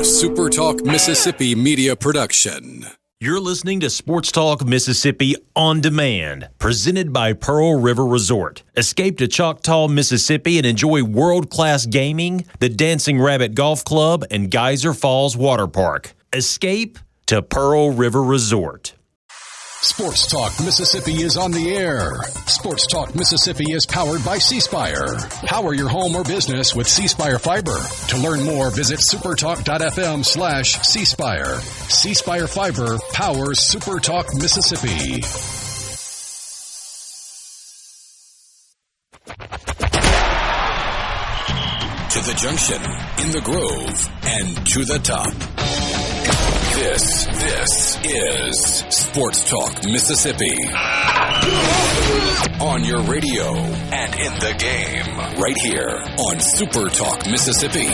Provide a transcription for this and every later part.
SuperTalk Mississippi media production. You're listening to Sports Talk Mississippi On Demand, presented by Pearl River Resort. Escape to Choctaw, Mississippi and enjoy world-class gaming, the Dancing Rabbit Golf Club, and Geyser Falls Water Park. Escape to Pearl River Resort. Sports Talk Mississippi is on the air. Sports Talk Mississippi is powered by C Spire. Power your home or business with C Spire Fiber. To learn more, visit supertalk.fm/C Spire. C Spire Fiber powers Super Talk Mississippi. To the junction, in the Grove, and to the top. This is Sports Talk Mississippi. On your radio and in the game. Right here on Super Talk Mississippi.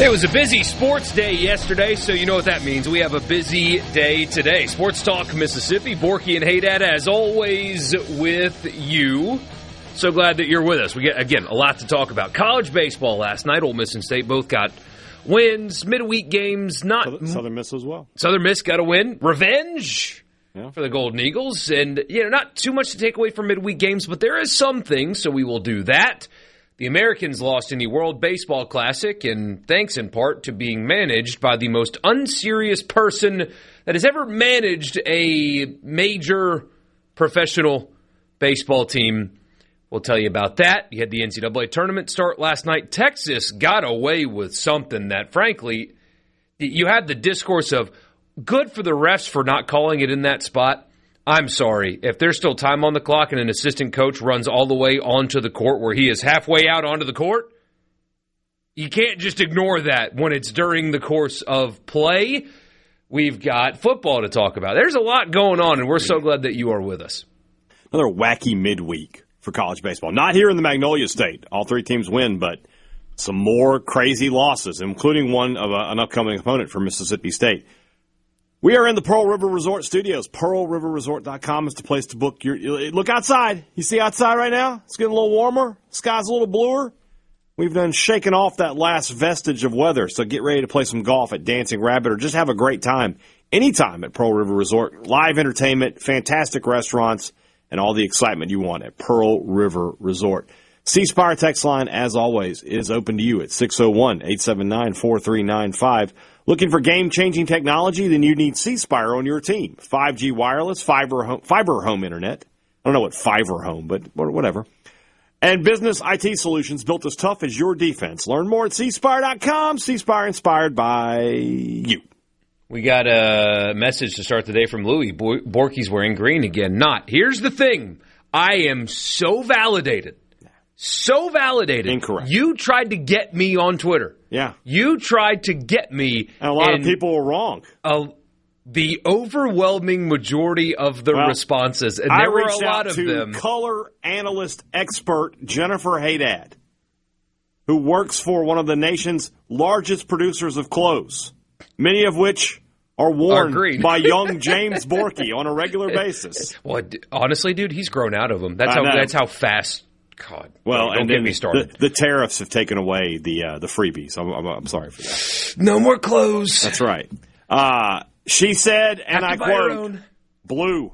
It was a busy sports day yesterday, so you know what that means. We have a busy day today. Sports Talk Mississippi, Borkey and Hadad, as always, with you. So glad that you're with us. We get, again, a lot to talk about. College baseball last night. Ole Miss and State both got wins. Midweek games, not... Southern Miss as well. Southern Miss got a win. Revenge for the Golden Eagles. And, not too much to take away from midweek games, but there is some things, so we will do that. The Americans lost in the World Baseball Classic, and thanks in part to being managed by the most unserious person that has ever managed a major professional baseball team. We'll tell you about that. You had the NCAA tournament start last night. Texas got away with something that, frankly, you had the discourse of good for the refs for not calling it in that spot. I'm sorry. If there's still time on the clock and an assistant coach runs all the way onto the court where he is halfway out onto the court, you can't just ignore that when it's during the course of play. We've got football to talk about. There's a lot going on, and we're so glad that you are with us. Another wacky midweek for college baseball. Not here in the Magnolia State. All three teams win, but some more crazy losses, including one of an upcoming opponent for Mississippi State. We are in the Pearl River Resort studios. PearlRiverResort.com is the place to book your... Look outside. You see outside right now? It's getting a little warmer. Sky's a little bluer. We've done shaken off that last vestige of weather, so get ready to play some golf at Dancing Rabbit or just have a great time anytime at Pearl River Resort. Live entertainment, fantastic restaurants, and all the excitement you want at Pearl River Resort. C Spire text line, as always, is open to you at 601-879-4395. Looking for game-changing technology? Then you need C Spire on your team. 5G wireless, fiber home internet. I don't know what fiber home, but whatever. And business IT solutions built as tough as your defense. Learn more at cspire.com. C Spire, inspired by you. We got a message to start the day from Louie. Borkey's wearing green again. Not. Here's the thing. I am so validated. So validated. Incorrect. You tried to get me on Twitter. Yeah. You tried to get me. And a lot of people were wrong. The overwhelming majority of the responses, and there were a lot of them. I reached out to color analyst expert Jennifer Hadad, who works for one of the nation's largest producers of clothes, many of which are worn by young James Borkey on a regular basis. Well, honestly, dude, he's grown out of them. That's how fast. God. Well, don't get me started. The tariffs have taken away the freebies. I'm sorry for that. No more clothes. That's right. She said, and I quote, blue.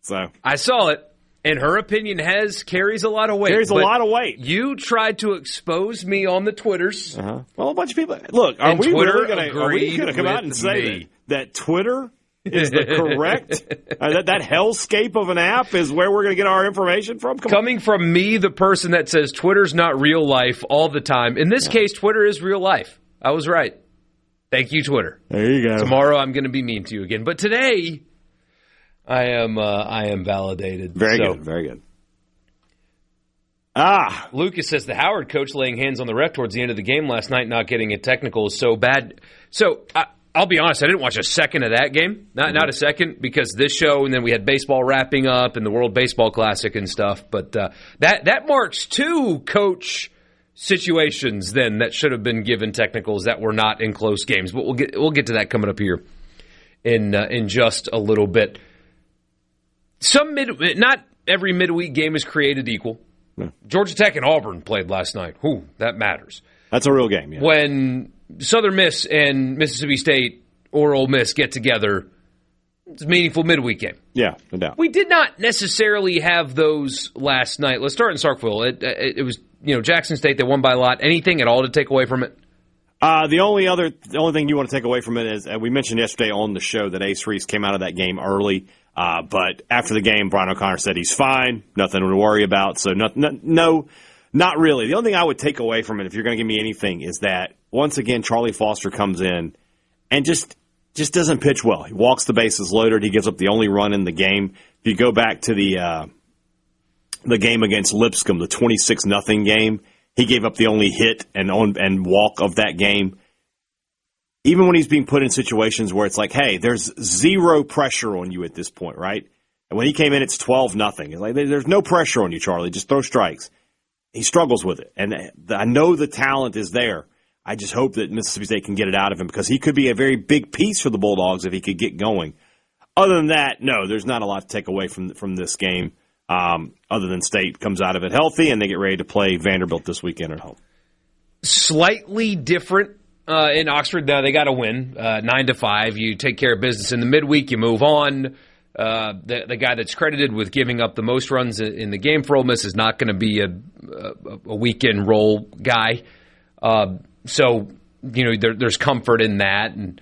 So I saw it, and her opinion carries a lot of weight. Carries a lot of weight. You tried to expose me on the Twitters. Uh-huh. Well, a bunch of people. Look, are we really going to come out and say that Twitter is the correct, that hellscape of an app is where we're going to get our information from? Coming from me, the person that says Twitter's not real life all the time. In this case, Twitter is real life. I was right. Thank you, Twitter. There you go. Tomorrow I'm going to be mean to you again. But today, I am validated. Very good. Very good. Lucas says the Howard coach laying hands on the ref towards the end of the game last night, not getting a technical is so bad. So I'll be honest, I didn't watch a second of that game. Not a second, because this show, and then we had baseball wrapping up and the World Baseball Classic and stuff. But that marks two coach situations then that should have been given technicals that were not in close games. But we'll get to that coming up here in just a little bit. Some every midweek game is created equal. Yeah. Georgia Tech and Auburn played last night. Whew, that matters. That's a real game. Yeah. When Southern Miss and Mississippi State or Ole Miss get together, it's a meaningful midweek game. Yeah, no doubt. We did not necessarily have those last night. Let's start in Starkville. It was Jackson State. They won by a lot. Anything at all to take away from it? The only thing you want to take away from it is we mentioned yesterday on the show that Ace Reese came out of that game early, but after the game, Brian O'Connor said he's fine, nothing to worry about. So not really. The only thing I would take away from it, if you're going to give me anything, is that once again Charlie Foster comes in and just doesn't pitch well. He walks the bases loaded. He gives up the only run in the game. If you go back to the game against Lipscomb, the 26-0 game, he gave up the only hit and walk of that game. Even when he's being put in situations where it's like, hey, there's zero pressure on you at this point, right? And when he came in, it's 12-0. It's like, there's no pressure on you, Charlie. Just throw strikes. He struggles with it. And I know the talent is there. I just hope that Mississippi State can get it out of him because he could be a very big piece for the Bulldogs if he could get going. Other than that, no, there's not a lot to take away from this game other than State comes out of it healthy and they get ready to play Vanderbilt this weekend at home. Slightly different in Oxford. They got to win 9-5. You take care of business in the midweek. You move on. The guy that's credited with giving up the most runs in the game for Ole Miss is not going to be a weekend roll guy. So, there's comfort in that. And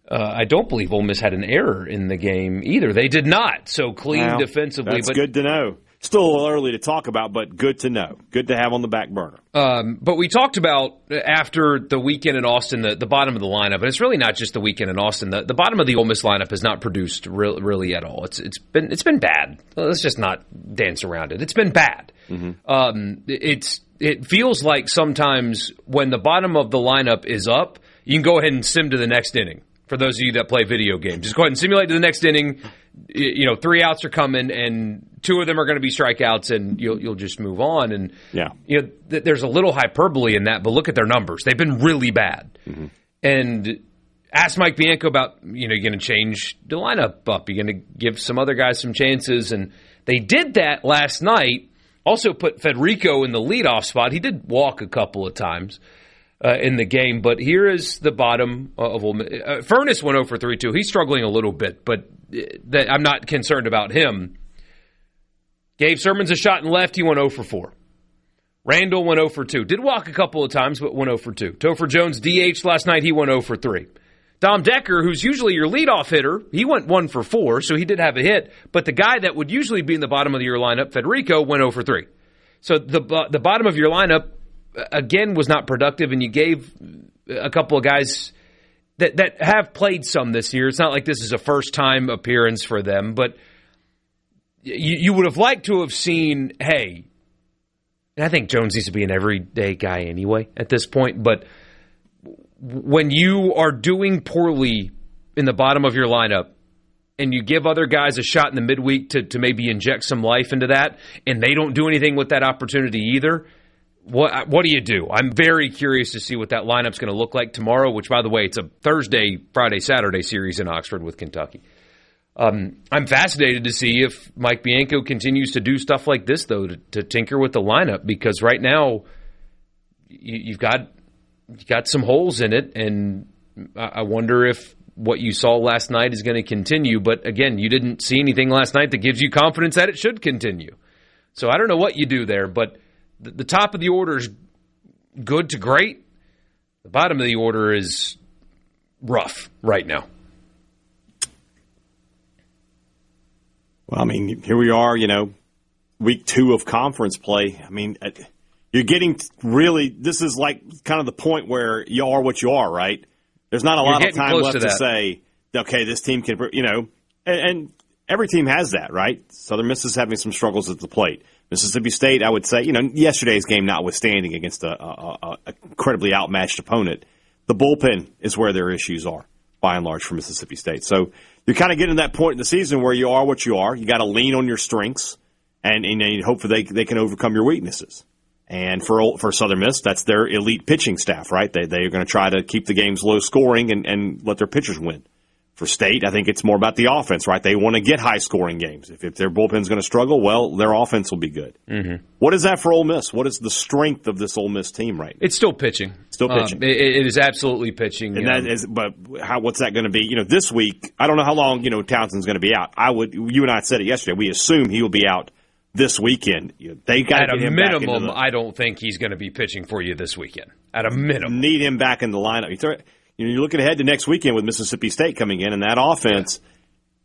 I don't believe Ole Miss had an error in the game either. They did not. So clean defensively. That's good to know. Still a little early to talk about, but good to know. Good to have on the back burner. But we talked about after the weekend in Austin, the bottom of the lineup. And it's really not just the weekend in Austin. The bottom of the Ole Miss lineup has not produced really at all. It's been bad. Let's just not dance around it. It's been bad. Mm-hmm. It feels like sometimes when the bottom of the lineup is up, you can go ahead and sim to the next inning. For those of you that play video games, just go ahead and simulate to the next inning. 3 outs are coming, and 2 of them are going to be strikeouts, and you'll just move on. And there's a little hyperbole in that, but look at their numbers; they've been really bad. Mm-hmm. And ask Mike Bianco about you're going to change the lineup up. You're going to give some other guys some chances, and they did that last night. Also put Federico in the leadoff spot. He did walk a couple of times in the game, but here is the bottom of Ole Miss. Furness went 0 for 3 too. He's struggling a little bit, but I'm not concerned about him. Gave Sermons a shot in left. He went 0 for 4. Randall went 0 for 2. Did walk a couple of times, but went 0 for 2. Topher Jones DH last night. He went 0 for 3. Dom Decker, who's usually your leadoff hitter, he went 1 for 4, so he did have a hit. But the guy that would usually be in the bottom of your lineup, Federico, went 0 for 3. So the bottom of your lineup, again, was not productive, and you gave a couple of guys that have played some this year. It's not like this is a first-time appearance for them, but you would have liked to have seen, hey, and I think Jones needs to be an everyday guy anyway at this point, but when you are doing poorly in the bottom of your lineup and you give other guys a shot in the midweek to maybe inject some life into that, and they don't do anything with that opportunity either, what do you do? I'm very curious to see what that lineup's going to look like tomorrow, which, by the way, it's a Thursday, Friday, Saturday series in Oxford with Kentucky. I'm fascinated to see if Mike Bianco continues to do stuff like this, though, to tinker with the lineup, because right now you've got some holes in it, and I wonder if what you saw last night is going to continue. But again, you didn't see anything last night that gives you confidence that it should continue. So I don't know what you do there, but the top of the order is good to great. The bottom of the order is rough right now. Well, I mean, here we are, week 2 of conference play. I mean, you're getting really, this is like kind of the point where you are what you are, right? There's not a lot of time left to say, okay, this team can, and every team has that, right? Southern Miss is having some struggles at the plate. Mississippi State, I would say, yesterday's game notwithstanding against a incredibly outmatched opponent, the bullpen is where their issues are, by and large, for Mississippi State. So you're kind of getting to that point in the season where you are what you are. You got to lean on your strengths, and hopefully they can overcome your weaknesses. And for Southern Miss, that's their elite pitching staff, right? They're going to try to keep the games low scoring and let their pitchers win For State, I think it's more about the offense, right? They want to get high-scoring games. If their bullpen's going to struggle, well, their offense will be good. Mm-hmm. What is that for Ole Miss? What is the strength of this Ole Miss team right now? It's still pitching. Still pitching. It is absolutely pitching. But what's that going to be? This week, I don't know how long, Townsend's going to be out. You and I said it yesterday. We assume he will be out this weekend. They got at a minimum. I don't think he's going to be pitching for you this weekend. At a minimum, need him back in the lineup. You're looking ahead to next weekend with Mississippi State coming in, and that offense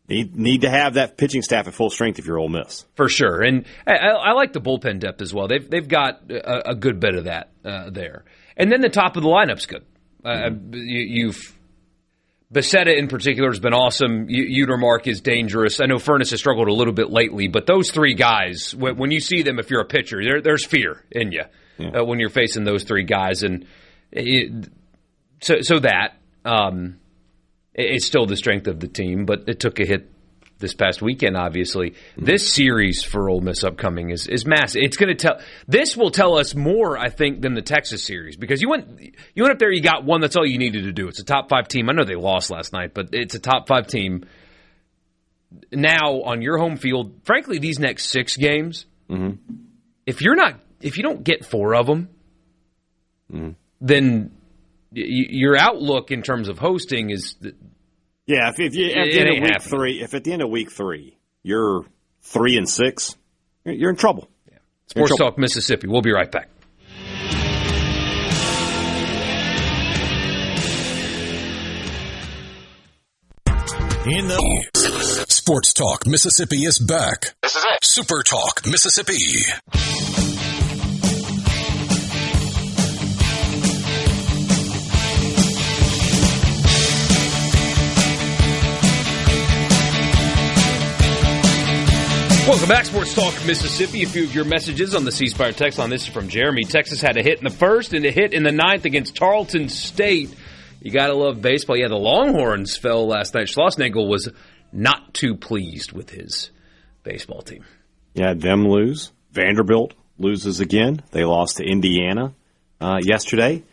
need to have that pitching staff at full strength if you're Ole Miss. For sure, and I like the bullpen depth as well. They've got a good bit of that there, and then the top of the lineup's good. Becerra in particular has been awesome. Utermark is dangerous. I know Furness has struggled a little bit lately, but those three guys, when you see them, if you're a pitcher, there's fear in you when you're facing those three guys, and So that it's still the strength of the team, but it took a hit this past weekend, obviously. Mm-hmm. This series for Ole Miss upcoming is massive. It's going to this will tell us more, I think, than the Texas series, because you went up there, you got one, that's all you needed to do. It's a top 5 team. I know they lost last night, but it's a top 5 team. Now on your home field, frankly, these next 6 games, if you don't get 4 of them, then your outlook in terms of hosting is if at the end of week 3 you're 3-6, you're in trouble. Yeah. Sports Talk Mississippi. We'll be right back. Sports Talk Mississippi is back. This is it. Super Talk Mississippi. Welcome back, Sports Talk Mississippi. A few of your messages on the C Spire text line. This is from Jeremy. Texas had a hit in the first and a hit in the 9th against Tarleton State. You got to love baseball. Yeah, the Longhorns fell last night. Schlossnagle was not too pleased with his baseball team. Yeah, them lose. Vanderbilt loses again. They lost to Indiana yesterday.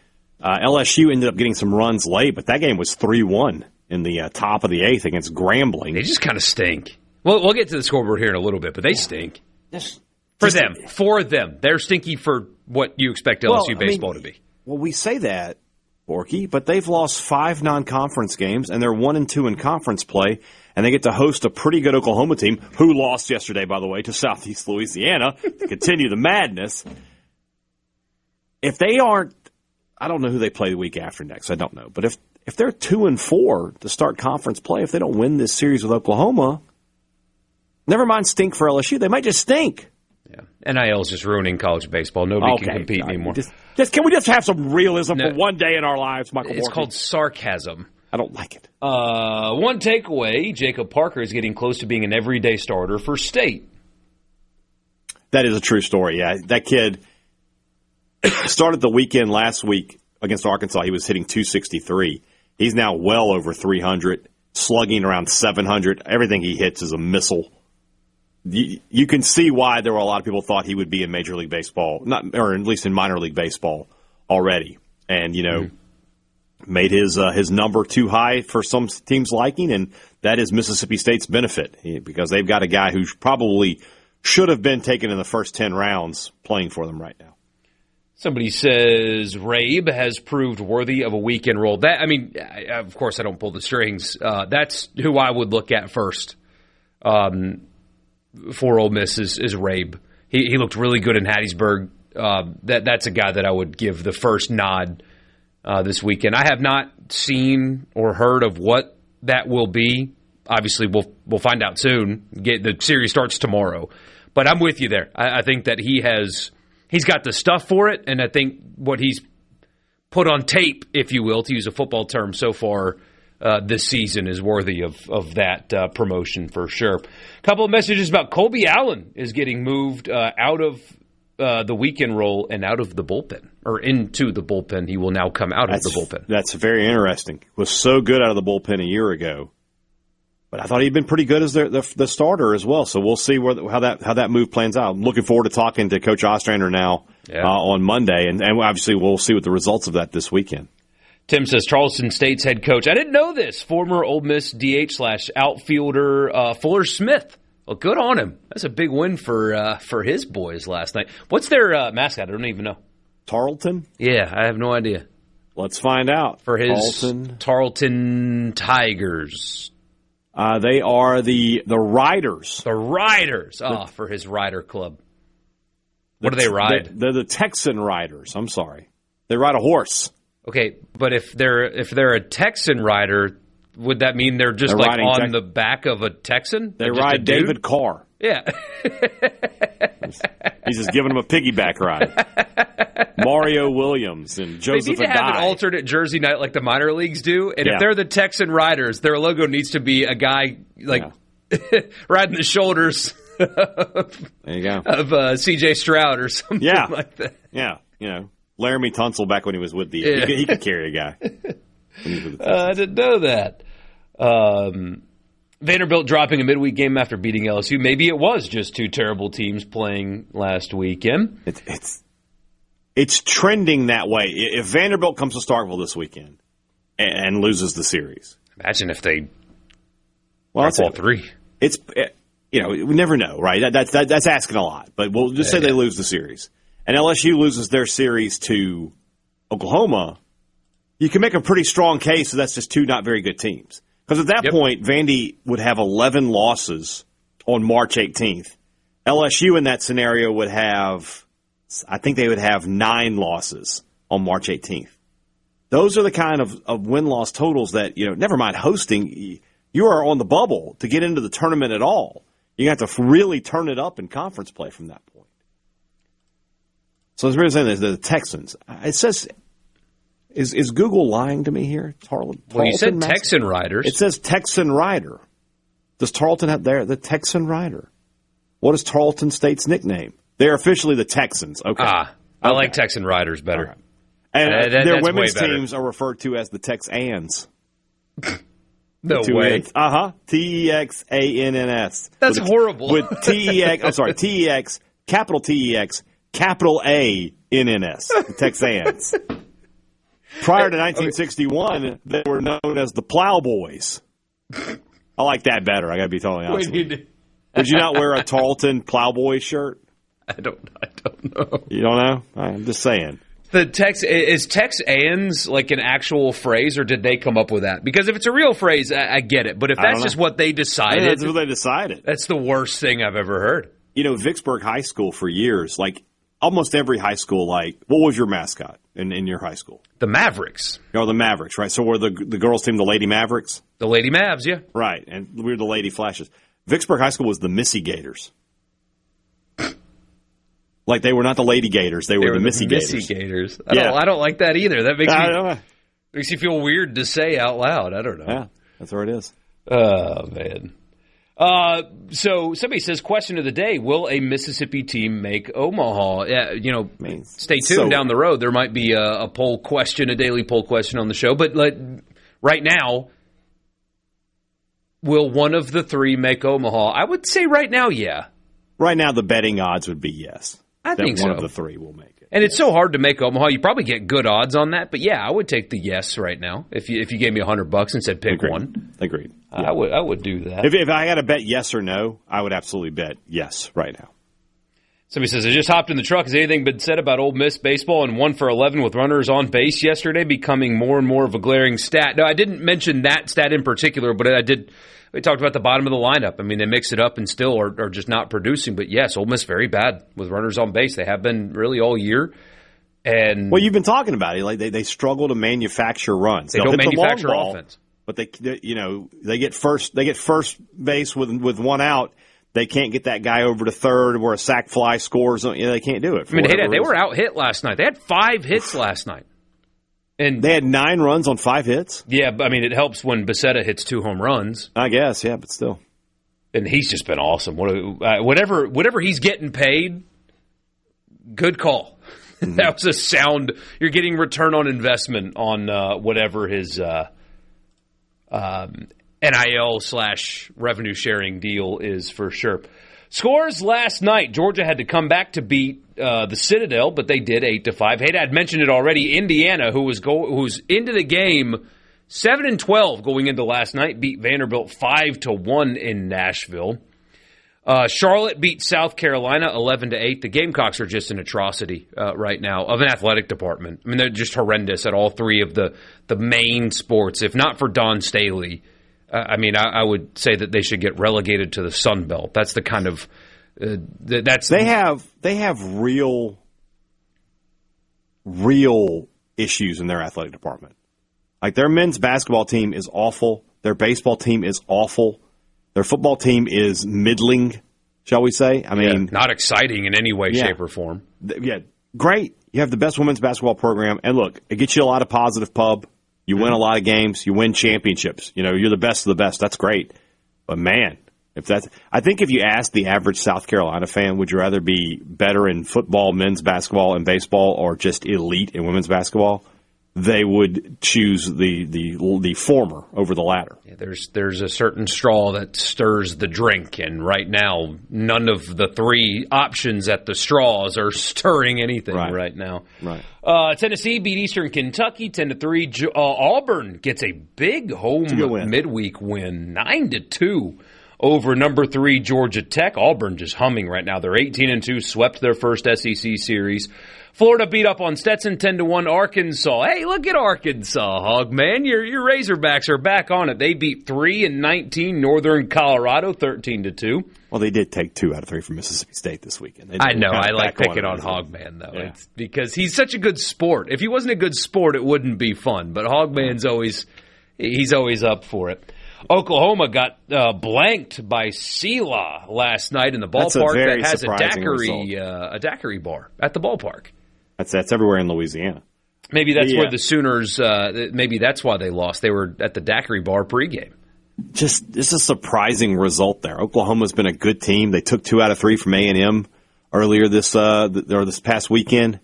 LSU ended up getting some runs late, but that game was 3-1 in the top of the 8th against Grambling. They just kind of stink. Well, we'll get to the scoreboard here in a little bit, but they stink. For them. They're stinky for what you expect LSU baseball to be. Well, we say that, Borkey, but they've lost 5 non-conference games, and they're 1-2 in conference play, and they get to host a pretty good Oklahoma team, who lost yesterday, by the way, to Southeast Louisiana to continue the madness. If they aren't, I don't know who they play the week after next. I don't know. But if they're 2-4 to start conference play, if they don't win this series with Oklahoma, never mind stink for LSU. They might just stink. Yeah, NIL is just ruining college baseball. Nobody can compete anymore. Can we just have some realism for one day in our lives, Michael Borkey? It's called sarcasm. I don't like it. One takeaway, Jacob Parker is getting close to being an everyday starter for State. That is a true story, yeah. That kid started the weekend last week against Arkansas. He was hitting .263. He's now well over 300, slugging around 700. Everything he hits is a missile. You can see why there were a lot of people thought he would be in Major League Baseball, or at least in minor league baseball already, and made his number too high for some teams' liking, and that is Mississippi State's benefit because they've got a guy who probably should have been taken in the first 10 rounds playing for them right now. Somebody says Rabe has proved worthy of a weekend role. Of course, I don't pull the strings. That's who I would look at first. For Ole Miss is Rabe. He looked really good in Hattiesburg. That's a guy that I would give the first nod this weekend. I have not seen or heard of what that will be. Obviously, we'll find out soon. The series starts tomorrow. But I'm with you there. I think that he's got the stuff for it, and I think what he's put on tape, if you will, to use a football term so far this season is worthy of that promotion for sure. A couple of messages about Colby Allen is getting moved out of the weekend role and out of the bullpen, or into the bullpen. He will now come out of the bullpen. That's very interesting. Was so good out of the bullpen a year ago, but I thought he'd been pretty good as the starter as well. So we'll see how that move plans out. I'm looking forward to talking to Coach Ostrander now on Monday, and obviously we'll see what the results of that this weekend. Tim says Charleston State's head coach. I didn't know this. Former Ole Miss DH/outfielder Fuller Smith. Well, good on him. That's a big win for his boys last night. What's their mascot? I don't even know. Tarleton? Yeah, I have no idea. Let's find out. For his Tarleton Tigers. They are the Riders. The Riders. For his Rider Club. What do they ride? They're the Texan Riders. I'm sorry. They ride a horse. Okay, but if they're a Texan rider, would that mean they're just like on the back of a Texan? They ride David Carr. Yeah. He's just giving them a piggyback ride. Mario Williams and Joseph Adai. They need to have an alternate jersey night like the minor leagues do. And if they're the Texan Riders, their logo needs to be a guy riding the shoulders there you go. of C.J. Stroud or something like that. Yeah, Laramie Tunsil back when he was with the he could carry a guy. I didn't know that. Vanderbilt dropping a midweek game after beating LSU. Maybe it was just two terrible teams playing last weekend. It's trending that way. If Vanderbilt comes to Starkville this weekend and loses the series, imagine if they drop all three. We never know, right? That's asking a lot, but we'll just say they lose the series. And LSU loses their series to Oklahoma, you can make a pretty strong case that that's just two not very good teams. Because at that point, Vandy would have 11 losses on March 18th. LSU in that scenario would have, I think they would have 9 losses on March 18th. Those are the kind of win-loss totals that, never mind hosting, you are on the bubble to get into the tournament at all. You have to really turn it up in conference play from that point. So as we're saying, the Texans. It says, is Google lying to me here? Well, you said Texan Riders. It says Texan Rider. Does Tarleton have the Texan Rider? What is Tarleton State's nickname? They're officially the Texans. Okay. I like Texan Riders better. Right. And their women's teams are referred to as the Texans. No way. Texanns. That's horrible. With TEX, I'm sorry, TEX, capital TEX, capital ANNS, the Texans. Prior to 1961, they were known as the Plowboys. I like that better. I got to be totally honest. Did you not wear a Tarleton Plowboy shirt? I don't know. You don't know? I'm just saying. Is Texans like an actual phrase, or did they come up with that? Because if it's a real phrase, I get it. But if that's just what they decided, that's what they decided. That's the worst thing I've ever heard. Vicksburg High School for years, like almost every high school, what was your mascot in your high school? The Mavericks. The Mavericks, right? So were the girls' team the Lady Mavericks? The Lady Mavs, yeah. Right, and we were the Lady Flashes. Vicksburg High School was the Missy Gators. They were not the Lady Gators; they were the Missy Gators. Missy Gators. I don't like that either. That makes you feel weird to say out loud. I don't know. Yeah, that's where it is. Oh man. So somebody says, question of the day, will a Mississippi team make Omaha? Stay tuned down the road. There might be a poll question, a daily poll question on the show. But right now, will one of the three make Omaha? I would say right now, yeah. Right now, the betting odds would be yes. I think so. One of the three will make it. And it's so hard to make Omaha. You probably get good odds on that. But yeah, I would take the yes right now. If you gave me $100 and said pick one. Agreed. Yeah. I would do that. If I had to bet yes or no, I would absolutely bet yes right now. Somebody says, I just hopped in the truck. Has anything been said about Ole Miss baseball and 1 for 11 with runners on base yesterday becoming more and more of a glaring stat? No, I didn't mention that stat in particular, but I did. We talked about the bottom of the lineup. I mean, they mix it up and still are just not producing. But yes, Ole Miss very bad with runners on base. They have been really all year. And you've been talking about it. They struggle to manufacture runs. They don't manufacture offense. But they get first base with one out. They can't get that guy over to third where a sac fly scores. They can't do it. They were out hit last night. They had 5 hits last night. And they had 9 runs on 5 hits? Yeah, but it helps when Becerra hits 2 home runs. I guess, yeah, but still. And he's just been awesome. Whatever he's getting paid, good call. Mm-hmm. That was a sound. You're getting return on investment on whatever his NIL/revenue sharing deal is for sure. Scores last night. Georgia had to come back to beat the Citadel, but they did 8-5. Hadad mentioned it already. Indiana, who's into the game 7-12 going into last night, beat Vanderbilt 5-1 in Nashville. Charlotte beat South Carolina 11-8. The Gamecocks are just an atrocity right now of an athletic department. I mean, they're just horrendous at all three of the main sports. If not for Don Staley, I would say that they should get relegated to the Sun Belt. That's the kind of that's they have real issues in their athletic department. Like their men's basketball team is awful. Their baseball team is awful. Their football team is middling, shall we say? I mean, not exciting in any way, shape, or form. Great. You have the best women's basketball program, and look, it gets you a lot of positive pub. You win a lot of games. You win championships. You're the best of the best. That's great. But man, I think if you ask the average South Carolina fan, would you rather be better in football, men's basketball, and baseball, or just elite in women's basketball? They would choose the former over the latter. Yeah, there's a certain straw that stirs the drink, and right now, none of the three options at the straws are stirring anything right now. Right. Tennessee beat Eastern Kentucky 10-3. Auburn gets a big home midweek win, 9-2 over number 3 Georgia Tech. Auburn just humming right now. They're 18-2, swept their first SEC series. Florida beat up on Stetson 10-1. Arkansas. Hey, look at Arkansas, Hog Man. Your Razorbacks are back on it. They beat 3-19 Northern Colorado 13-2. Well, they did take 2 out of 3 from Mississippi State this weekend. I know. I like picking on Hogman, though. Yeah. It's because he's such a good sport. If he wasn't a good sport, it wouldn't be fun. But Hogman's always up for it. Oklahoma got blanked by Selah last night in the ballpark that has a daiquiri bar at the ballpark. That's everywhere in Louisiana. Maybe that's where the Sooners, maybe that's why they lost. They were at the daiquiri bar pregame. It's a surprising result there. Oklahoma's been a good team. They took 2 out of 3 from A&M earlier this past weekend.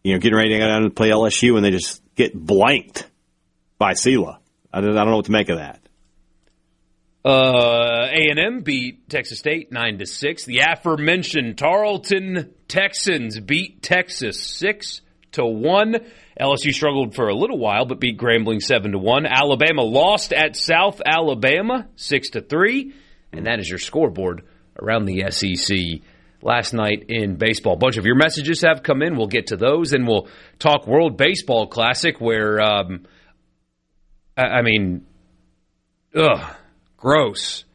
Getting ready to go down and play LSU, and they just get blanked by Selah. I don't know what to make of that. A&M beat Texas State 9-6. The aforementioned Tarleton Texans beat Texas 6-1. LSU struggled for a little while, but beat Grambling 7-1. Alabama lost at South Alabama 6-3, and that is your scoreboard around the SEC last night in baseball. A bunch of your messages have come in. We'll get to those, and we'll talk World Baseball Classic, where gross.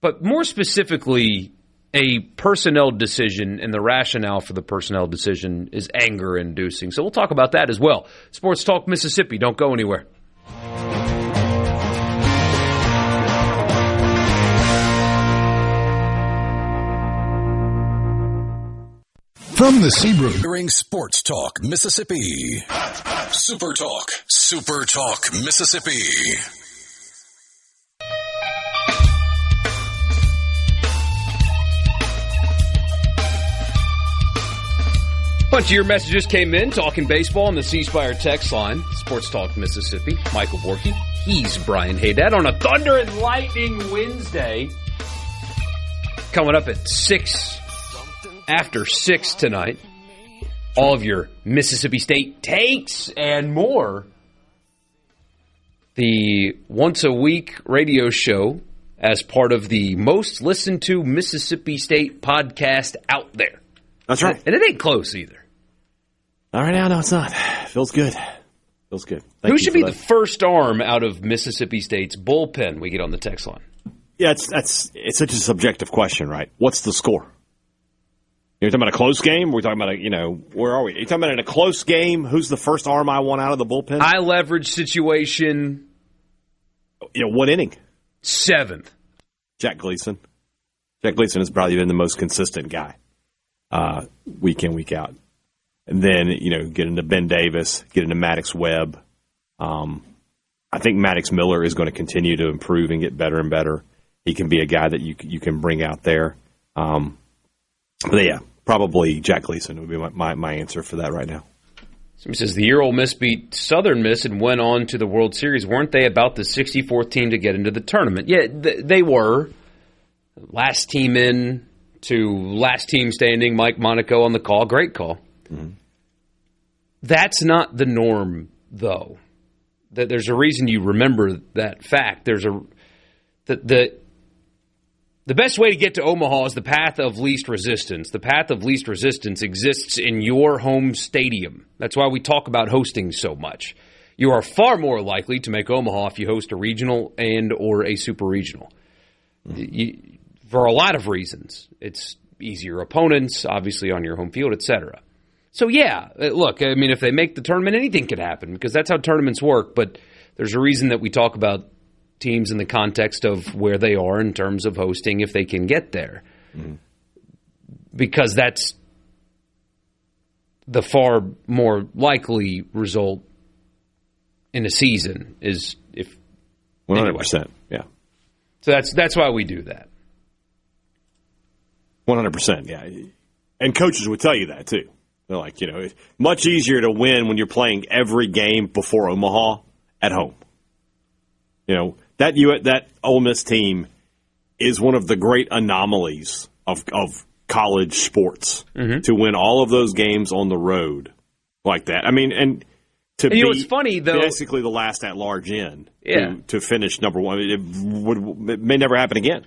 But more specifically, a personnel decision and the rationale for the personnel decision is anger-inducing. So we'll talk about that as well. Sports Talk Mississippi. Don't go anywhere. From the Seabrook during Sports Talk Mississippi. Super Talk Mississippi. A bunch of your messages came in talking baseball on the C Spire text line. Sports Talk Mississippi. Michael Borkey. He's Brian Hadad on a Thunder and Lightning Wednesday. Coming up at 6 after 6 tonight. All of your Mississippi State takes and more. The once-a-week radio show as part of the most listened to Mississippi State podcast out there. That's right. And it ain't close either. All right, now, no, it's not. Feels good. Who should be the first arm out of Mississippi State's bullpen? We get on the text line. Yeah, it's such a subjective question, right? What's the score? You're talking about a close game? We're talking about where are we? Are you talking about in a close game? Who's the first arm I want out of the bullpen? High leverage situation. What inning? 7th. Jack Gleason. Jack Gleason has probably been the most consistent guy, week in, week out. And then, get into Ben Davis, get into Maddox Webb. I think Maddox Miller is going to continue to improve and get better and better. He can be a guy that you can bring out there. But yeah, probably Jack Gleason would be my answer for that right now. Somebody says the year Ole Miss beat Southern Miss and went on to the World Series. Weren't they about the 64th team to get into the tournament? Yeah, they were. Last team in to last team standing, Mike Monaco on the call. Great call. Mm-hmm. That's not the norm, though. There's a reason you remember that fact. The best way to get to Omaha is the path of least resistance. The path of least resistance exists in your home stadium. That's why we talk about hosting so much. You are far more likely to make Omaha if you host a regional and or a super regional. For a lot of reasons. It's easier opponents, obviously on your home field, etc. So yeah, look, I mean, if they make the tournament, anything could happen because that's how tournaments work. But there's a reason that we talk about teams in the context of where they are in terms of hosting if they can get there. Mm-hmm. Because that's the far more likely result in a season is if 100%. Anyway. Yeah. So that's why we do that. 100%. Yeah. And coaches would tell you that too. They're like, it's much easier to win when you're playing every game before Omaha at home. That Ole Miss team is one of the great anomalies of college sports to win all of those games on the road like that. I mean, and be what's funny, though, basically the last at-large in to finish number one. It may never happen again.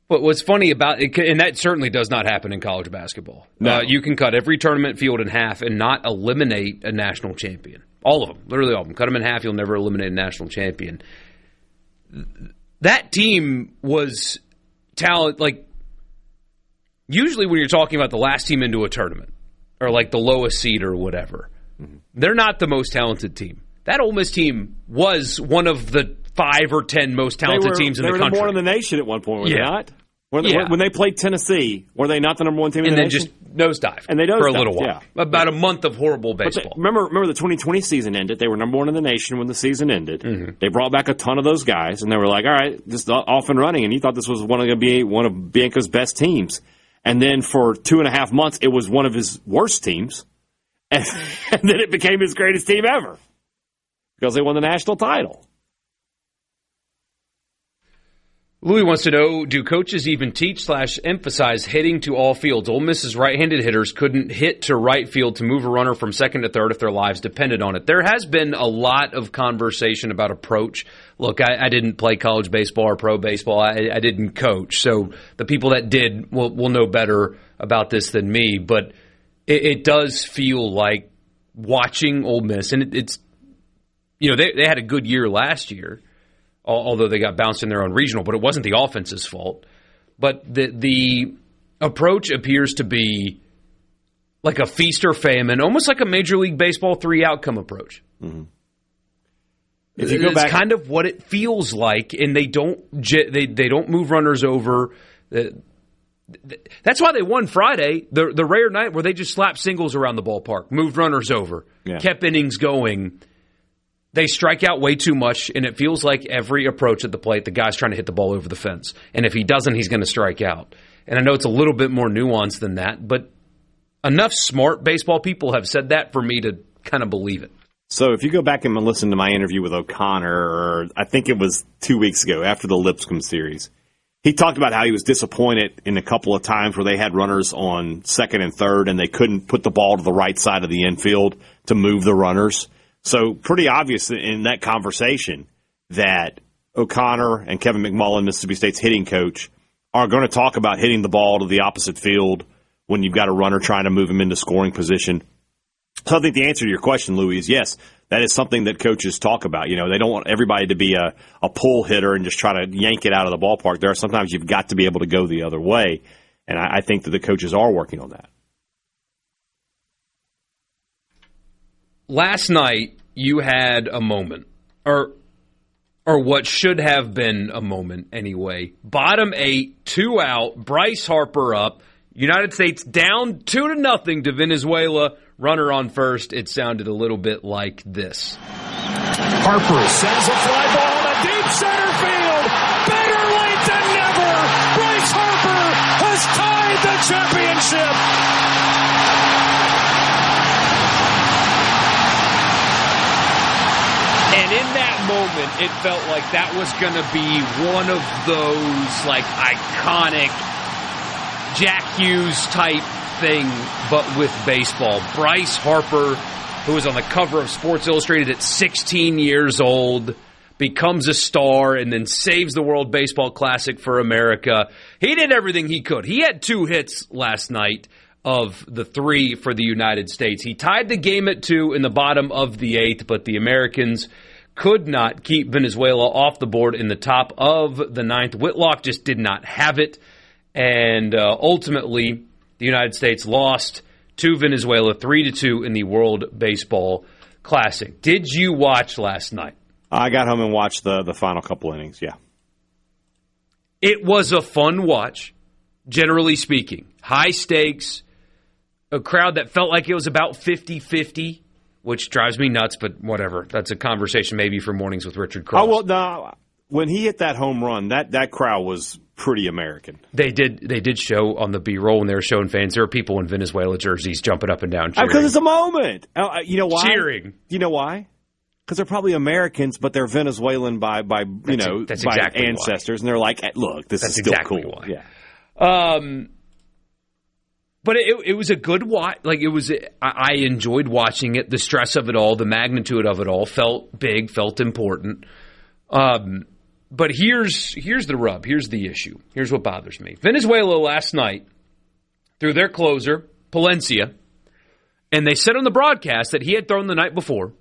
But what's funny about it, and that certainly does not happen in college basketball. No. You can cut every tournament field in half and not eliminate a national champion. All of them, literally all of them. Cut them in half, you'll never eliminate a national champion. That team was talent. Like, usually when you're talking about the last team into a tournament or like the lowest seed or whatever, they're not the most talented team. That Ole Miss team was one of the 5 or 10 most talented teams in the country. They were number one in the nation at one point, were they not? When they played Tennessee, were they not the number one team in the nation? And then just nosedived for a little while. Yeah. About a month of horrible baseball. Remember the 2020 season ended. They were number one in the nation when the season ended. Mm-hmm. They brought back a ton of those guys, and they were like, all right, just off and running. And you thought this was going to be one of Bianca's best teams. And then for 2.5 months, it was one of his worst teams. And then it became his greatest team ever because they won the national title. Louis wants to know, do coaches even teach/emphasize hitting to all fields? Ole Miss's right-handed hitters couldn't hit to right field to move a runner from second to third if their lives depended on it. There has been a lot of conversation about approach. Look, I didn't play college baseball or pro baseball. I didn't coach. So the people that did will know better about this than me. But it does feel like watching Ole Miss, and it's they had a good year last year, although they got bounced in their own regional, but it wasn't the offense's fault. But the approach appears to be like a feast or famine, almost like a Major League Baseball 3-outcome approach. Mm-hmm. If you go back, kind of what it feels like, and they don't move runners over. That's why they won Friday, the rare night where they just slapped singles around the ballpark, moved runners over, kept innings going. They strike out way too much, and it feels like every approach at the plate, the guy's trying to hit the ball over the fence. And if he doesn't, he's going to strike out. And I know it's a little bit more nuanced than that, but enough smart baseball people have said that for me to kind of believe it. So if you go back and listen to my interview with O'Connor, or I think it was 2 weeks ago after the Lipscomb series, he talked about how he was disappointed in a couple of times where they had runners on second and third and they couldn't put the ball to the right side of the infield to move the runners. So pretty obvious in that conversation that O'Connor and Kevin McMullen, Mississippi State's hitting coach, are going to talk about hitting the ball to the opposite field when you've got a runner trying to move him into scoring position. So I think the answer to your question, Louis, is yes. That is something that coaches talk about. They don't want everybody to be a pull hitter and just try to yank it out of the ballpark. There are sometimes you've got to be able to go the other way, and I think that the coaches are working on that. Last night, you had a moment, or what should have been a moment anyway. Bottom 8, 2 out, Bryce Harper up, United States down 2-0 to Venezuela, runner on first. It sounded a little bit like this. Harper sends a fly ball to deep center field. Better late than never. Bryce Harper has tied the championship. And in that moment, it felt like that was going to be one of those, iconic Jack Hughes type thing, but with baseball. Bryce Harper, who was on the cover of Sports Illustrated at 16 years old, becomes a star and then saves the World Baseball Classic for America. He did everything he could. He had 2 hits last night of the 3 for the United States. He tied the game at 2 in the bottom of the 8th, but the Americans could not keep Venezuela off the board in the top of the 9th. Whitlock just did not have it, and ultimately the United States lost to Venezuela 3-2 in the World Baseball Classic. Did you watch last night? I got home and watched the final couple innings, yeah. It was a fun watch, generally speaking. High stakes, a crowd that felt like it was about 50-50, which drives me nuts, but whatever. That's a conversation maybe for Mornings with Richard Cross. Oh, well, no, when he hit that home run, that crowd was pretty American. They did show on the B-roll when they were showing fans. There were people in Venezuela jerseys jumping up and down cheering. Because it's a moment. You know why? Cheering. You know why? Because they're probably Americans, but they're Venezuelan by exactly ancestors, why. And they're like, look, this is still exactly cool. Why. Yeah. But it was a good watch. Like I enjoyed watching it. The stress of it all, the magnitude of it all, felt big, felt important. But here's the rub. Here's the issue. Here's what bothers me. Venezuela last night, through their closer, Palencia, and they said on the broadcast that he had thrown the night before,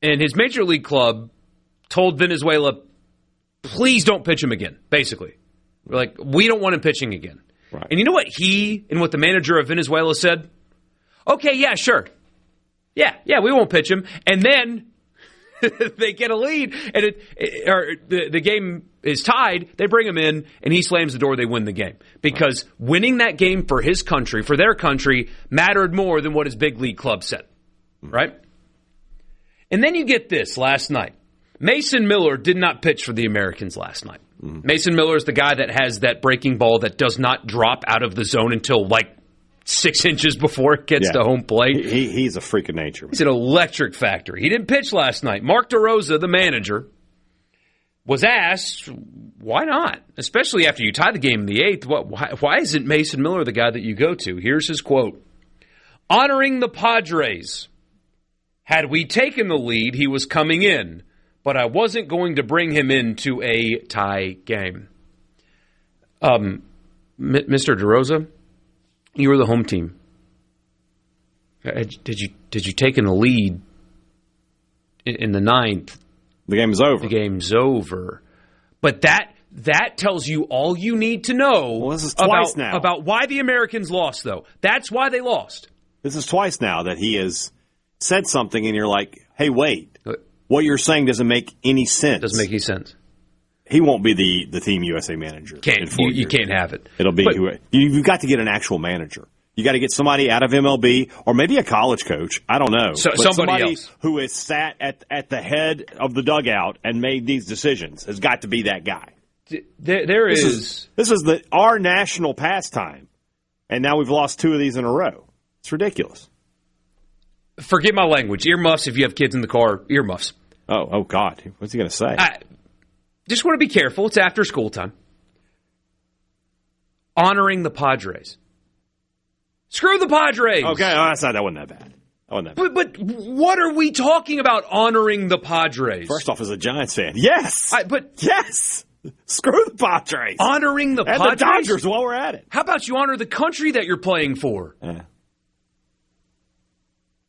and his major league club told Venezuela, please don't pitch him again, basically. We're like, we don't want him pitching again. Right. And you know what he and what the manager of Venezuela said? Okay, yeah, sure. Yeah, we won't pitch him. And then they get a lead, and the game is tied. They bring him in, and he slams the door. They win the game. Because winning that game for his country, for their country, mattered more than what his big league club said. Right? And then you get this last night. Mason Miller did not pitch for the Americans last night. Mm-hmm. Mason Miller is the guy that has that breaking ball that does not drop out of the zone until like 6 inches before it gets to home plate. He's a freak of nature. Man. He's an electric factory. He didn't pitch last night. Mark DeRosa, the manager, was asked, why not? Especially after you tie the game in the 8th. Why isn't Mason Miller the guy that you go to? Here's his quote. Honoring the Padres. Had we taken the lead, he was coming in, but I wasn't going to bring him into a tie game. Mr. DeRosa, you were the home team. Did you take in the lead in the 9th? The game's over. The game's over. But that tells you all you need to know well, this is twice now. About why the Americans lost, though. That's why they lost. This is twice now that he has said something and you're like, hey, wait. What you're saying doesn't make any sense. Doesn't make any sense. He won't be the Team USA manager. You can't have it. It'll be you've got to get an actual manager. You got to get somebody out of MLB or maybe a college coach. I don't know. Somebody else who has sat at the head of the dugout and made these decisions has got to be that guy. This is our national pastime, and now we've lost 2 of these in a row. It's ridiculous. Forget my language. Earmuffs if you have kids in the car. Earmuffs. Oh God. What's he going to say? Just want to be careful. It's after school time. Honoring the Padres. Screw the Padres. Okay, that wasn't that bad. But what are we talking about honoring the Padres? First off, as a Giants fan, yes. Yes. Screw the Padres. Honoring the Padres? And the Dodgers while we're at it. How about you honor the country that you're playing for? Yeah.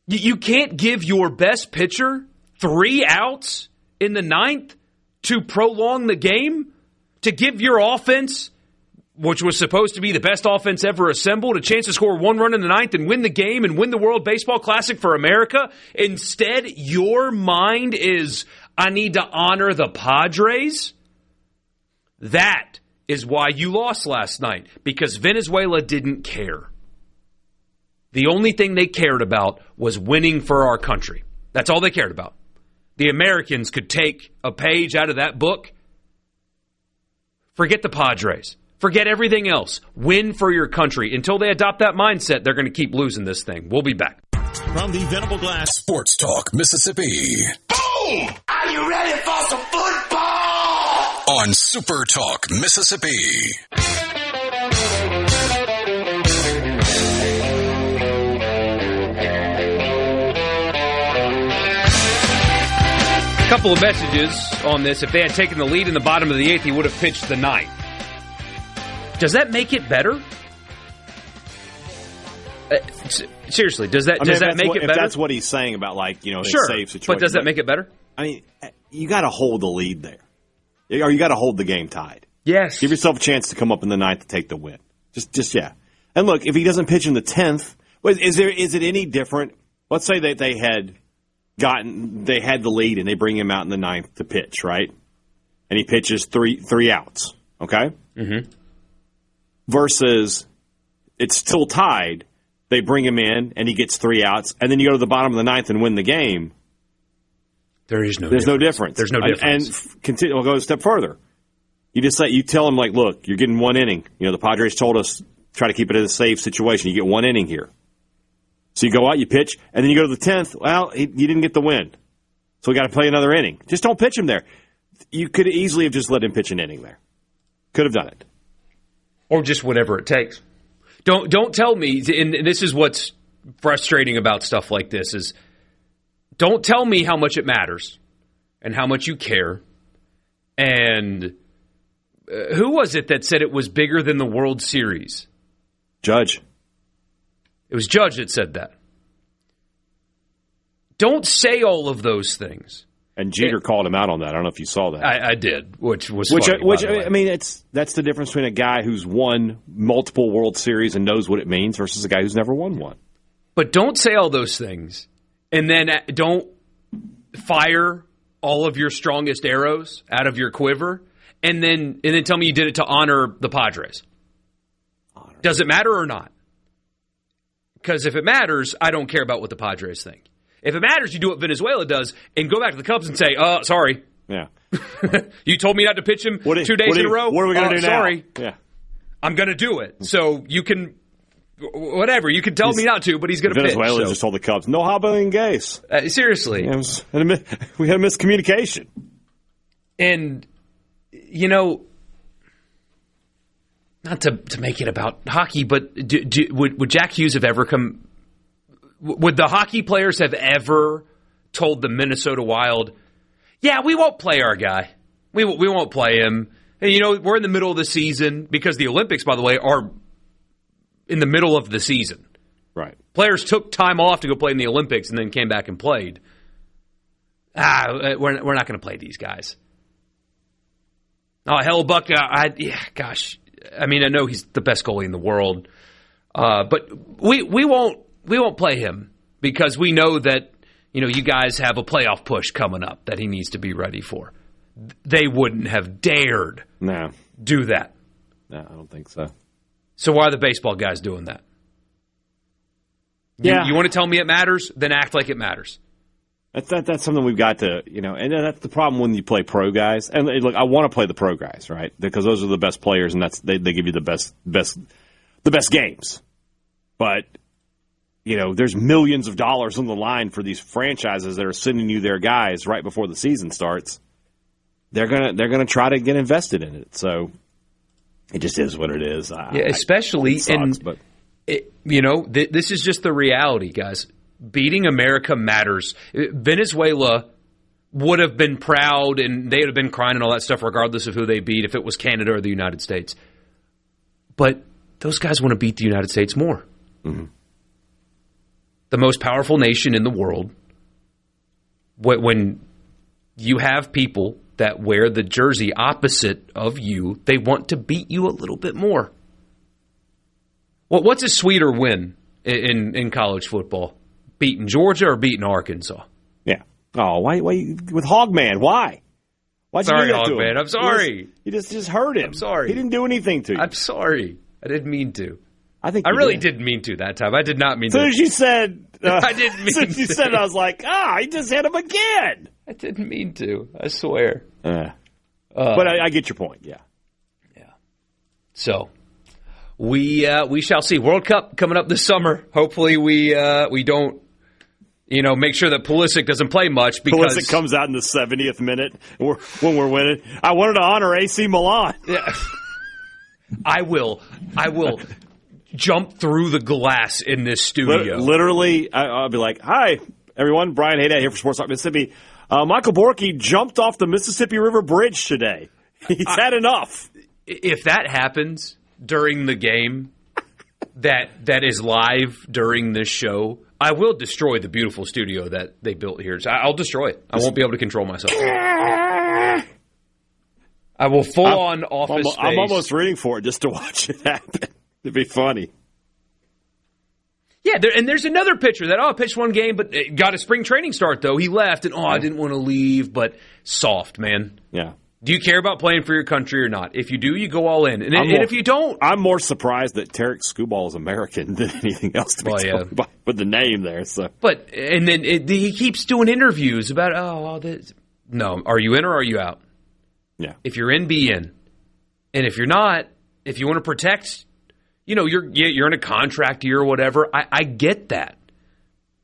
You can't give your best pitcher 3 outs in the 9th to prolong the game? To give your offense, which was supposed to be the best offense ever assembled, a chance to score 1 run in the 9th and win the game and win the World Baseball Classic for America? Instead, your mind is, I need to honor the Padres? That is why you lost last night, because Venezuela didn't care. The only thing they cared about was winning for our country. That's all they cared about. The Americans could take a page out of that book. Forget the Padres. Forget everything else. Win for your country. Until they adopt that mindset, they're going to keep losing this thing. We'll be back. From the Venable Glass Sports Talk Mississippi. Boom! Are you ready for some football? On SuperTalk Mississippi. couple of messages on this. If they had taken the lead in the bottom of the 8th, he would have pitched the 9th. Does that make it better? Seriously, does that make it better? If that's what he's saying about, save situation. But does that make it better? I mean, you got to hold the lead there. Or you got to hold the game tied. Yes. Give yourself a chance to come up in the 9th to take the win. Just yeah. And look, if he doesn't pitch in the 10th, is it any different? Let's say that they had the lead and they bring him out in the 9th to pitch, right? And he pitches three outs, okay? Mm-hmm. Versus it's still tied. They bring him in and he gets 3 outs, and then you go to the bottom of the 9th and win the game. There's no difference. There's no difference. And continue. We'll go a step further. You tell him, look, you're getting 1 inning. The Padres told us try to keep it in a safe situation. You get 1 inning here. So you go out, you pitch, and then you go to the 10th. Well, you didn't get the win. So we got to play another inning. Just don't pitch him there. You could easily have just let him pitch an inning there. Could have done it. Or just whatever it takes. Don't tell me, and this is what's frustrating about stuff like this, is don't tell me how much it matters and how much you care. And who was it that said it was bigger than the World Series? Judge. It was Judge that said that. Don't say all of those things. And Jeter called him out on that. I don't know if you saw that. I did, which was funny, I mean, that's the difference between a guy who's won multiple World Series and knows what it means versus a guy who's never won one. But don't say all those things, and then don't fire all of your strongest arrows out of your quiver, and then tell me you did it to honor the Padres. Does it matter or not? Because if it matters, I don't care about what the Padres think. If it matters, you do what Venezuela does and go back to the Cubs and say, sorry. Yeah. You told me not to pitch him 2 days in a row? What are we going to do now? Sorry. Yeah. I'm going to do it. So you can, whatever. You can tell me not to, but he's going to pitch. Venezuela just told the Cubs, no hablen gays. Seriously. We had a miscommunication. And, not to make it about hockey, but would Jack Hughes have ever come... Would the hockey players have ever told the Minnesota Wild, yeah, we won't play our guy. We won't play him. And, we're in the middle of the season because the Olympics, by the way, are in the middle of the season. Right. Players took time off to go play in the Olympics and then came back and played. We're not going to play these guys. Oh, Hellebuck, gosh. I mean, I know he's the best goalie in the world. But we won't play him because we know that, you guys have a playoff push coming up that he needs to be ready for. They wouldn't have dared do that. No, I don't think so. So why are the baseball guys doing that? Yeah. You want to tell me it matters? Then act like it matters. That's something we've got to, and that's the problem when you play pro guys. And look, I want to play the pro guys, right? Because those are the best players, and they give you the best games. But there's millions of dollars on the line for these franchises that are sending you their guys right before the season starts. They're gonna try to get invested in it. So it just is what it is. Especially this is just the reality, guys. Beating America matters. Venezuela would have been proud and they would have been crying and all that stuff regardless of who they beat if it was Canada or the United States. But those guys want to beat the United States more. Mm-hmm. The most powerful nation in the world. When you have people that wear the jersey opposite of you, they want to beat you a little bit more. Well, what's a sweeter win in college football? Beating Georgia or beating Arkansas? Yeah. Oh, why with Hogman? Why? Why'd you do that to him? Hogman. I'm sorry. You just hurt him. I'm sorry. He didn't do anything to you. I'm sorry. I didn't mean to. I really didn't mean to that time. I did not mean to. As soon as you said, I didn't mean to. You said, I was like, he just hit him again. I didn't mean to. I swear. But I get your point. Yeah. Yeah. So we shall see. World Cup coming up this summer. Hopefully we don't. Make sure that Pulisic doesn't play much because Pulisic comes out in the 70th minute when we're winning. I wanted to honor AC Milan. Yeah. I will jump through the glass in this studio. Literally, I'll be like, "Hi, everyone. Brian Hadad here for Sports Talk Mississippi. Michael Borkey jumped off the Mississippi River Bridge today. He's had enough. If that happens during the game that is live during this show, I will destroy the beautiful studio that they built here. I'll destroy it. I won't be able to control myself. I will full-on Office Space. I'm almost rooting for it just to watch it happen. It'd be funny. Yeah, and there's another pitcher that, pitched one game, but got a spring training start, though. He left, and, I didn't want to leave, but soft, man. Yeah. Do you care about playing for your country or not? If you do, you go all in. And if you don't... I'm more surprised that Tarek Skubal is American than anything else to be told with the name there. So. But, and then he keeps doing interviews about, No, are you in or are you out? Yeah. If you're in, be in. And if you're not, if you want to protect... you're in a contract year or whatever. I get that.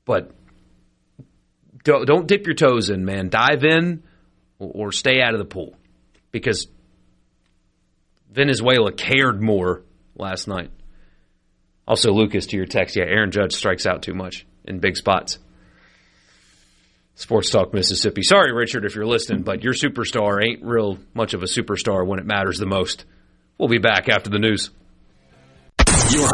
But don't dip your toes in, man. Dive in or stay out of the pool. Because Venezuela cared more last night. Also, Lucas, to your text, Aaron Judge strikes out too much in big spots. Sports Talk Mississippi. Sorry, Richard, if you're listening, but your superstar ain't real much of a superstar when it matters the most. We'll be back after the news. Your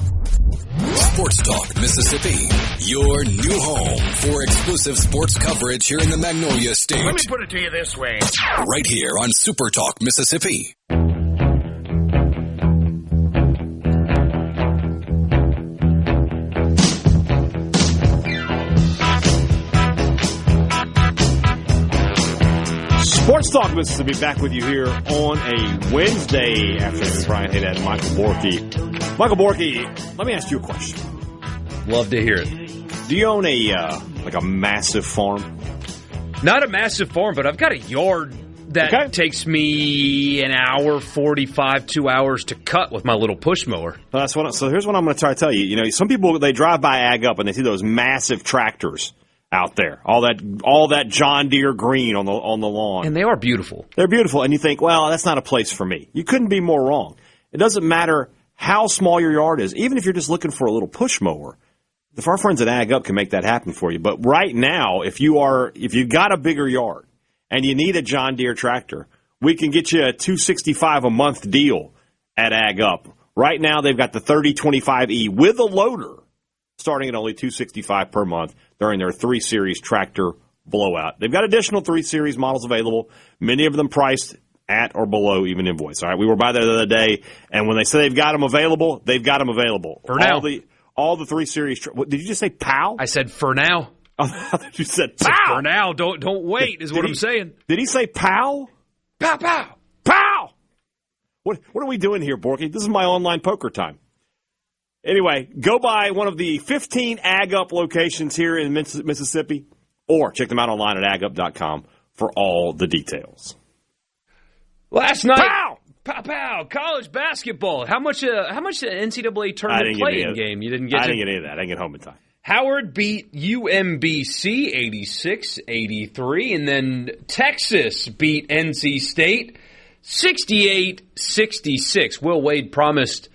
Sports Talk Mississippi, your new home for exclusive sports coverage here in the Magnolia State. Let me put it to you this way. Right here on Super Talk Mississippi. Sports Talk Mississippi back with you here on a Wednesday afternoon. Brian Hadad and Michael Borkey. Michael Borkey, let me ask you a question. Love to hear it. Do you own a massive farm? Not a massive farm, but I've got a yard that takes me an hour, 45, 2 hours to cut with my little push mower. So here's what I'm going to try to tell you. Some people, they drive by Ag Up and they see those massive tractors out there, all that John Deere green on the lawn, and they are beautiful. They're beautiful, and you think, well, that's not a place for me. You couldn't be more wrong. It doesn't matter how small your yard is, even if you're just looking for a little push mower. Our friends at Ag Up can make that happen for you. But right now, if you got a bigger yard and you need a John Deere tractor, we can get you a $265 a month deal at Ag Up. Right now, they've got the 3025E with a loader, starting at only $265 per month during their 3 Series tractor blowout. They've got additional 3 Series models available, many of them priced at or below even invoice. All right, we were by there the other day, and when they say they've got them available, they've got them available. For now. All the 3 Series. Did you just say POW? I said for now. I thought you said POW. For now, don't wait is what I'm saying. Did he say POW? Pow, pow. POW! What are we doing here, Borky? This is my online poker time. Anyway, go by one of the 15 Ag Up locations here in Mississippi, or check them out online at agup.com for all the details. Last night, pow, college basketball. How much the NCAA tournament play-in game you didn't get? I didn't get any of that. I didn't get home in time. Howard beat UMBC 86-83, and then Texas beat NC State 68-66. Will Wade promised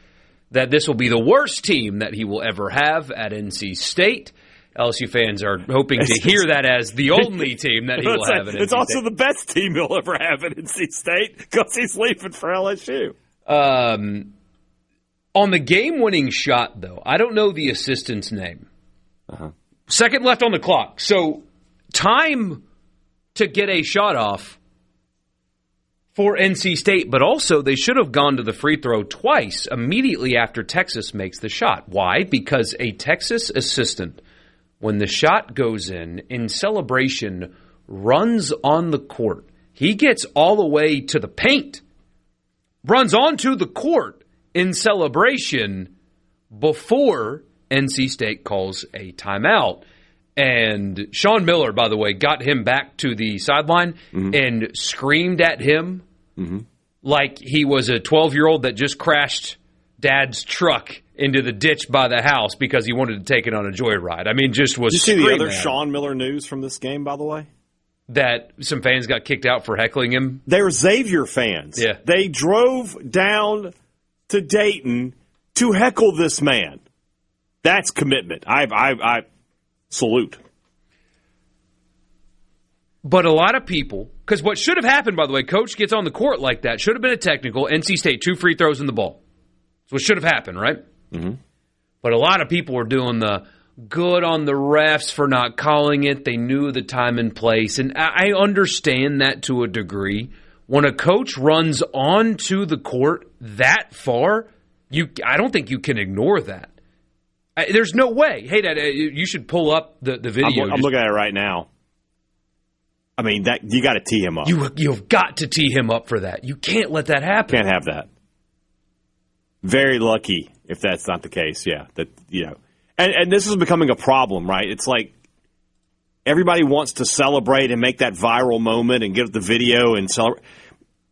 that this will be the worst team that he will ever have at NC State. LSU fans are hoping to hear that as the only team that he will have at NC State. It's also the best team he'll ever have at NC State because he's leaving for LSU. On the game-winning shot, though, I don't know the assistant's name. Uh-huh. Second left on the clock. So time to get a shot off for NC State, but also they should have gone to the free throw twice immediately after Texas makes the shot. Why? Because a Texas assistant, when the shot goes in celebration, runs on the court. He gets all the way to the paint, runs onto the court in celebration before NC State calls a timeout. And Sean Miller, by the way, got him back to the sideline and screamed at him like he was a 12-year-old that just crashed dad's truck into the ditch by the house because he wanted to take it on a joyride. I mean, just was screaming. Did you see the other at Sean Miller news from this game, by the way? That some fans got kicked out for heckling him? They were Xavier fans. Yeah. They drove down to Dayton to heckle this man. That's commitment. I salute. But a lot of people, because what should have happened, by the way, coach gets on the court like that, should have been a technical, NC State, 2 free throws in the ball. That's what should have happened, right? Mm-hmm. But a lot of people were doing the good on the refs for not calling it. They knew the time and place. And I understand that to a degree. When a coach runs onto the court that far, I don't think you can ignore that. There's no way. Hey, Dad, you should pull up the video. I'm looking at it right now. I mean, that you got to tee him up. You've got to tee him up for that. You can't let that happen. Can't have that. Very lucky if that's not the case. Yeah, and this is becoming a problem, right? It's like everybody wants to celebrate and make that viral moment and get the video and celebrate.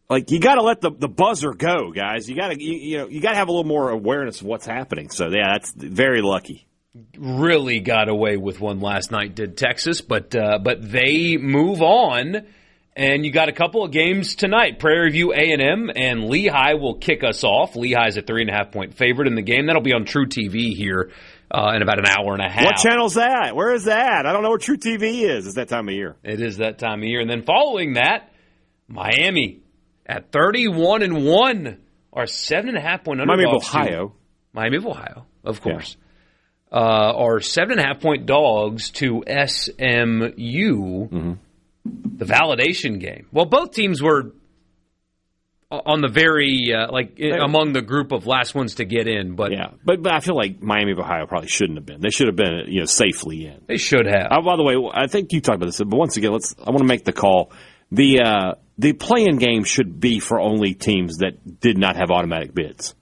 Like, you got to let the buzzer go, guys. You got to have a little more awareness of what's happening. So yeah, that's very lucky. Really got away with one last night, did Texas, but they move on, and you got a couple of games tonight. Prairie View A&M and Lehigh will kick us off. Lehigh's a 3.5-point favorite in the game. That'll be on True TV here in about an hour and a half. What channel's that? Where is that? I don't know where True TV is. It's that time of year. It is that time of year. And then following that, Miami at 31-1 are 7.5-point underdogs. Miami of Ohio. Miami of Ohio, of course. Yeah. Are 7.5-point dogs to SMU, the validation game. Well, both teams were on the very, among the group of last ones to get in. But but I feel like Miami of Ohio probably shouldn't have been. They should have been, safely in. They should have. By the way, I think you talked about this, but once again, I want to make the call. The play-in game should be for only teams that did not have automatic bids.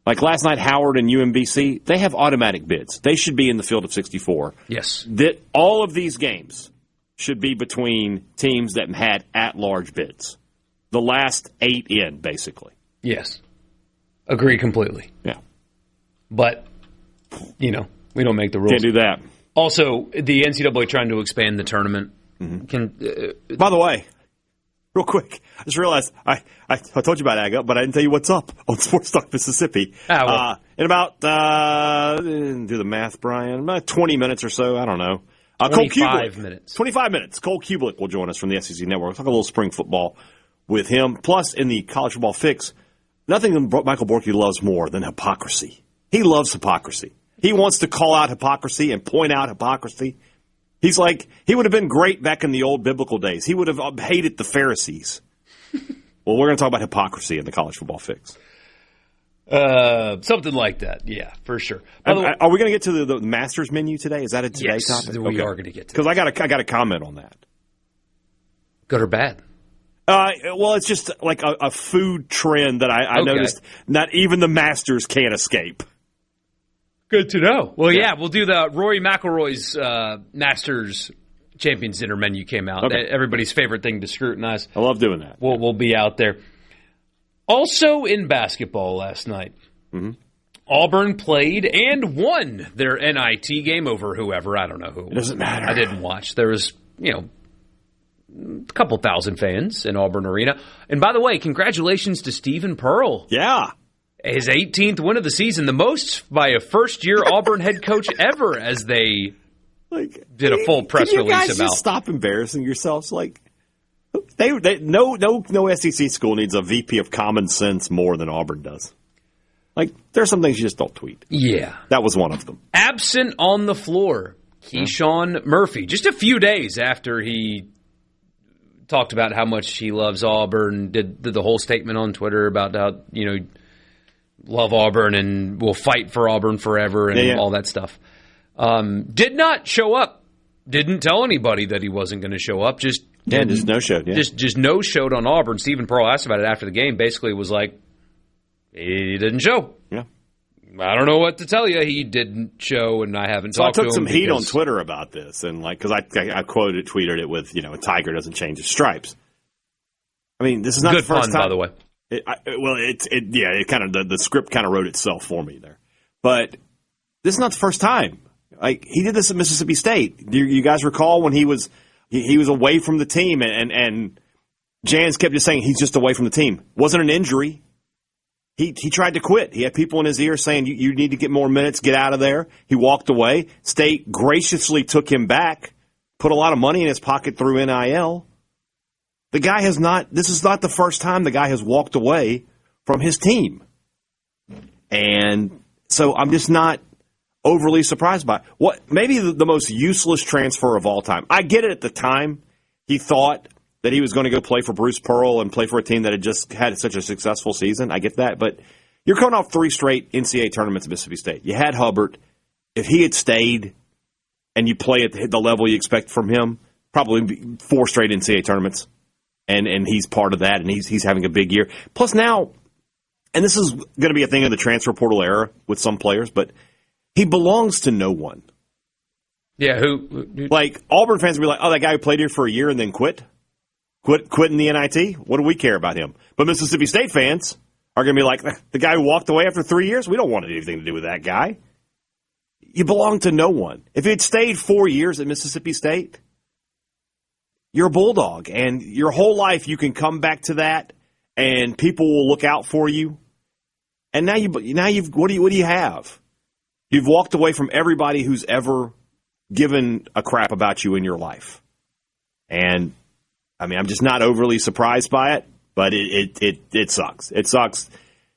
Like last night, Howard and UMBC, they have automatic bids. They should be in the field of 64. Yes. That all of these games should be between teams that had at-large bids. The last 8 in, basically. Yes. Agree completely. Yeah. But, we don't make the rules. Can't do that. Also, the NCAA trying to expand the tournament. Mm-hmm. By the way, real quick, I just realized I told you about Aga, but I didn't tell you what's up on Sports Talk Mississippi. In about, do the math, Brian, about 20 minutes or so, I don't know. 25 minutes. 25 minutes. Cole Cubelic will join us from the SEC Network. We'll talk a little spring football with him. Plus, in the college football fix, nothing Michael Borkey loves more than hypocrisy. He loves hypocrisy. He wants to call out hypocrisy and point out hypocrisy. He's like, he would have been great back in the old biblical days. He would have hated the Pharisees. Well, we're going to talk about hypocrisy in the college football fix. Something like that, yeah, for sure. Are we going to get to the Masters menu today? Is that a today topic? Yes, we are going to get to because I got a comment on that. Good or bad? Well, it's just like a food trend that I noticed. Not even the Masters can't escape. Good to know. Well, yeah, we'll do the Rory McIlroy's Masters Champions Dinner menu came out. Okay. Everybody's favorite thing to scrutinize. I love doing that. We'll be out there. Also in basketball last night, Auburn played and won their NIT game over whoever. I don't know who. It doesn't matter. I didn't watch. There was, a couple thousand fans in Auburn Arena. And by the way, congratulations to Stephen Pearl. Yeah. His 18th win of the season, the most by a first-year Auburn head coach ever, as they did a full press release about. Just stop embarrassing yourselves. No SEC school needs a VP of common sense more than Auburn does. There's some things you just don't tweet. Yeah, that was one of them. Absent on the floor, Keyshawn Murphy. Just a few days after he talked about how much he loves Auburn, did the whole statement on Twitter about how love Auburn and will fight for Auburn forever and all that stuff. Did not show up. Didn't tell anybody that he wasn't going to show up. Just no-showed. Yeah. Just no-showed on Auburn. Stephen Pearl asked about it after the game. Basically was like, he didn't show. Yeah. I don't know what to tell you. He didn't show, and I haven't talked to him. So I took some heat on Twitter about this, and because I tweeted it with, a tiger doesn't change his stripes. I mean, this is not good the first pun, time. By the way. The script kind of wrote itself for me there. But this is not the first time. He did this at Mississippi State. Do you guys recall when he was away from the team and Jans kept just saying he's just away from the team. Wasn't an injury. He tried to quit. He had people in his ear saying you need to get more minutes, get out of there. He walked away. State graciously took him back, put a lot of money in his pocket through NIL. the guy has not – this is not the first time the guy has walked away from his team. And so I'm just not overly surprised by it. What maybe the most useless transfer of all time. I get it at the time. He thought that he was going to go play for Bruce Pearl and play for a team that had just had such a successful season. I get that. But you're coming off 3 straight NCAA tournaments at Mississippi State. You had Hubbard. If he had stayed and you play at the level you expect from him, probably 4 straight NCAA tournaments. And he's part of that, and he's having a big year. Plus now, and this is going to be a thing in the transfer portal era with some players, but he belongs to no one. Yeah, like Auburn fans will be like, "Oh, that guy who played here for a year and then quit in the NIT. What do we care about him?" But Mississippi State fans are going to be like, "The guy who walked away after 3 years, we don't want anything to do with that guy." You belong to no one. If he had stayed 4 years at Mississippi State, you're a Bulldog, and your whole life you can come back to that, and people will look out for you. And now you've what do you have? You've walked away from everybody who's ever given a crap about you in your life. And I mean, I'm just not overly surprised by it, but it sucks. It sucks.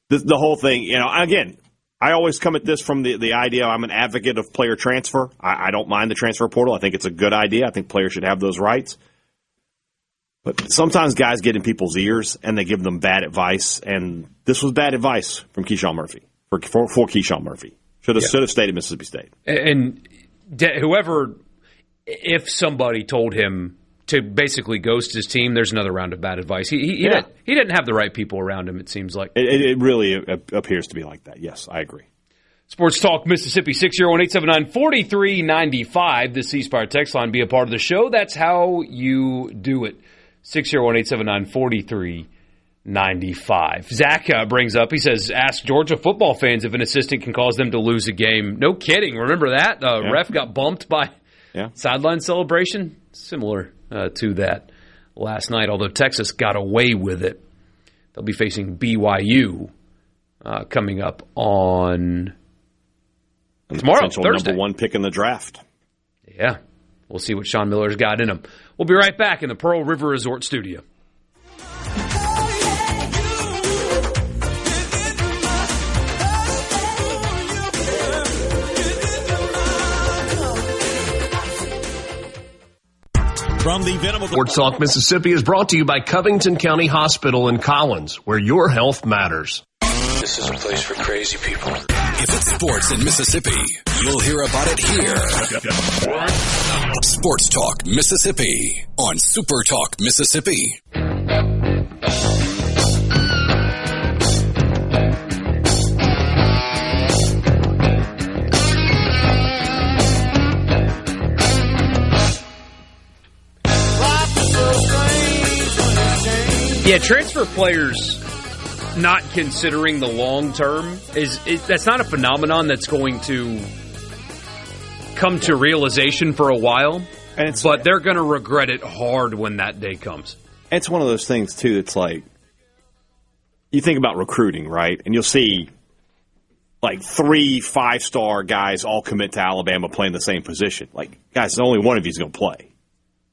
The whole thing, again, I always come at this from the idea I'm an advocate of player transfer. I don't mind the transfer portal. I think it's a good idea. I think players should have those rights. But sometimes guys get in people's ears and they give them bad advice, and this was bad advice from Keyshawn Murphy for Keyshawn Murphy. Should have stayed at Mississippi State. And whoever, if somebody told him to basically ghost his team, there's another round of bad advice. He didn't have the right people around him, it seems like. It really appears to be like that. Yes, I agree. Sports Talk Mississippi, 601-879-4395. The C Spire text line. Be a part of the show. That's how you do it. 601-879-4395. Zach brings up, he says, ask Georgia football fans if an assistant can cause them to lose a game. No kidding. Remember that? Ref got bumped by sideline celebration. Similar to that last night, although Texas got away with it. They'll be facing BYU coming up on tomorrow, Thursday. Number 1 pick in the draft. Yeah. We'll see what Sean Miller's got in him. We'll be right back in the Pearl River Resort studio. From the Venable Sports Talk Mississippi is brought to you by Covington County Hospital in Collins, where your health matters. This is a place for crazy people. If it's sports in Mississippi, you'll hear about it here. Sports Talk Mississippi on SuperTalk Mississippi. Yeah, transfer players not considering the long term that's not a phenomenon that's going to come to realization for a while, but they're going to regret it hard when that day comes. It's one of those things too. It's like you think about recruiting, right? And you'll see like 3 5-star guys all commit to Alabama playing the same position. Like, guys, only one of you is going to play.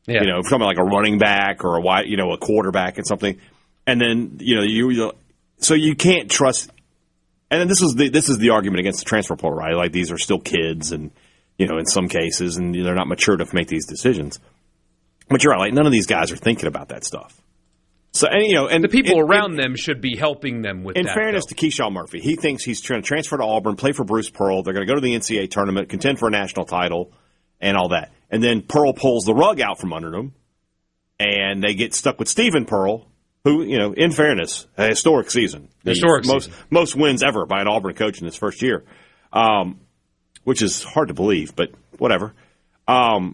Yeah. If you're talking like a running back or a quarterback and something, and then so you can't trust. And then this is the argument against the transfer portal, right? Like, these are still kids, and in some cases, and they're not mature enough to make these decisions. But you're right, like, none of these guys are thinking about that stuff. So and the people around them should be helping them with that. In fairness to Keyshawn Murphy, he thinks he's trying to transfer to Auburn, play for Bruce Pearl. They're going to go to the NCAA tournament, contend for a national title, and all that. And then Pearl pulls the rug out from under them, and they get stuck with Stephen Pearl, who, in fairness, a historic season. Most wins ever by an Auburn coach in his first year, which is hard to believe, but whatever. But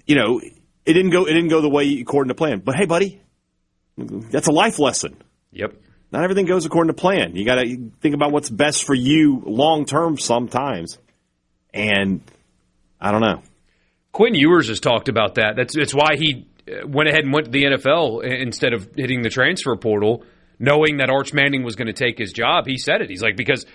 it didn't go the way according to plan. But hey, buddy, that's a life lesson. Yep. Not everything goes according to plan. You got to think about what's best for you long term sometimes. And I don't know. Quinn Ewers has talked about that. That's why he went ahead and went to the NFL instead of hitting the transfer portal, knowing that Arch Manning was going to take his job. He said it. He's like, because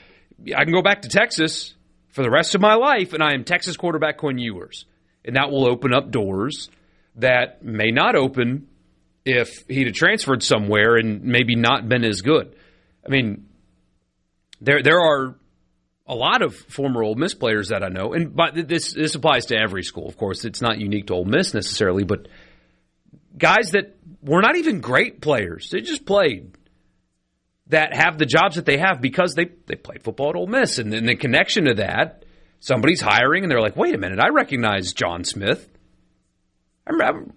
I can go back to Texas for the rest of my life, and I am Texas quarterback Quinn Ewers. And that will open up doors that may not open if he'd have transferred somewhere and maybe not been as good. I mean, there are a lot of former Ole Miss players that I know, and this applies to every school, of course. It's not unique to Ole Miss necessarily, but guys that were not even great players, they just played, that have the jobs that they have because they played football at Ole Miss. And then the connection to that, somebody's hiring, and they're like, wait a minute, I recognize John Smith. I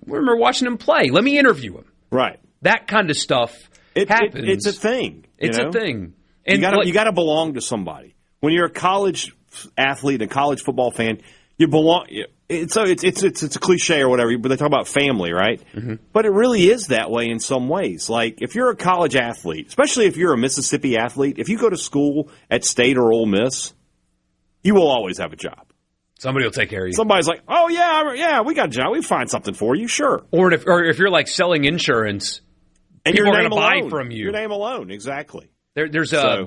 remember watching him play. Let me interview him. Right. That kind of stuff happens. It's a thing. It's a thing. And you got to belong to somebody. When you're a college athlete, a college football fan, you belong. It's a cliche or whatever, but they talk about family, right? Mm-hmm. But it really is that way in some ways. Like, if you're a college athlete, especially if you're a Mississippi athlete, if you go to school at State or Ole Miss, you will always have a job. Somebody will take care of you. Somebody's like, oh, yeah, we got a job. We find something for you, sure. Or if you're like selling insurance, and people are going to buy from you. Your name alone, exactly. There's a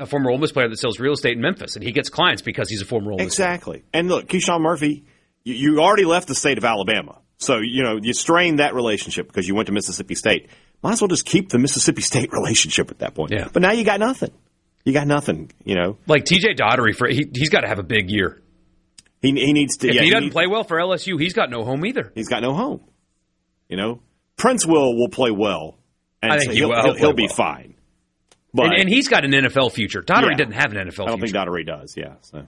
former Ole Miss player that sells real estate in Memphis, and he gets clients because he's a former Ole Miss player. Exactly. And look, Keyshawn Murphy, you already left the state of Alabama. So, you strained that relationship because you went to Mississippi State. Might as well just keep the Mississippi State relationship at that point. Yeah. But now you got nothing. You got nothing, Like T.J. Daugherty, he's got to have a big year. He needs to. If he doesn't play well for LSU, he's got no home either. He's got no home. Prince will play well. And I think he'll be fine. But and he's got an NFL future. Daugherty doesn't have an NFL future. I don't think Daugherty does, yeah. So.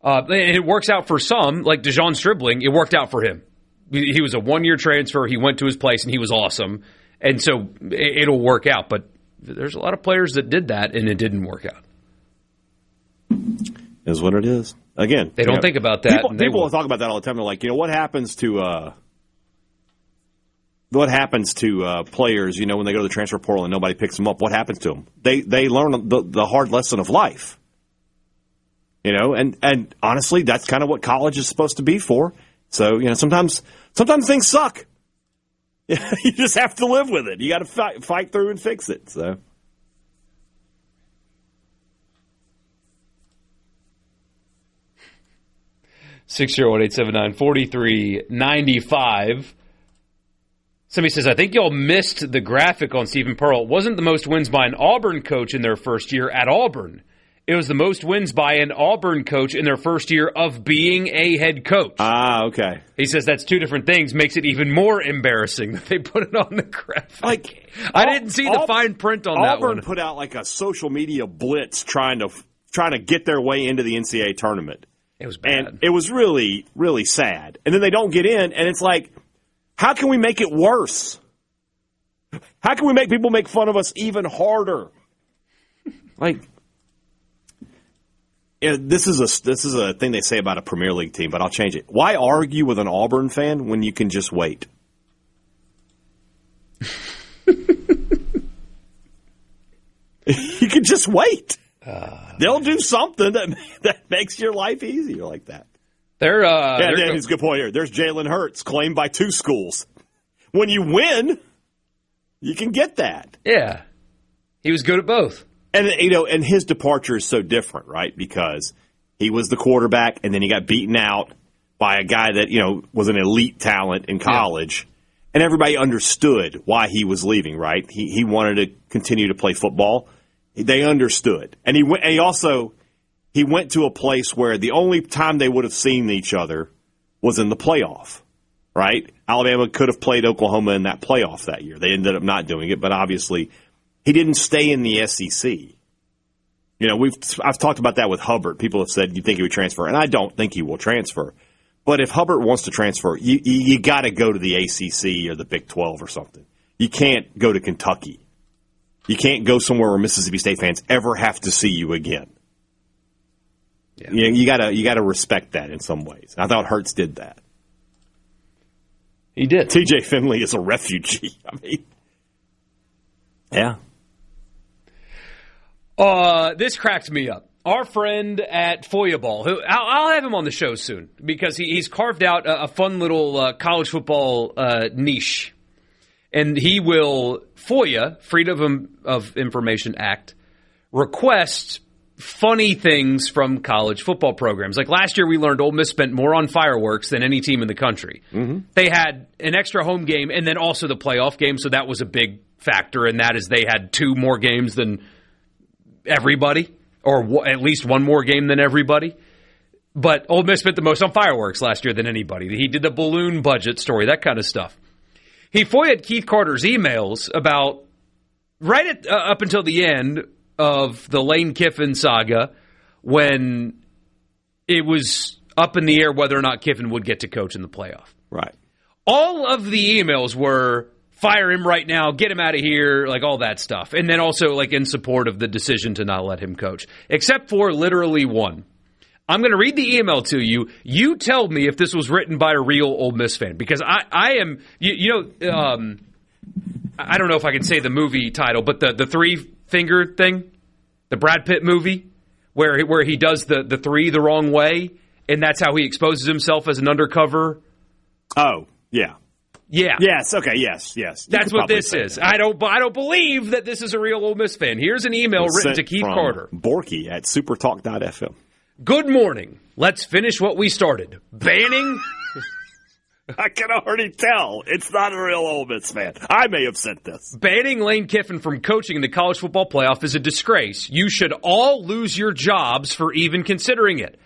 And it works out for some, like DeJon Stribling, it worked out for him. He was a one-year transfer. He went to his place, and he was awesome. And so it'll work out. But there's a lot of players that did that, and it didn't work out. Is what it is. Again, they don't think about that. People will talk about that all the time. They're like, what happens to players, when they go to the transfer portal and nobody picks them up? What happens to them? They learn the hard lesson of life. And honestly, that's kind of what college is supposed to be for. So, sometimes things suck. You just have to live with it. You got to fight through and fix it. So. (601) 879-4395. Somebody says, I think y'all missed the graphic on Stephen Pearl. It wasn't the most wins by an Auburn coach in their first year at Auburn. It was the most wins by an Auburn coach in their first year of being a head coach. Ah, okay. He says that's two different things. Makes it even more embarrassing that they put it on the graphic. I didn't see the fine print on that one. Auburn put out like a social media blitz trying to get their way into the NCAA tournament. It was bad. And it was really, really sad. And then they don't get in, and it's like, how can we make it worse? How can we make people make fun of us even harder? This is a thing they say about a Premier League team, but I'll change it. Why argue with an Auburn fan when you can just wait? You can just wait. They'll do something that makes your life easier like that. It's a good point here. There's Jalen Hurts, claimed by 2 schools. When you win, you can get that. Yeah. He was good at both. And, and his departure is so different, right? Because he was the quarterback, and then he got beaten out by a guy that, was an elite talent in college. Yeah. And everybody understood why he was leaving, right? He wanted to continue to play football. They understood. And he went to a place where the only time they would have seen each other was in the playoff, right? Alabama could have played Oklahoma in that playoff that year. They ended up not doing it, but obviously he didn't stay in the SEC. I've talked about that with Hubbard. People have said you think he would transfer, and I don't think he will transfer. But if Hubbard wants to transfer, you got to go to the ACC or the Big 12 or something. You can't go to Kentucky. You can't go somewhere where Mississippi State fans ever have to see you again. Yeah. You gotta respect that in some ways. I thought Hurts did that. He did. TJ Finley is a refugee. Yeah. This cracked me up. Our friend at Foyaball, who I'll have him on the show soon because he's carved out a fun little college football niche. And he will FOIA, Freedom of Information Act, request funny things from college football programs. Like last year we learned Ole Miss spent more on fireworks than any team in the country. Mm-hmm. They had an extra home game and then also the playoff game, so that was a big factor in that is they had 2 more games than everybody, or at least 1 more game than everybody. But Ole Miss spent the most on fireworks last year than anybody. He did the balloon budget story, that kind of stuff. He FOIA'd Keith Carter's emails about up until the end of the Lane Kiffin saga when it was up in the air whether or not Kiffin would get to coach in the playoff. Right. All of the emails were, fire him right now, get him out of here, like all that stuff. And then also like in support of the decision to not let him coach. Except for literally one. I'm going to read the email to you. You tell me if this was written by a real Ole Miss fan. Because I am, I don't know if I can say the movie title, but the 3-finger thing, the Brad Pitt movie, where he does the 3 the wrong way, and that's how he exposes himself as an undercover. Oh, yeah. Yeah. Yes. Okay. Yes. That's what this is. That. I don't believe that this is a real Ole Miss fan. Here's an email written to Keith Carter. Borkey at SuperTalk.fm. Good morning. Let's finish what we started. Banning. I can already tell it's not a real Ole Miss fan. I may have sent this. Banning Lane Kiffin from coaching in the college football playoff is a disgrace. You should all lose your jobs for even considering it.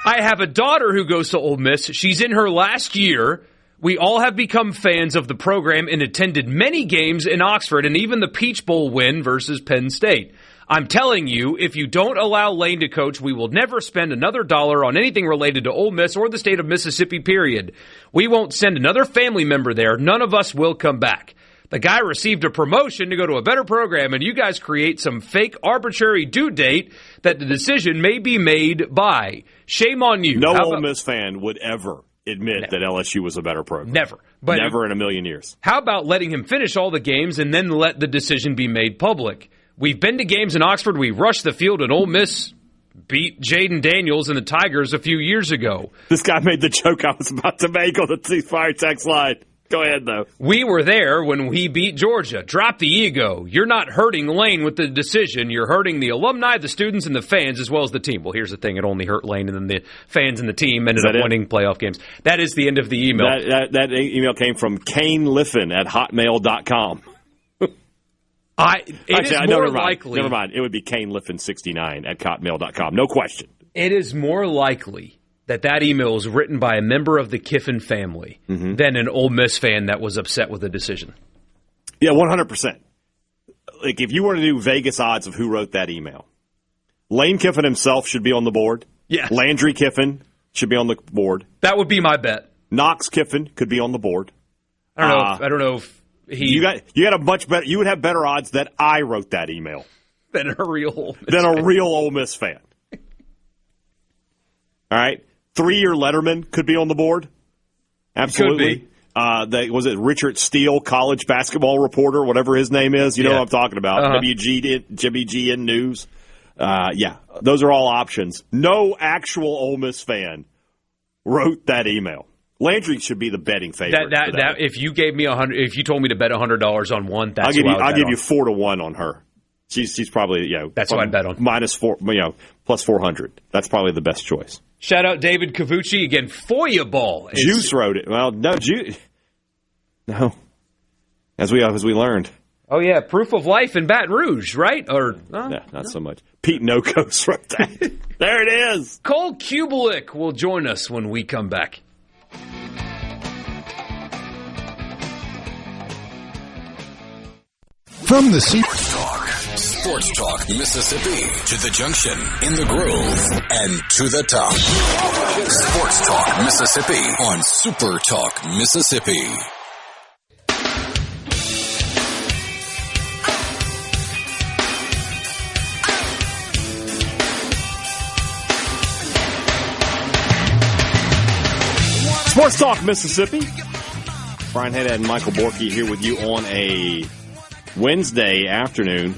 I have a daughter who goes to Ole Miss. She's in her last year. We all have become fans of the program and attended many games in Oxford and even the Peach Bowl win versus Penn State. I'm telling you, if you don't allow Lane to coach, we will never spend another dollar on anything related to Ole Miss or the state of Mississippi, period. We won't send another family member there. None of us will come back. The guy received a promotion to go to a better program, and you guys create some fake arbitrary due date that the decision may be made by. Shame on you. No Ole Miss fan would ever admit that LSU was a better program. Never. But never in a million years. How about letting him finish all the games and then let the decision be made public? We've been to games in Oxford. We rushed the field, and Ole Miss beat Jaden Daniels and the Tigers a few years ago. This guy made the joke I was about to make on the Fire Text line. Go ahead, though. We were there when we beat Georgia. Drop the ego. You're not hurting Lane with the decision. You're hurting the alumni, the students, and the fans, as well as the team. Well, here's the thing. It only hurt Lane, and then the fans and the team ended up winning playoff games. That is the end of the email. That email came from Kane Liffin at hotmail.com. Likely. Never mind. It would be Kane Liffin 69 at hotmail.com. No question. It is more likely that email was written by a member of the Kiffin family than an Ole Miss fan that was upset with the decision. Yeah, 100%. Like, if you were to do Vegas odds of who wrote that email, Lane Kiffin himself should be on the board. Yes. Landry Kiffin should be on the board. That would be my bet. Knox Kiffin could be on the board. I don't know if you got a much better. You would have better odds that I wrote that email than a real Ole Miss than a real Ole Miss fan. All right, 3-year Letterman could be on the board. Absolutely. Was it Richard Steele, college basketball reporter, whatever his name is? You know what I'm talking about. WGN News. Yeah, those are all options. No actual Ole Miss fan wrote that email. Landry should be the betting favorite. That if you gave me if you told me to bet $100 on one, that's I'll give you 4-1 on her. She's probably that's what I'd bet on. -4, plus 400. That's probably the best choice. Shout out David Cavucci again. FOIA ball. Juice wrote it. Well, no, no. As we learned. Oh yeah, proof of life in Baton Rouge, right? Or not so much. Pete Nokos wrote that. There it is. Cole Cubelic will join us when we come back. From the Sports Talk Mississippi to the Junction, in the Grove, and to the top. Sports Talk Mississippi on Super Talk Mississippi. Sports Talk Mississippi. Brian Hadad and Michael Borkey here with you on a Wednesday afternoon.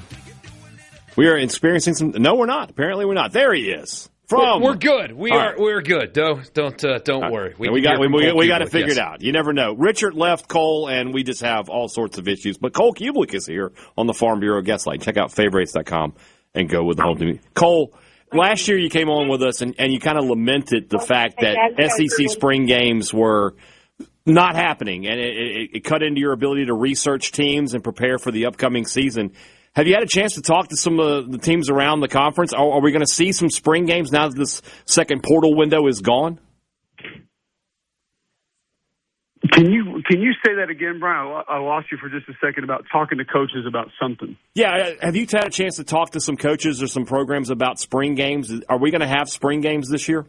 We are experiencing some. No, we're not. Apparently, we're not. There he is. We're good. We're good. Don't worry. We got to figure it out. You never know. Richard left Cole, and we just have all sorts of issues. But Cole Cubelic is here on the Farm Bureau guest line. Check out favorites.com and go with the home team. Cole, last year you came on with us and you kind of lamented the fact that SEC spring games were not happening, and it cut into your ability to research teams and prepare for the upcoming season. Have you had a chance to talk to some of the teams around the conference? Are we going to see some spring games now that this second portal window is gone? Can you say that again, Brian? I lost you for just a second about talking to coaches about something. Yeah, have you had a chance to talk to some coaches or some programs about spring games? Are we going to have spring games this year?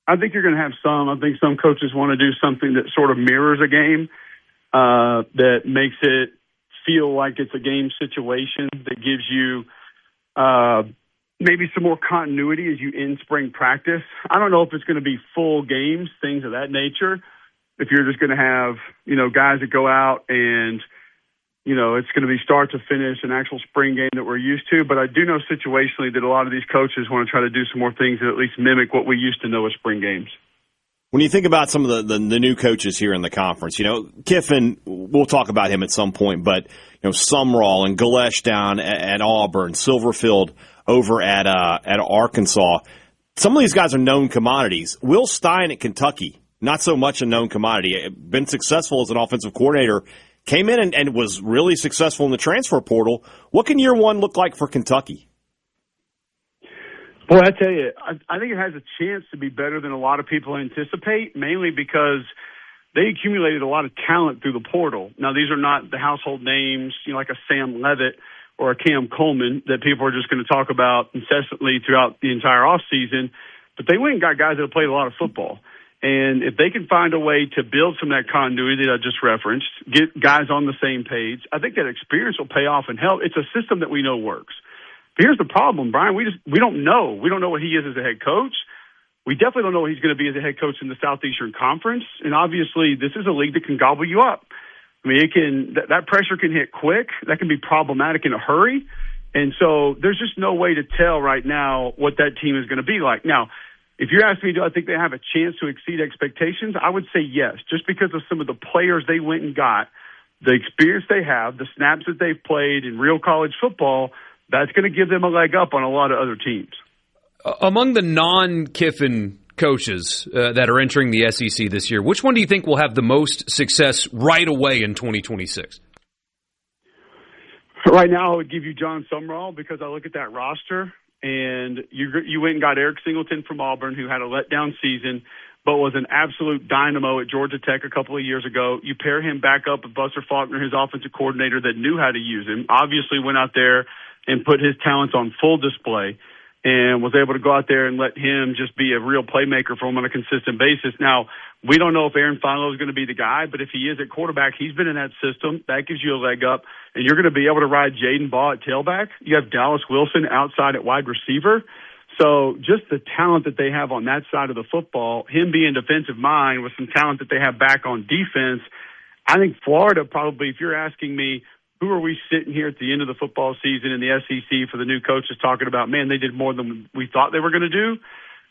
I think you're going to have some. I think some coaches want to do something that sort of mirrors a game, that makes it feel like it's a game situation, that gives you maybe some more continuity as you end spring practice. I don't know if it's going to be full games, things of that nature. If you're just going to have, guys that go out and, it's going to be start to finish an actual spring game that we're used to. But I do know situationally that a lot of these coaches want to try to do some more things that at least mimic what we used to know as spring games. When you think about some of the new coaches here in the conference, Kiffin, we'll talk about him at some point, but, Sumrall and Galesh down at Auburn, Silverfield over at Arkansas, some of these guys are known commodities. Will Stein at Kentucky, not so much a known commodity, been successful as an offensive coordinator, came in and was really successful in the transfer portal. What can year one look like for Kentucky? Well, I tell you, I think it has a chance to be better than a lot of people anticipate, mainly because they accumulated a lot of talent through the portal. Now, these are not the household names, like a Sam Levitt or a Cam Coleman that people are just going to talk about incessantly throughout the entire offseason, but they went and got guys that have played a lot of football. And if they can find a way to build some of that continuity that I just referenced, get guys on the same page, I think that experience will pay off and help. It's a system that we know works. But here's the problem, Brian. We don't know. We don't know what he is as a head coach. We definitely don't know what he's going to be as a head coach in the Southeastern Conference. And obviously, this is a league that can gobble you up. I mean, that pressure can hit quick. That can be problematic in a hurry. And so there's just no way to tell right now what that team is going to be like. Now, if you're asking me, do I think they have a chance to exceed expectations? I would say yes, just because of some of the players they went and got, the experience they have, the snaps that they've played in real college football, that's going to give them a leg up on a lot of other teams. Among the non-Kiffin coaches that are entering the SEC this year, which one do you think will have the most success right away in 2026? Right now, I would give you John Sumrall because I look at that roster. And you went and got Eric Singleton from Auburn, who had a letdown season, but was an absolute dynamo at Georgia Tech a couple of years ago. You pair him back up with Buster Faulkner, his offensive coordinator that knew how to use him, obviously went out there and put his talents on full display and was able to go out there and let him just be a real playmaker for him on a consistent basis. Now, we don't know if Aaron Filo is going to be the guy, but if he is at quarterback, he's been in that system. That gives you a leg up. And you're going to be able to ride Jaden Baugh at tailback. You have Dallas Wilson outside at wide receiver. So just the talent that they have on that side of the football, him being defensive mind with some talent that they have back on defense, I think Florida probably, if you're asking me, who are we sitting here at the end of the football season in the SEC for the new coaches talking about, man, they did more than we thought they were going to do?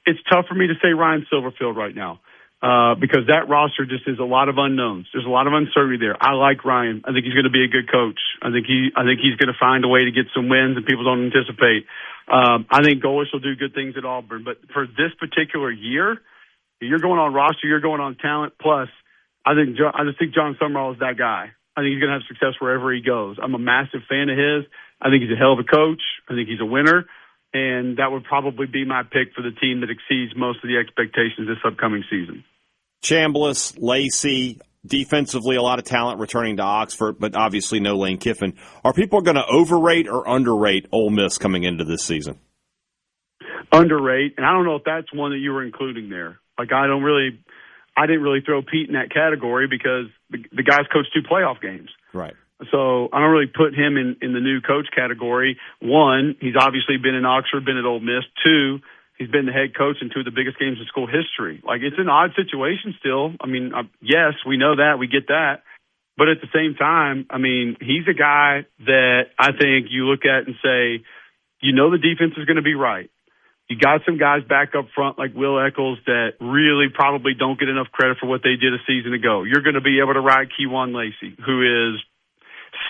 It's tough for me to say Ryan Silverfield right now. Because that roster just is a lot of unknowns. There's a lot of uncertainty there. I like Ryan. I think he's going to be a good coach. I think he's going to find a way to get some wins that people don't anticipate. I think Golish will do good things at Auburn. But for this particular year, you're going on roster, you're going on talent. Plus, I just think John Sumrall is that guy. I think he's going to have success wherever he goes. I'm a massive fan of his. I think he's a hell of a coach. I think he's a winner. And that would probably be my pick for the team that exceeds most of the expectations this upcoming season. Chambliss, Lacey, defensively a lot of talent returning to Oxford, but obviously no Lane Kiffin. Are people going to overrate or underrate Ole Miss coming into this season? Underrate, and I don't know if that's one that you were including there. Like I didn't really throw Pete in that category because the guy's coached 2 playoff games. Right. So I don't really put him in the new coach category. One, he's obviously been in Oxford, been at Ole Miss. 2, he's been the head coach in 2 of the biggest games in school history. Like, it's an odd situation still. I mean, yes, we know that. We get that. But at the same time, I mean, he's a guy that I think you look at and say, the defense is going to be right. You got some guys back up front like Will Eccles that really probably don't get enough credit for what they did a season ago. You're going to be able to ride Keywan Lacey, who is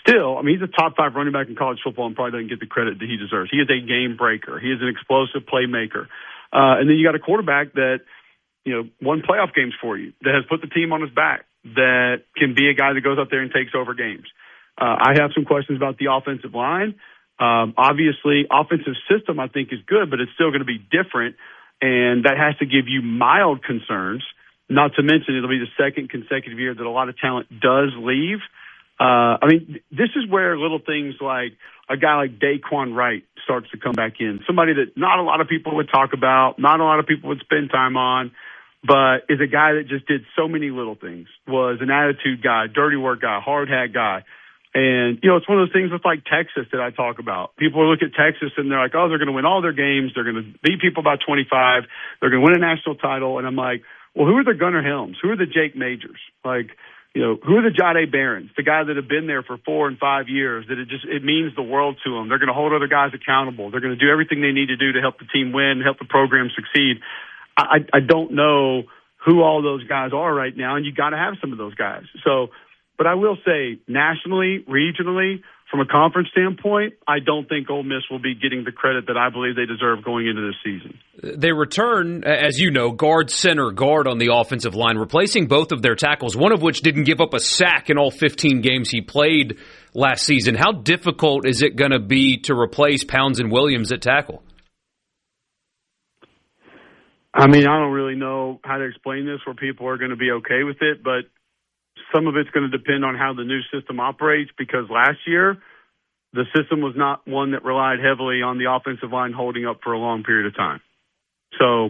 still, I mean, he's a top 5 running back in college football and probably doesn't get the credit that he deserves. He is a game breaker. He is an explosive playmaker. And then you got a quarterback that, won playoff games for you, that has put the team on his back, that can be a guy that goes out there and takes over games. I have some questions about the offensive line. Obviously, offensive system I think is good, but it's still going to be different, and that has to give you mild concerns, not to mention it'll be the second consecutive year that a lot of talent does leave. I mean, this is where little things like a guy like Daquan Wright starts to come back in, somebody that not a lot of people would talk about, not a lot of people would spend time on, but is a guy that just did so many little things, was an attitude guy, dirty work guy, hard hat guy. And, it's one of those things with like Texas that I talk about. People look at Texas and they're like, oh, they're going to win all their games. They're going to beat people by 25. They're going to win a national title. And I'm like, well, who are the Gunnar Helms? Who are the Jake Majors? Like, who are the Jade Barons? The guys that have been there for 4 and 5 years, that it means the world to them. They're going to hold other guys accountable. They're going to do everything they need to do to help the team win, help the program succeed. I don't know who all those guys are right now, and you got to have some of those guys. So, but I will say nationally, regionally, from a conference standpoint, I don't think Ole Miss will be getting the credit that I believe they deserve going into this season. They return, as you know, guard, center, guard on the offensive line, replacing both of their tackles, one of which didn't give up a sack in all 15 games he played last season. How difficult is it going to be to replace Pounds and Williams at tackle? I mean, I don't really know how to explain this where people are going to be okay with it, but some of it's going to depend on how the new system operates, because last year the system was not one that relied heavily on the offensive line holding up for a long period of time. So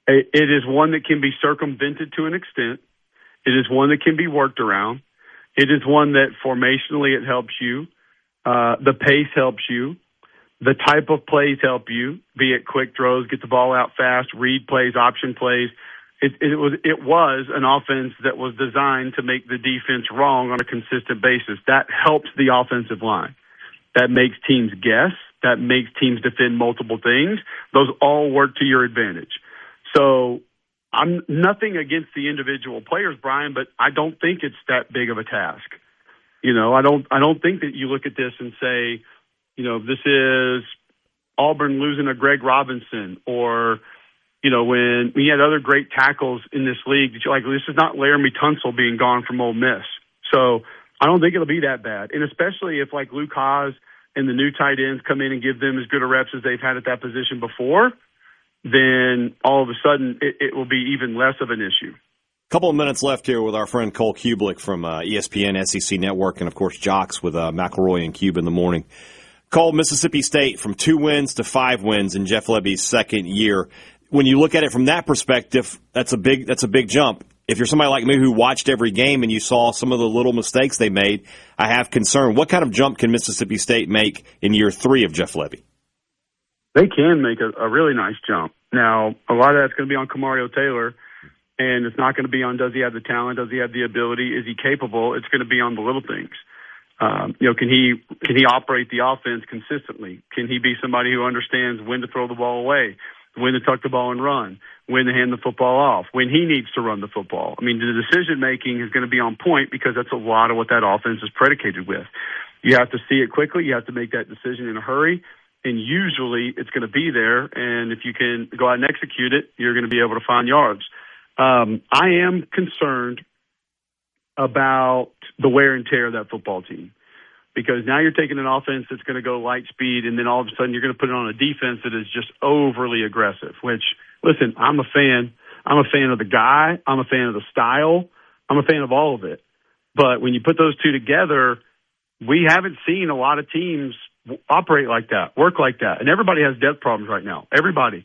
it is one that can be circumvented to an extent. It is one that can be worked around. It is one that formationally it helps you. The pace helps you. The type of plays help you, be it quick throws, get the ball out fast, read plays, option plays. It was an offense that was designed to make the defense wrong on a consistent basis. That helps the offensive line. That makes teams guess. That makes teams defend multiple things. Those all work to your advantage. So I'm nothing against the individual players, Brian, but I don't think it's that big of a task. I don't think that you look at this and say, this is Auburn losing a Greg Robinson, or when we had other great tackles in this league, this is not Laramie Tunsil being gone from Ole Miss. So I don't think it'll be that bad. And especially if Luke Haas and the new tight ends come in and give them as good a reps as they've had at that position before, then all of a sudden it will be even less of an issue. Couple of minutes left here with our friend Cole Cubelic from ESPN, SEC Network, and, of course, Jocks with McElroy and Cube in the morning. Cole, Mississippi State from 2 wins to 5 wins in Jeff Lebby's second year. When you look at it from that perspective, that's a big jump. If you're somebody like me who watched every game and you saw some of the little mistakes they made, I have concern. What kind of jump can Mississippi State make in year 3 of Jeff Lebby? They can make a really nice jump. Now, a lot of that's going to be on Kamario Taylor, and it's not going to be on does he have the talent, does he have the ability, is he capable? It's going to be on the little things. Can he operate the offense consistently? Can he be somebody who understands when to throw the ball away, when to tuck the ball and run, when to hand the football off, when he needs to run the football? I mean, the decision-making is going to be on point because that's a lot of what that offense is predicated with. You have to see it quickly. You have to make that decision in a hurry, and usually it's going to be there, and if you can go out and execute it, you're going to be able to find yards. I am concerned about the wear and tear of that football team, because now you're taking an offense that's going to go light speed, and then all of a sudden you're going to put it on a defense that is just overly aggressive, which, listen, I'm a fan. I'm a fan of the guy. I'm a fan of the style. I'm a fan of all of it. But when you put those two together, we haven't seen a lot of teams operate like that, work like that. And everybody has depth problems right now. Everybody.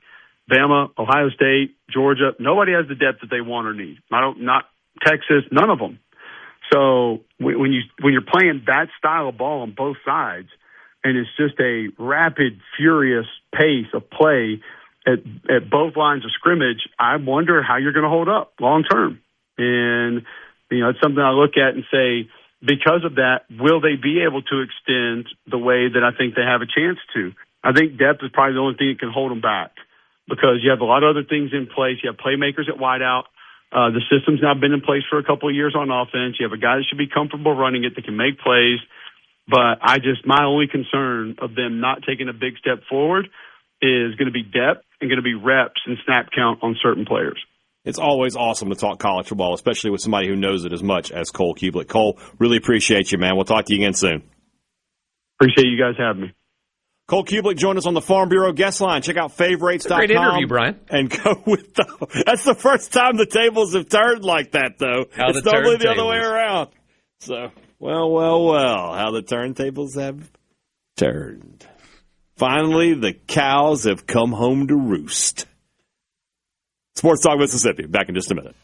Bama, Ohio State, Georgia, nobody has the depth that they want or need. Not Texas, none of them. So when you're playing that style of ball on both sides, and it's just a rapid, furious pace of play at both lines of scrimmage, I wonder how you're going to hold up long term. And it's something I look at and say, because of that, will they be able to extend the way that I think they have a chance to? I think depth is probably the only thing that can hold them back, because you have a lot of other things in place. You have playmakers at wideout. The system's now been in place for a couple of years on offense. You have a guy that should be comfortable running it, that can make plays. But my only concern of them not taking a big step forward is going to be depth and going to be reps and snap count on certain players. It's always awesome to talk college football, especially with somebody who knows it as much as Cole Cubelic. Cole, really appreciate you, man. We'll talk to you again soon. Appreciate you guys having me. Cole Cubelic joined us on the Farm Bureau guest line. Check out favorites.com. Great interview, Brian. And go with that's the first time the tables have turned like that, though. It's normally the other way around. So, well, how the turntables have turned. Finally, the cows have come home to roost. Sports Talk Mississippi. Back in just a minute.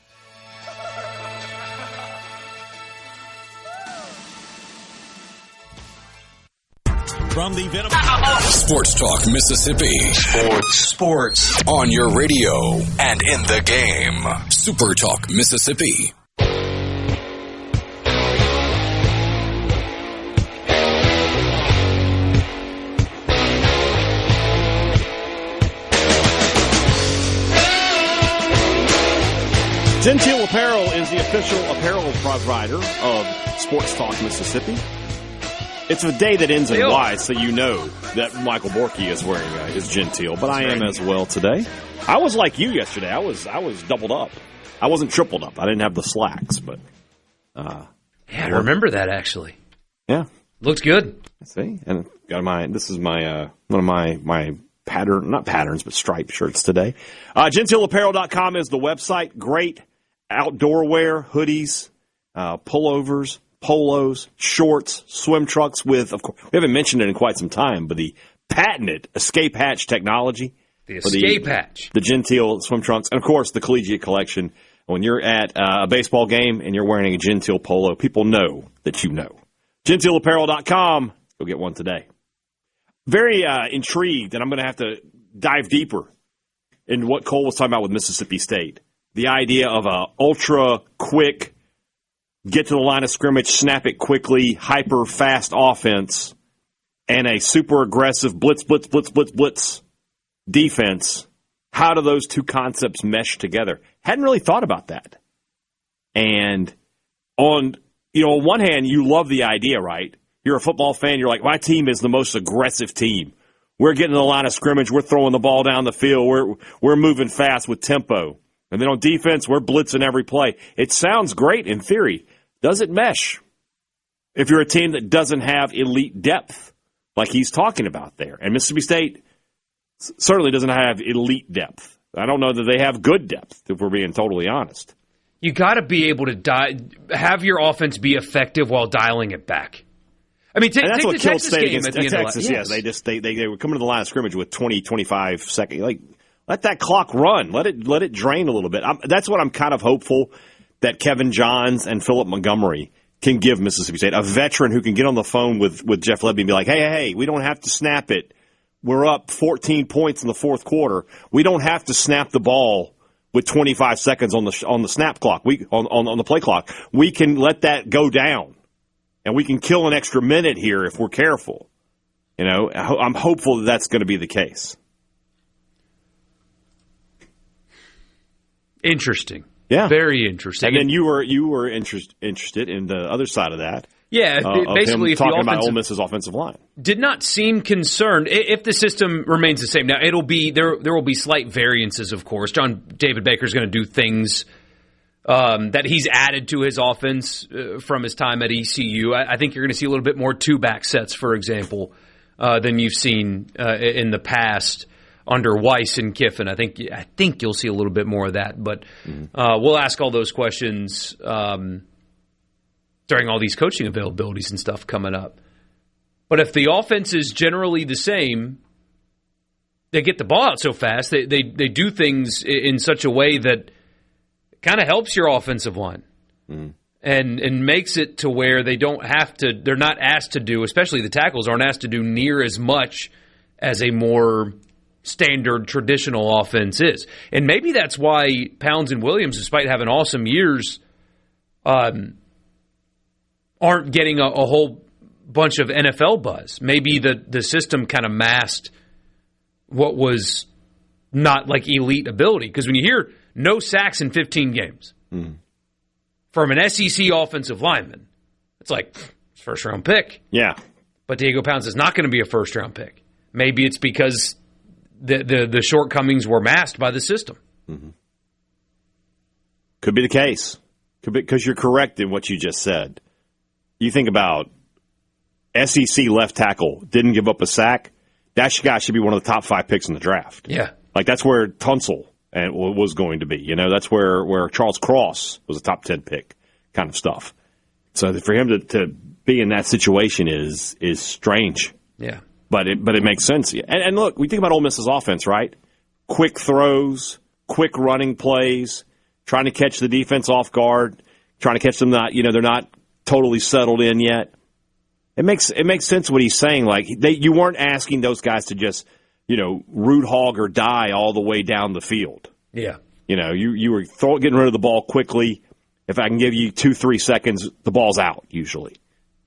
From the Sports Talk Mississippi. Sports. On your radio and in the game. Super Talk Mississippi. Genteel Apparel is the official apparel provider of Sports Talk Mississippi. It's a day that ends in Y, so you know that Michael Borkey is wearing his Genteel, but I am as well today. I was like you yesterday. I was doubled up. I wasn't tripled up. I didn't have the slacks, but I remember that actually. Yeah, looked good. See, and got this is my one of my not patterns, but striped shirts today. GentileApparel.com is the website. Great outdoor wear, hoodies, pullovers, polos, shorts, swim trunks with, of course, we haven't mentioned it in quite some time, but the patented escape hatch technology. The escape hatch. The Genteel swim trunks. And, of course, the collegiate collection. When you're at a baseball game and you're wearing a Genteel polo, people know that you know. GentileApparel.com. Go get one today. Very intrigued, and I'm going to have to dive deeper in what Cole was talking about with Mississippi State. The idea of a ultra-quick, get to the line of scrimmage, snap it quickly, hyper-fast offense, and a super-aggressive blitz defense. How do those two concepts mesh together? Hadn't really thought about that. And on one hand, you love the idea, right? You're a football fan. You're like, my team is the most aggressive team. We're getting to the line of scrimmage. We're throwing the ball down the field. We're moving fast with tempo. And then on defense, we're blitzing every play. It sounds great in theory. Does it mesh if you're a team that doesn't have elite depth like he's talking about there? And Mississippi State certainly doesn't have elite depth. I don't know that they have good depth, if we're being totally honest. You got to be able to have your offense be effective while dialing it back. I mean, take the Texas game at the end of Texas. Yes, they were coming to the line of scrimmage with 20, 25 seconds. Like, let that clock run. Let it drain a little bit. That's what I'm kind of hopeful that Kevin Johns and Philip Montgomery can give Mississippi State, a veteran who can get on the phone with Jeff Lebby and be like, hey, we don't have to snap it. We're up 14 points in the fourth quarter. We don't have to snap the ball with 25 seconds on the snap clock. On the play clock. We can let that go down. And we can kill an extra minute here if we're careful. I'm hopeful that that's going to be the case. Interesting. Yeah. Very interesting. And then you were interested in the other side of that. Yeah, basically, if talking about Ole Miss's offensive line. Did not seem concerned if the system remains the same. Now, it'll be there will be slight variances, of course. John David Baker's going to do things that he's added to his offense from his time at ECU. I think you're going to see a little bit more two-back sets, for example, than you've seen in the past under Weiss and Kiffin. I think you'll see a little bit more of that. But we'll ask all those questions during all these coaching availabilities and stuff coming up. But if the offense is generally the same, they get the ball out so fast, they do things in such a way that kind of helps your offensive line and makes it to where they're not asked to do, especially the tackles aren't asked to do near as much as a more standard traditional offense is. And maybe that's why Pounds and Williams, despite having awesome years, aren't getting a whole bunch of NFL buzz. Maybe the system kind of masked what was not like elite ability. Because when you hear no sacks in 15 games from an SEC offensive lineman, it's like first-round pick. Yeah. But Diego Pounds is not going to be a first-round pick. Maybe it's because the shortcomings were masked by the system. Mm-hmm. Could be the case. Could be, because you're correct in what you just said. You think about SEC left tackle, didn't give up a sack. That guy should be one of the top 5 picks in the draft. Yeah. Like, that's where Tunsil was going to be. You know, that's where Charles Cross was a top 10 pick kind of stuff. So for him to be in that situation is strange. Yeah. But it makes sense. And look, we think about Ole Miss's offense, right? Quick throws, quick running plays, trying to catch the defense off guard, trying to catch them they're not totally settled in yet. It makes sense what he's saying. Like, you weren't asking those guys to just, root hog or die all the way down the field. Yeah. You were getting rid of the ball quickly. If I can give you 2-3 seconds, the ball's out usually.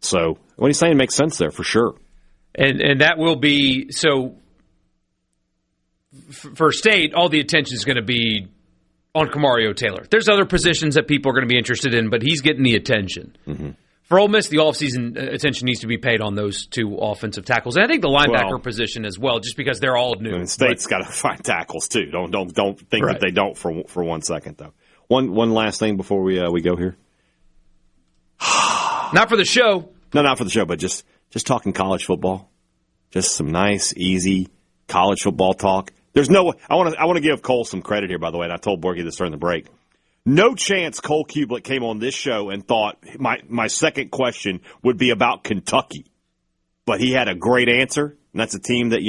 So what he's saying makes sense there for sure. And that will be so. For State, all the attention is going to be on Kamario Taylor. There's other positions that people are going to be interested in, but he's getting the attention. Mm-hmm. For Ole Miss, the offseason attention needs to be paid on those 2 offensive tackles, and I think the linebacker position as well, just because they're all new. And State's got to find tackles too. Don't think that they don't for 1 second though. One last thing before we go here. Not for the show. No, not for the show, but just talking college football. Just some nice, easy college football talk. There's no. I want to give Cole some credit here, by the way. And I told Borkey this during the break. No chance Cole Cubelic came on this show and thought my second question would be about Kentucky. But he had a great answer, and that's a team that,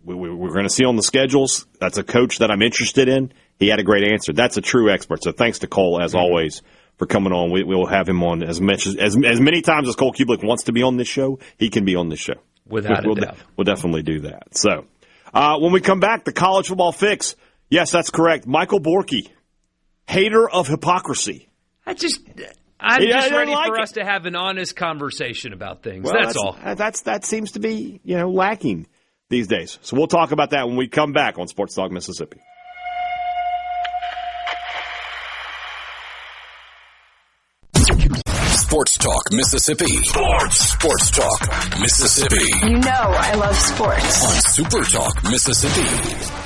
we're going to see on the schedules. That's a coach that I'm interested in. He had a great answer. That's a true expert. So thanks to Cole, as always, for coming on. We will have him on as many times as Cole Cubelic wants to be on this show. He can be on this show. Without a doubt. We'll definitely do that. So when we come back, the college football fix. Yes, that's correct. Michael Borkey. Hater of hypocrisy. I'm just ready for us to have an honest conversation about things. Well, that's all. That seems to be, lacking these days. So we'll talk about that when we come back on Sports Talk Mississippi. Sports Talk Mississippi. Sports Talk Mississippi. You know I love sports. On Super Talk Mississippi.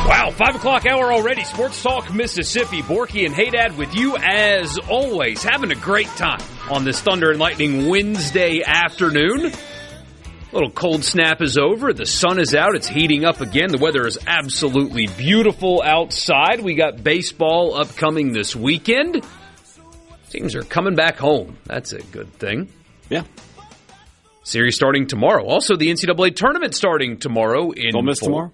Wow, 5 o'clock hour already. Sports Talk Mississippi. Borkey and Hadad with you as always. Having a great time on this Thunder and Lightning Wednesday afternoon. A little cold snap is over. The sun is out. It's heating up again. The weather is absolutely beautiful outside. We got baseball upcoming this weekend. Teams are coming back home. That's a good thing. Yeah. Series starting tomorrow. Also, the NCAA tournament starting tomorrow. Ole Miss tomorrow?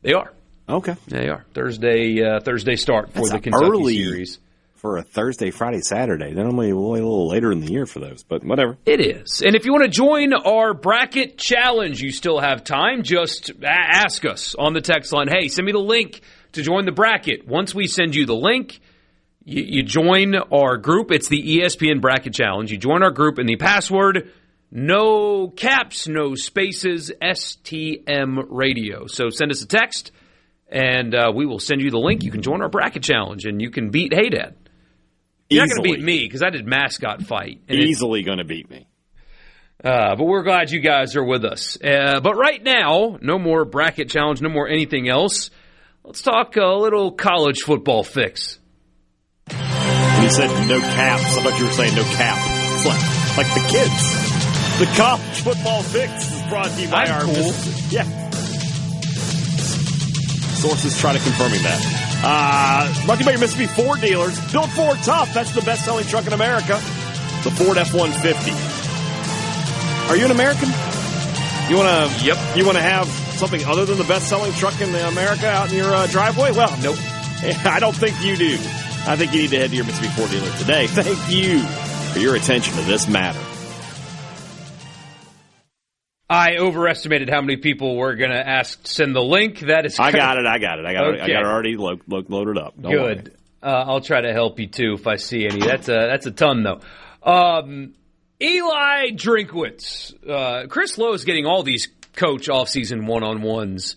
They are. Okay. They are. Thursday start for the Kentucky early series. For a Thursday, Friday, Saturday. They're normally a little later in the year for those, but whatever. It is. And if you want to join our bracket challenge, you still have time. Just ask us on the text line, hey, send me the link to join the bracket. Once we send you the link, you join our group. It's the ESPN Bracket Challenge. You join our group, and the password, no caps, no spaces, STM Radio. So send us a text. And we will send you the link. You can join our bracket challenge, and you can beat Hadad. You're not going to beat me because I did mascot fight. Easily going to beat me. But we're glad you guys are with us. But right now, no more bracket challenge, no more anything else. Let's talk a little college football fix. When you said no caps, I thought you were saying no cap. It's like the kids. The college football fix is brought to you by our cool. Yeah. Sources try to confirming that. Brought to you by your Mississippi Ford dealers. Built Ford Tough. That's the best-selling truck in America. The Ford F-150. Are you an American? You want to? Yep. You want to have something other than the best-selling truck in America out in your driveway? Well, nope. I don't think you do. I think you need to head to your Mississippi Ford dealer today. Thank you for your attention to this matter. I overestimated how many people were going to ask to send the link. That is. I got it. I got Okay. it already loaded up. Don't Good. I'll try to help you too if I see any. That's a ton though. Eli Drinkwitz. Chris Lowe is getting all these coach offseason one-on-ones.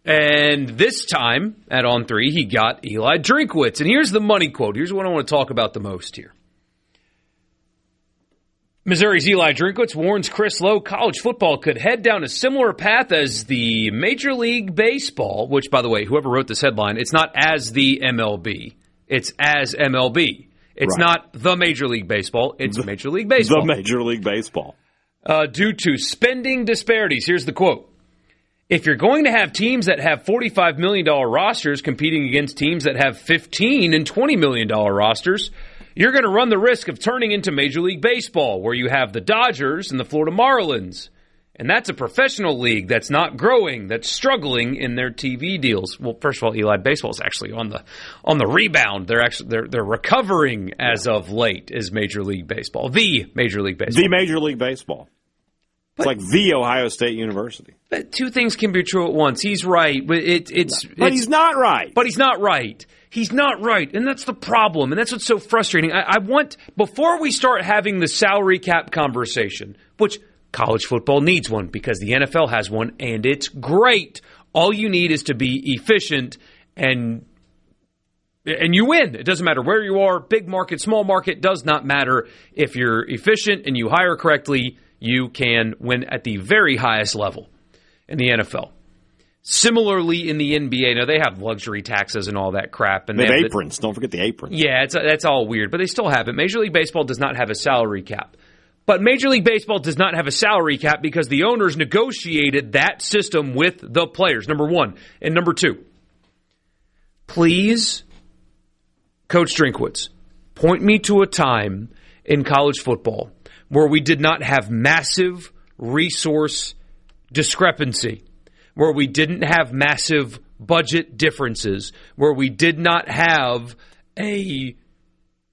And this time, at On 3, he got Eli Drinkwitz. And here's the money quote. Here's what I want to talk about the most here. Missouri's Eli Drinkwitz warns Chris Lowe college football could head down a similar path as the Major League Baseball, which, by the way, whoever wrote this headline, it's not as the MLB. It's as MLB. It's not the Major League Baseball. It's Major League Baseball. The Major League Baseball. Due to spending disparities. Here's the quote. If you're going to have teams that have $45 million rosters competing against teams that have $15 and $20 million rosters, you're going to run the risk of turning into Major League Baseball, where you have the Dodgers and the Florida Marlins. And that's a professional league that's not growing, that's struggling in their TV deals. Well, first of all, Eli Baseball is actually on the rebound. They're recovering as of late as Major League Baseball. The Major League Baseball. The Major League Baseball. It's like the Ohio State University. But two things can be true at once. He's right, but but he's not right. But he's not right. He's not right, and that's the problem, and that's what's so frustrating. I want, before we start having the salary cap conversation, which college football needs one because the NFL has one, and it's great. All you need is to be efficient, and you win. It doesn't matter where you are, big market, small market, does not matter. If you're efficient and you hire correctly, you can win at the very highest level in the NFL. Similarly, in the NBA, now they have luxury taxes and all that crap. And they have aprons. Don't forget the aprons. Yeah, that's all weird, but they still have it. Major League Baseball does not have a salary cap. But Major League Baseball does not have a salary cap because the owners negotiated that system with the players, number one. And number two, please, Coach Drinkwitz, point me to a time in college football where we did not have massive resource discrepancy, where we didn't have massive budget differences, where we did not have a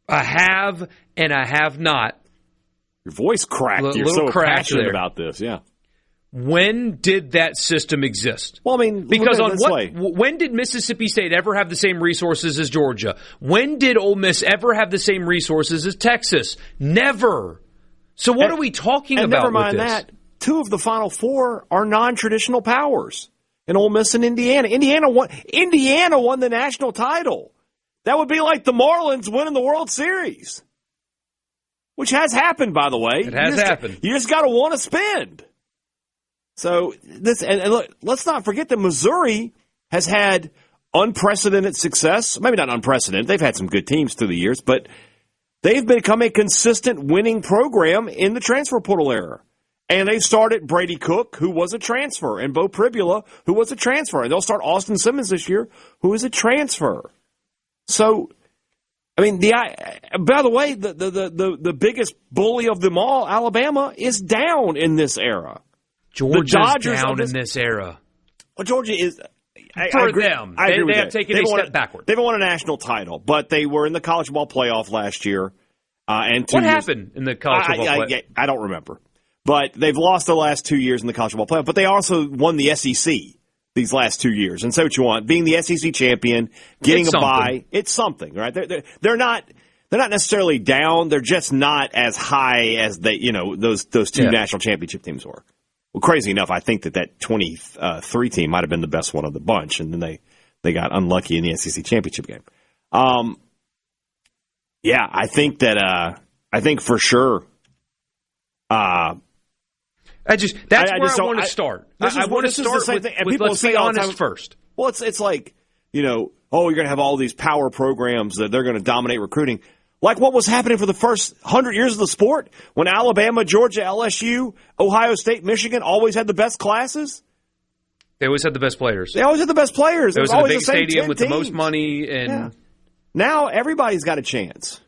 have and a have not. Your voice cracked. You're so passionate about this, yeah. When did that system exist? Well, I mean, because when did Mississippi State ever have the same resources as Georgia? When did Ole Miss ever have the same resources as Texas? Never. So what are we talking about? Never mind with this? that. Two of the Final Four are non-traditional powers in Ole Miss and Indiana. Indiana won the national title. That would be like the Marlins winning the World Series, which has happened, by the way. It has happened. You just got to want to spend. So and look, let's not forget that Missouri has had unprecedented success. Maybe not unprecedented. They've had some good teams through the years, but they've become a consistent winning program in the transfer portal era. And they've started Brady Cook, who was a transfer, and Bo Pribula, who was a transfer. And they'll start Austin Simmons this year, who is a transfer. So, I mean, by the way, the biggest bully of them all, Alabama, is down in this era. Georgia's down in this era. Well, Georgia is... For them. They have taken a step backward. They haven't won a national title, but they were in the college football playoff last year. And what happened in the college football playoff? I don't remember. But they've lost the last 2 years in the college football playoff. But they also won the SEC these last 2 years. And say what you want. Being the SEC champion, getting a bye, it's something, right? They're not necessarily down. They're just not as high as those two national championship teams were. Well, crazy enough, I think that 23 team might have been the best one of the bunch, and then they got unlucky in the SEC championship game. Yeah, I think for sure. That's where I want to start. I want to start with let's be honest first. Well, it's like, you're going to have all these power programs that they're going to dominate recruiting. Like what was happening for the first 100 years of the sport when Alabama, Georgia, LSU, Ohio State, Michigan always had the best classes? They always had the best players. They always had the best players. It was in a big stadium with the most money. And now everybody's got a chance.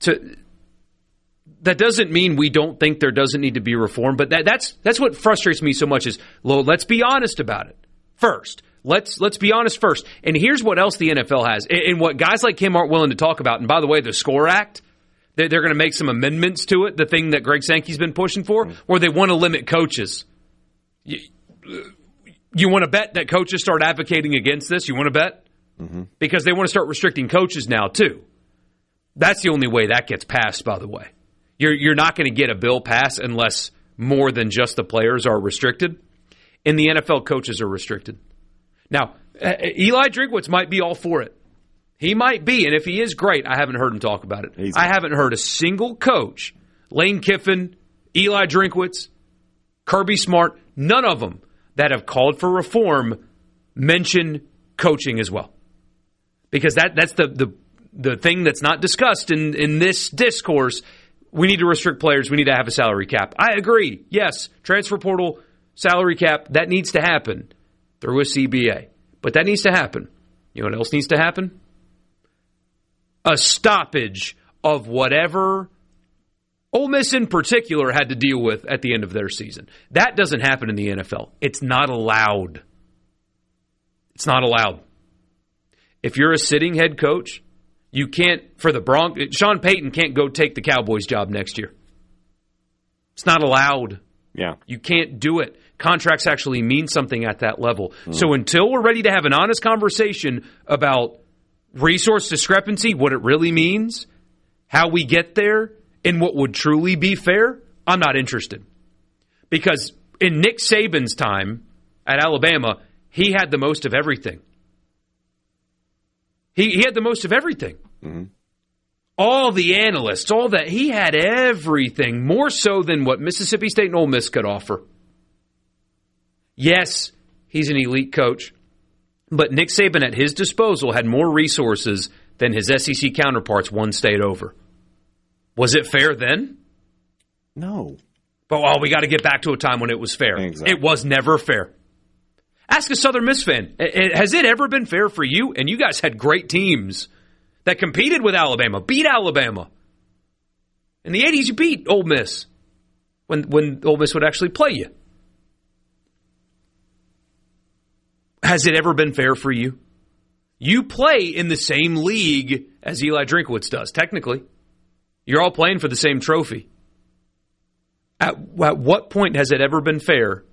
That doesn't mean we don't think there doesn't need to be reform, but that's what frustrates me so much is, let's be honest about it first. Let's be honest first. And here's what else the NFL has, and what guys like Kim aren't willing to talk about. And by the way, the SCORE Act, they're going to make some amendments to it, the thing that Greg Sankey's been pushing for, where they want to limit coaches. You want to bet that coaches start advocating against this? You want to bet? Mm-hmm. Because they want to start restricting coaches now, too. That's the only way that gets passed, by the way. You're not going to get a bill passed unless more than just the players are restricted. And the NFL coaches are restricted. Now, Eli Drinkwitz might be all for it. He might be, and if he is, great. I haven't heard him talk about it. I haven't heard a single coach, Lane Kiffin, Eli Drinkwitz, Kirby Smart, none of them that have called for reform mention coaching as well. Because that's the thing that's not discussed in this discourse. We need to restrict players. We need to have a salary cap. I agree. Yes, transfer portal, salary cap, that needs to happen through a CBA. But that needs to happen. You know what else needs to happen? A stoppage of whatever Ole Miss in particular had to deal with at the end of their season. That doesn't happen in the NFL. It's not allowed. It's not allowed. If you're a sitting head coach, you can't, for the Broncos, Sean Payton can't go take the Cowboys job next year. It's not allowed. Yeah. You can't do it. Contracts actually mean something at that level. So until we're ready to have an honest conversation about resource discrepancy, what it really means, how we get there, and what would truly be fair, I'm not interested. Because in Nick Saban's time at Alabama, he had the most of everything. He had the most of everything. Mm-hmm. All the analysts, all that. He had everything, more so than what Mississippi State and Ole Miss could offer. Yes, he's an elite coach. But Nick Saban at his disposal had more resources than his SEC counterparts one state over. Was it fair then? No. But we got to get back to a time when it was fair. Exactly. It was never fair. Ask a Southern Miss fan. Has it ever been fair for you? And you guys had great teams that competed with Alabama, beat Alabama. In the 80s, you beat Ole Miss when Ole Miss would actually play you. Has it ever been fair for you? You play in the same league as Eli Drinkwitz does, technically. You're all playing for the same trophy. At what point has it ever been fair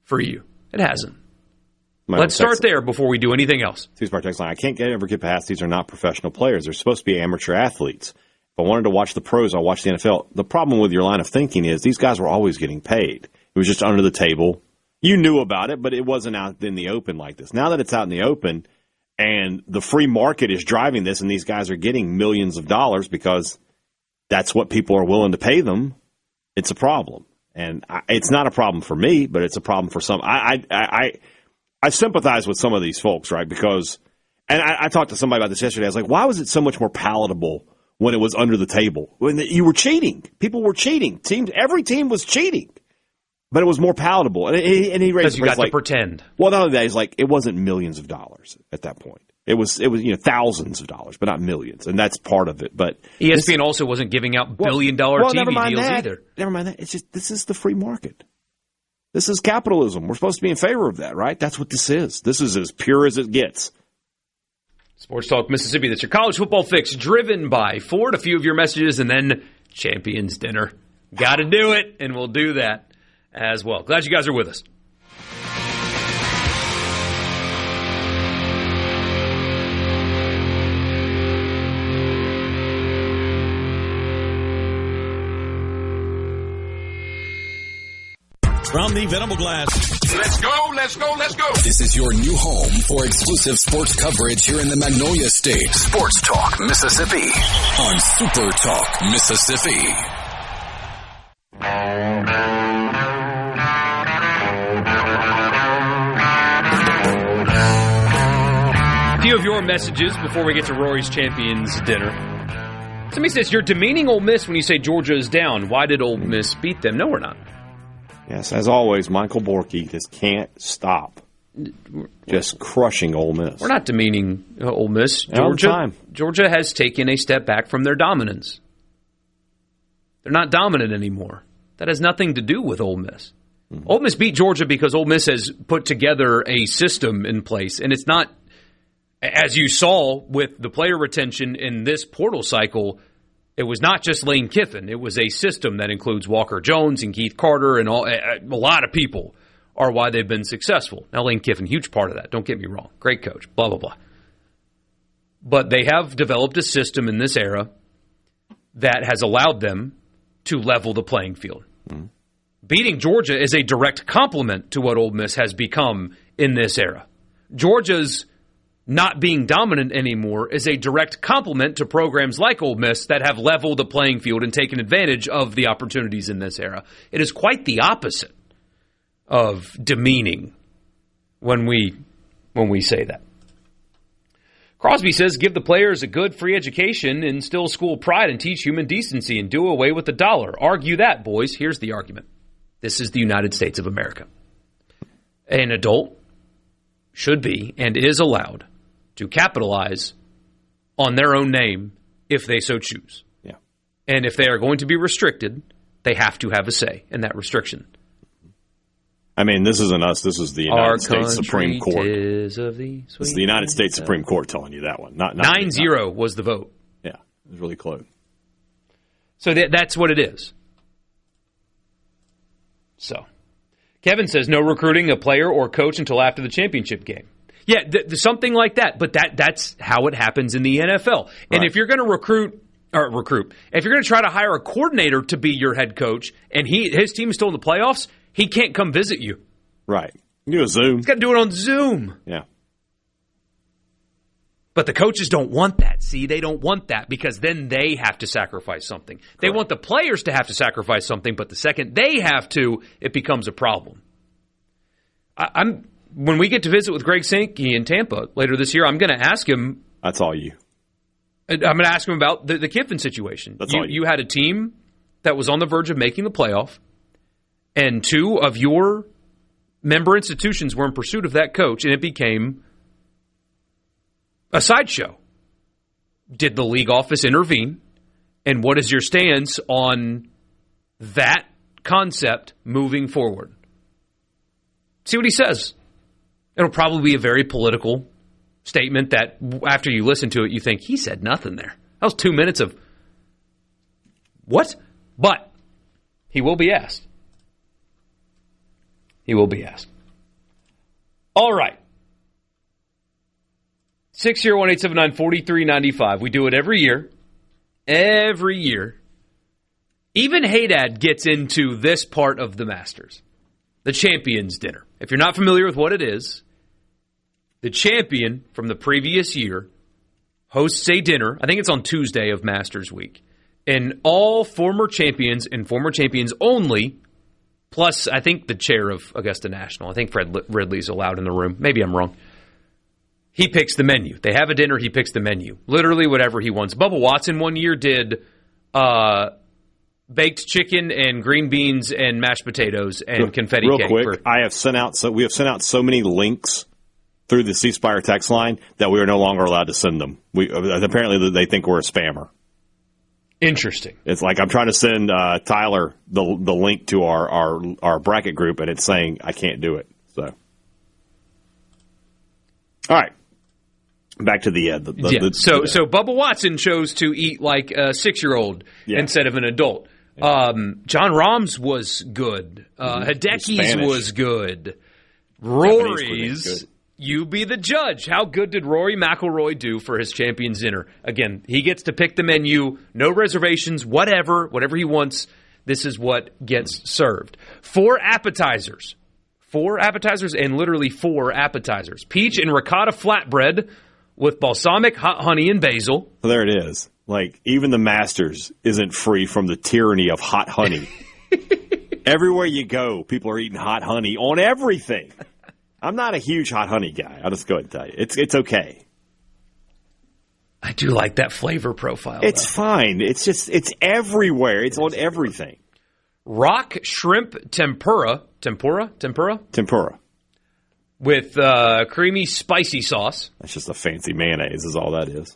for you? It hasn't. Let's start there before we do anything else. I can't ever get past these are not professional players. They're supposed to be amateur athletes. If I wanted to watch the pros, I'll watch the NFL. The problem with your line of thinking is these guys were always getting paid. It was just under the table. You knew about it, but it wasn't out in the open like this. Now that it's out in the open and the free market is driving this and these guys are getting millions of dollars because that's what people are willing to pay them, it's a problem. And it's not a problem for me, but it's a problem for some. I sympathize with some of these folks, right? Because, and I talked to somebody about this yesterday. I was like, why was it so much more palatable when it was under the table? When you were cheating. People were cheating. Every team was cheating. But it was more palatable. And he raised because you got to pretend. Well, not only that, he's like, it wasn't millions of dollars at that point. It was thousands of dollars, but not millions. And that's part of it. But ESPN also wasn't giving out billion-dollar TV deals either. Never mind that. It's just, this is the free market. This is capitalism. We're supposed to be in favor of that, right? That's what this is. This is as pure as it gets. Sports Talk Mississippi. That's your college football fix, driven by Ford. A few of your messages, and then Champions Dinner. Got to do it, and we'll do that as well. Glad you guys are with us. From the Venable Glass. Let's go, let's go, let's go. This is your new home for exclusive sports coverage here in the Magnolia State. Sports Talk Mississippi on Super Talk Mississippi. A few of your messages before we get to Rory's Champions Dinner. Somebody says, you're demeaning Ole Miss when you say Georgia is down. Why did Ole Miss beat them? No, we're not. Yes, as always, Michael Borkey just can't stop just crushing Ole Miss. We're not demeaning Ole Miss. Georgia has taken a step back from their dominance. They're not dominant anymore. That has nothing to do with Ole Miss. Mm-hmm. Ole Miss beat Georgia because Ole Miss has put together a system in place, and it's not, as you saw with the player retention in this portal cycle, it was not just Lane Kiffin. It was a system that includes Walker Jones and Keith Carter and a lot of people are why they've been successful. Now, Lane Kiffin, huge part of that. Don't get me wrong. Great coach, blah, blah, blah. But they have developed a system in this era that has allowed them to level the playing field. Mm-hmm. Beating Georgia is a direct complement to what Ole Miss has become in this era. Georgia's not being dominant anymore is a direct complement to programs like Ole Miss that have leveled the playing field and taken advantage of the opportunities in this era. It is quite the opposite of demeaning when we say that. Crosby says, give the players a good free education, instill school pride, and teach human decency, and do away with the dollar. Argue that, boys. Here's the argument. This is the United States of America. An adult should be and is allowed to capitalize on their own name if they so choose. Yeah. And if they are going to be restricted, they have to have a say in that restriction. I mean, this isn't us. This is the United States Supreme Court. This is the United States Supreme Court telling you that one. Not 9-0 was the vote. Yeah, it was really close. So that's what it is. So, Kevin says no recruiting a player or coach until after the championship game. Yeah, something like that. But that's how it happens in the NFL. And if you're going to recruit, if you're going to try to hire a coordinator to be your head coach, and his team is still in the playoffs, he can't come visit you. Right. You do a Zoom. He's got to do it on Zoom. Yeah. But the coaches don't want that. See, they don't want that because then they have to sacrifice something. Correct. They want the players to have to sacrifice something, but the second they have to, it becomes a problem. When we get to visit with Greg Sankey in Tampa later this year, I'm going to ask him. That's all you. I'm going to ask him about the Kiffin situation. That's all you had a team that was on the verge of making the playoff, and two of your member institutions were in pursuit of that coach, and it became a sideshow. Did the league office intervene? And what is your stance on that concept moving forward? See what he says. It'll probably be a very political statement that after you listen to it, you think, he said nothing there. That was 2 minutes of what? But he will be asked. He will be asked. All right. 601-879-4395. We do it every year. Every year. Even Hadad gets into this part of the Masters. The Champions Dinner. If you're not familiar with what it is, the champion from the previous year hosts a dinner. I think it's on Tuesday of Masters Week. And all former champions and former champions only, plus I think the chair of Augusta National. I think Fred Ridley's allowed in the room. Maybe I'm wrong. He picks the menu. They have a dinner. He picks the menu. Literally whatever he wants. Bubba Watson one year did baked chicken and green beans and mashed potatoes and confetti real cake. Real quick, we have sent out so many links through the C Spire text line that we are no longer allowed to send them. Apparently they think we're a spammer. Interesting. It's like I'm trying to send Tyler the link to our bracket group, and it's saying I can't do it. So, all right. Back to So Bubba Watson chose to eat like a 6-year-old instead of an adult. Yeah. John Rahm's was good. Hideki's was good. Rory's, you be the judge. How good did Rory McIlroy do for his Champions Dinner? Again, he gets to pick the menu, no reservations, whatever he wants. This is what gets served. 4 appetizers. 4 appetizers and literally 4 appetizers. Peach and ricotta flatbread with balsamic, hot honey, and basil. Well, there it is. Like, even the Masters isn't free from the tyranny of hot honey. Everywhere you go, people are eating hot honey on everything. I'm not a huge hot honey guy. I'll just go ahead and tell you. It's okay. I do like that flavor profile. It's fine. It's everywhere. It's on everything. Rock shrimp tempura. Tempura? With creamy, spicy sauce. That's just a fancy mayonnaise is all that is.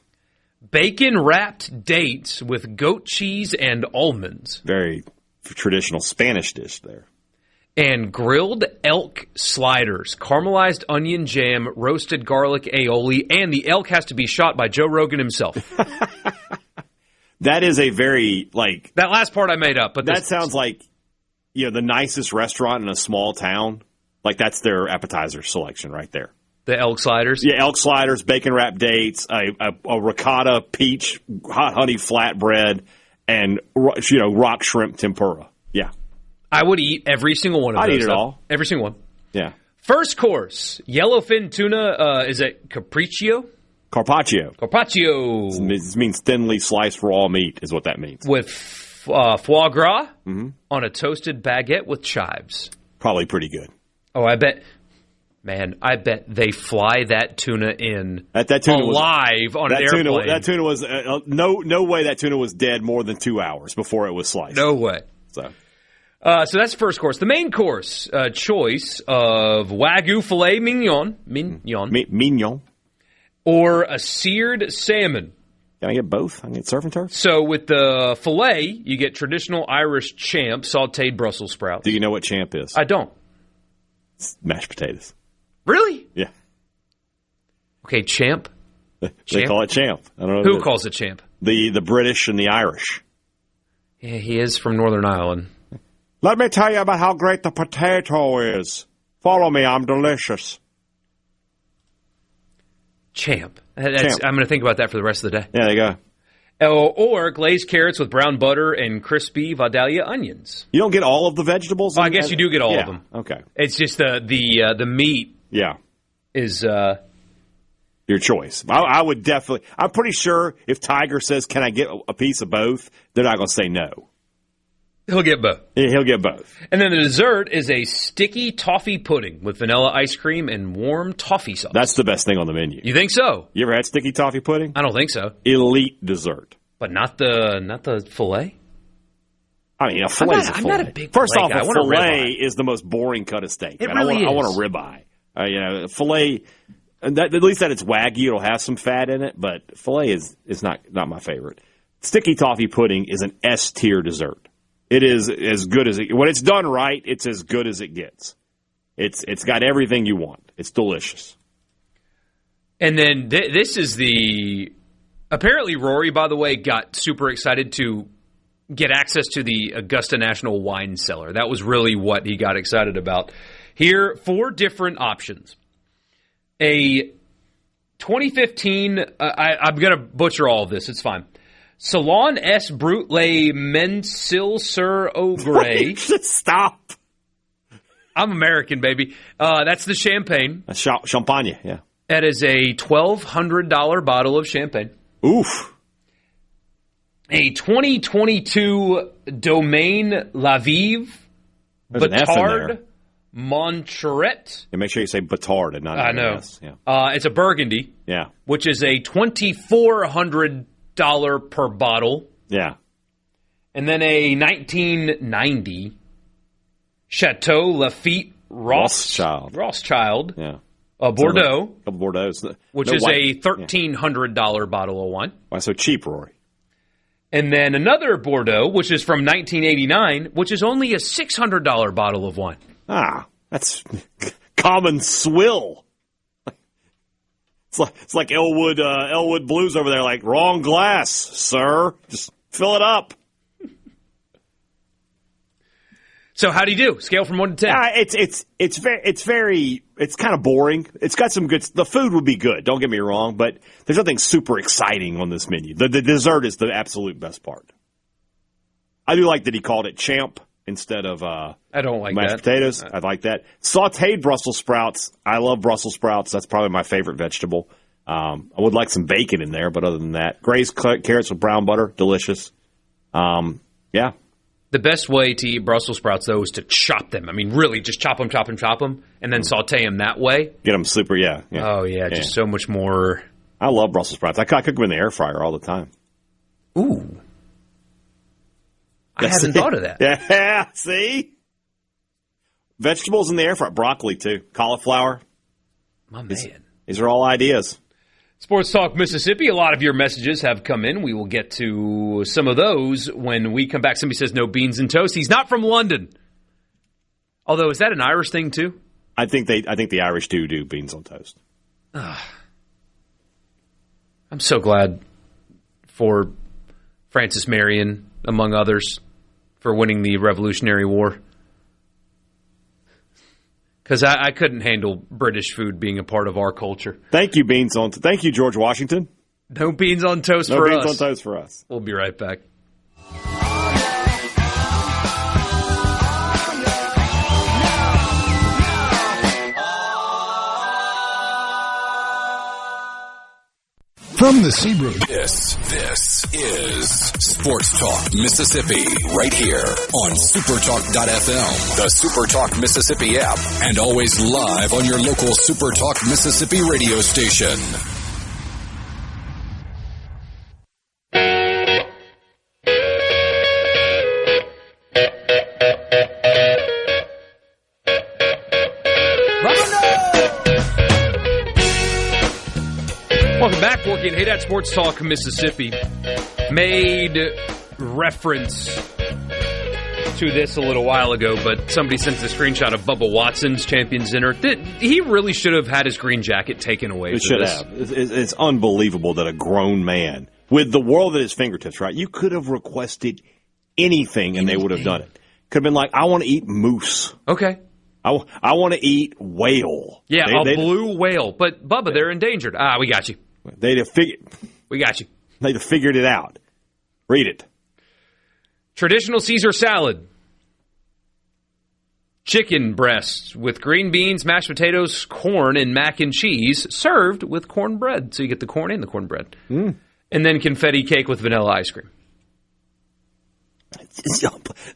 Bacon-wrapped dates with goat cheese and almonds. Very traditional Spanish dish there. And grilled elk sliders, caramelized onion jam, roasted garlic aioli, and the elk has to be shot by Joe Rogan himself. That is a very, like... That last part I made up. But that sounds like, the nicest restaurant in a small town. Like, that's their appetizer selection right there. The elk sliders? Yeah, elk sliders, bacon-wrapped dates, a ricotta peach hot honey flatbread, and rock shrimp tempura. Yeah. I would eat every single one of those. I'd eat it all. Every single one. Yeah. First course, yellowfin tuna, is it Carpaccio? Carpaccio. It means thinly sliced raw meat is what that means. With foie gras on a toasted baguette with chives. Probably pretty good. Oh, I bet they fly that tuna in that tuna alive on an airplane. That tuna was no way that tuna was dead more than 2 hours before it was sliced. No way. So that's the first course. The main course, choice of Wagyu filet mignon, or a seared salmon. Can I get both? I can get surf and turf. So with the filet, you get traditional Irish champ, sautéed Brussels sprouts. Do you know what champ is? I don't. It's mashed potatoes. Really? Yeah. Okay, champ. They call it champ. I don't know who calls it champ. The British and the Irish. Yeah, he is from Northern Ireland. Let me tell you about how great the potato is. Follow me, I'm delicious. Champ. I'm going to think about that for the rest of the day. Yeah, there you go. Or glazed carrots with brown butter and crispy Vidalia onions. You don't get all of the vegetables? I guess you do get all of them. Okay. It's just the meat. Yeah. Is your choice. I would definitely. I'm pretty sure if Tiger says, "Can I get a piece of both?" they're not going to say no. He'll get both. Yeah, he'll get both. And then the dessert is a sticky toffee pudding with vanilla ice cream and warm toffee sauce. That's the best thing on the menu. You think so? You ever had sticky toffee pudding? I don't think so. Elite dessert. But not the filet? I mean, a filet is a filet. I'm not a big First off, guy. a filet is the most boring cut of steak. It really is. I want a ribeye. Filet, at least that it's Wagyu, it'll have some fat in it, but filet is not my favorite. Sticky toffee pudding is an S-tier dessert. It is as good as when it's done right, it's as good as it gets. It's got everything you want. It's delicious. And then this is apparently Rory, by the way, got super excited to get access to the Augusta National Wine Cellar. That was really what he got excited about. Here, 4 different options. A 2015, I'm going to butcher all of this. It's fine. Salon S. Brut Le Mensil sur Ogre. Stop. I'm American, baby. That's the champagne. Champagne, yeah. That is a $1,200 bottle of champagne. Oof. A 2022 Domaine La Vive Batard Montcheret. And make sure you say Batard and not I know. S. Yeah. It's a Burgundy. Yeah. Which is a $2,400 per bottle. Yeah. And then a 1990 Chateau Lafite Rothschild. Yeah. Bordeaux. A couple Bordeaux. Which is a $1,300 bottle of wine. Why so cheap, Rory? And then another Bordeaux, which is from 1989, which is only a $600 bottle of wine. Ah, that's common swill. It's like Elwood Blues over there, like, wrong glass, sir. Just fill it up. So how do you do? Scale from 1 to 10. It's kind of boring. It's got some good. The food would be good. Don't get me wrong, but there's nothing super exciting on this menu. The dessert is the absolute best part. I do like that he called it champ instead of I don't like mashed potatoes. I like that. Sautéed Brussels sprouts. I love Brussels sprouts. That's probably my favorite vegetable. I would like some bacon in there, but other than that, glazed carrots with brown butter, delicious. Yeah. The best way to eat Brussels sprouts, though, is to chop them. I mean, really, just chop them, and then saute them that way. Get them super, yeah. Oh, yeah, just so much more. I love Brussels sprouts. I cook them in the air fryer all the time. Ooh. I hadn't thought of that. Yeah, see? Vegetables in the air fryer. Broccoli, too. Cauliflower. My man. These are all ideas. Sports Talk Mississippi, a lot of your messages have come in. We will get to some of those when we come back. Somebody says no beans and toast. He's not from London. Although, is that an Irish thing too? I think the Irish do beans on toast. I'm so glad for Francis Marion, among others, for winning the Revolutionary War. Because I couldn't handle British food being a part of our culture. Thank you, George Washington. No beans on toast for us. No beans on toast for us. We'll be right back. From the Seabrook. This is Sports Talk Mississippi, right here on SuperTalk.fm, the SuperTalk Mississippi app, and always live on your local SuperTalk Mississippi radio station. Welcome back, Borkey and Hadad. Sports Talk Mississippi made reference to this a little while ago, but somebody sent a screenshot of Bubba Watson's Champions Dinner. He really should have had his green jacket taken away. It should have. It's unbelievable that a grown man, with the world at his fingertips, right? You could have requested anything and they would have done it. Could have been like, I want to eat moose. Okay. I want to eat whale. Yeah, a blue whale. But, Bubba, they're endangered. We got you. They'd have figured. We got you. They'd have figured it out. Read it. Traditional Caesar salad. Chicken breasts with green beans, mashed potatoes, corn, and mac and cheese, served with cornbread. So you get the corn and the cornbread. And then confetti cake with vanilla ice cream. It's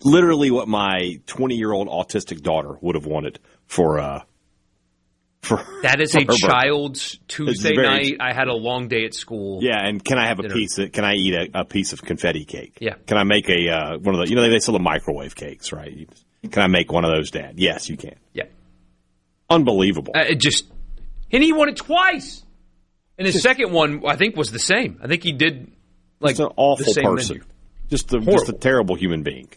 literally what my 20-year-old autistic daughter would have wanted for that is a child's Tuesday night. I had a long day at school. Yeah, and can I have a piece? Can I eat a piece of confetti cake? Yeah. Can I make one of the? They sell the microwave cakes, right? Can I make one of those, Dad? Yes, you can. Yeah. Unbelievable. And he won it twice. And his second one, I think, was the same. I think he did an awful the same person. Menu. Just a terrible human being.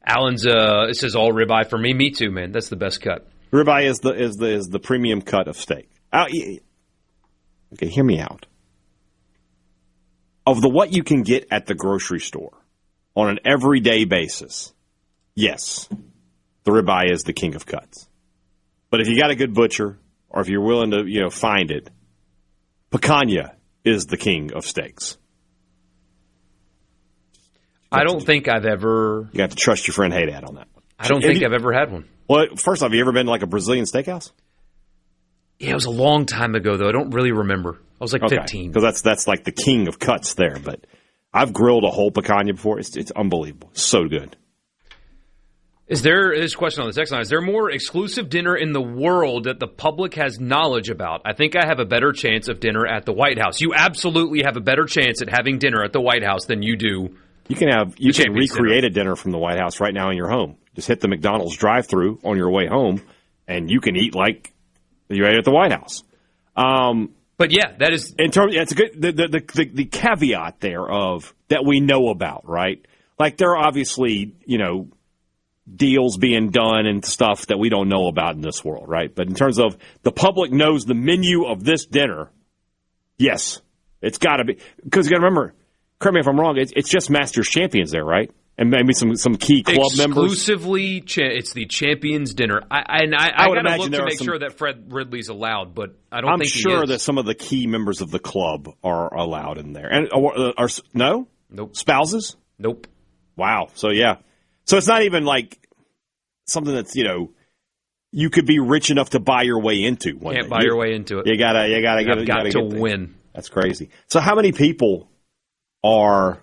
Alan's it says all ribeye for me. Me too, man. That's the best cut. Ribeye is the premium cut of steak. Okay, hear me out. Of what you can get at the grocery store on an everyday basis, yes, the ribeye is the king of cuts. But if you got a good butcher, or if you're willing to find it, picanha is the king of steaks. I don't think I've ever. You have to trust your friend Hadad on that one. I don't think I've ever had one. Well, first off, have you ever been to like a Brazilian steakhouse? Yeah, it was a long time ago, though. I don't really remember. I was like 15. Because that's like the king of cuts there. But I've grilled a whole picanha before. It's unbelievable. It's so good. Is there, this question on the text line, is there more exclusive dinner in the world that the public has knowledge about? I think I have a better chance of dinner at the White House. You absolutely have a better chance at having dinner at the White House than you do. You can recreate a dinner from the White House right now in your home. Just hit the McDonald's drive-thru on your way home, and you can eat like you ate at the White House. But yeah, that is in terms. It's a good the caveat there of that we know about, right? Like there are obviously deals being done and stuff that we don't know about in this world, right? But in terms of the public knows the menu of this dinner, yes, it's got to be because you got to remember. Correct me if I'm wrong. It's just Masters champions there, right? And maybe some key club members. Exclusively, it's the Champions Dinner. I got to look to make sure that Fred Ridley's allowed, but I don't think he is. I'm sure that some of the key members of the club are allowed in there. And are no? Nope. Spouses? Nope. Wow. So yeah. So it's not even like something that's you could be rich enough to buy your way into. Can't buy your way into it. You gotta I've got to win. That's crazy. So how many people are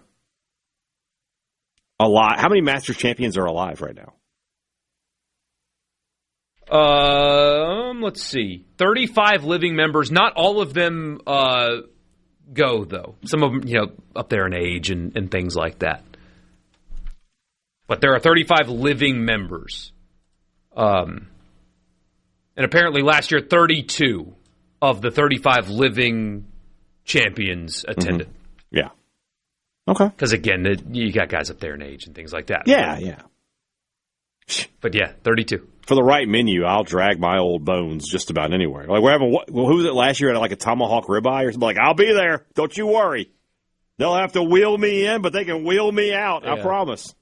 alive? How many Masters champions are alive right now? Let's see. 35 living members. Not all of them go, though. Some of them, up there in age and things like that. But there are 35 living members. And apparently last year, 32 of the 35 living champions attended. Mm-hmm. Yeah. Okay. Because, again, you got guys up there in age and things like that. Yeah. But, yeah, 32. For the right menu, I'll drag my old bones just about anywhere. Like, we're having, who was it last year? Had like a tomahawk ribeye or something? Like, I'll be there. Don't you worry. They'll have to wheel me in, but they can wheel me out. Yeah. I promise.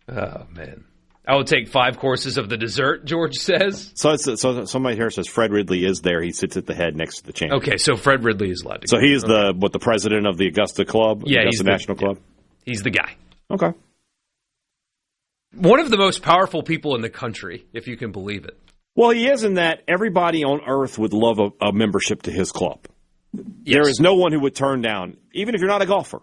Oh, man. I would take 5 courses of the dessert, George says. So somebody here says Fred Ridley is there. He sits at the head next to the champion. Okay, so Fred Ridley is allowed to go. So he's the president of the Augusta Club? Yeah, Augusta National Club? Yeah. He's the guy. Okay. One of the most powerful people in the country, if you can believe it. Well, he is in that everybody on earth would love a membership to his club. Yes. There is no one who would turn down, even if you're not a golfer,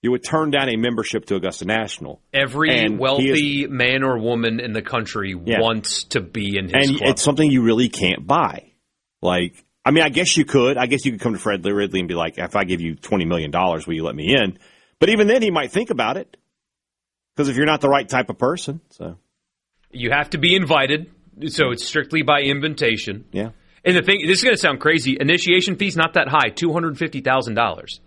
you would turn down a membership to Augusta National. Every wealthy man or woman in the country wants to be in his club. And it's something you really can't buy. Like, I mean, I guess you could. I guess you could come to Fred Ridley and be like, if I give you $20 million, will you let me in? But even then, he might think about it. Because if you're not the right type of person. So you have to be invited. So it's strictly by invitation. Yeah. And the thing, this is going to sound crazy. Initiation fee's not that high, $250,000.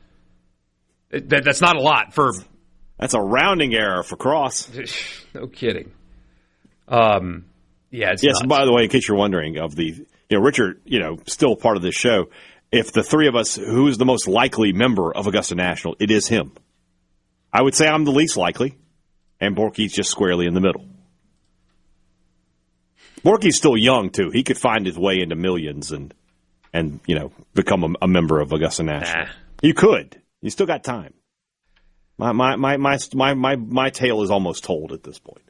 That's not a lot for. That's a rounding error for Cross. No kidding. It's yes. nuts. By the way, in case you're wondering, Richard, still part of this show. If the three of us, who is the most likely member of Augusta National, it is him. I would say I'm the least likely, and Borkey's just squarely in the middle. Borkey's still young too. He could find his way into millions and become a member of Augusta National. You could. You still got time. My tale is almost told at this point.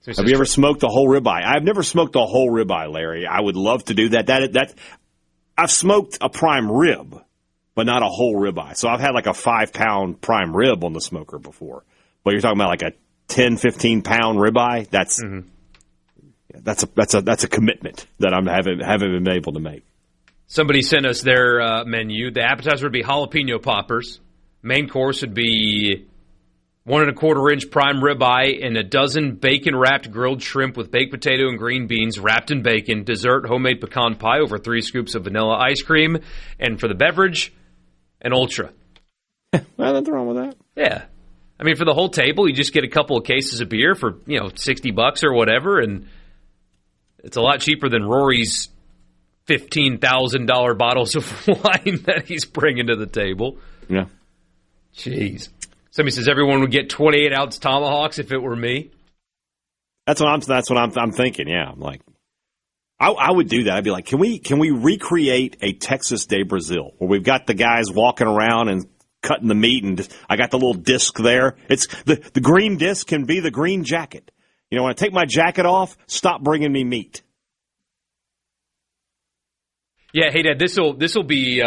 Have you ever smoked a whole ribeye? I've never smoked a whole ribeye, Larry. I would love to do that. I've smoked a prime rib, but not a whole ribeye. So I've had like a 5-pound prime rib on the smoker before. But you're talking about like a 10, 15-pound ribeye. That's a commitment that I haven't been able to make. Somebody sent us their menu. The appetizer would be jalapeno poppers. Main course would be 1 1/4-inch prime ribeye and a dozen bacon-wrapped grilled shrimp with baked potato and green beans wrapped in bacon. Dessert, homemade pecan pie over 3 scoops of vanilla ice cream. And for the beverage, an ultra. Well, nothing wrong with that. Yeah. I mean, for the whole table, you just get a couple of cases of beer for, $60 or whatever, and it's a lot cheaper than Rory's $15,000 bottles of wine that he's bringing to the table. Yeah. Jeez. Somebody says everyone would get 28-ounce tomahawks if it were me. That's what I'm thinking. Yeah, I'm like, I would do that. I'd be like, can we recreate a Texas de Brazil where we've got the guys walking around and cutting the meat, and I got the little disc there. It's the green disc can be the green jacket. When I take my jacket off, stop bringing me meat. Yeah, hey, Dad, this will be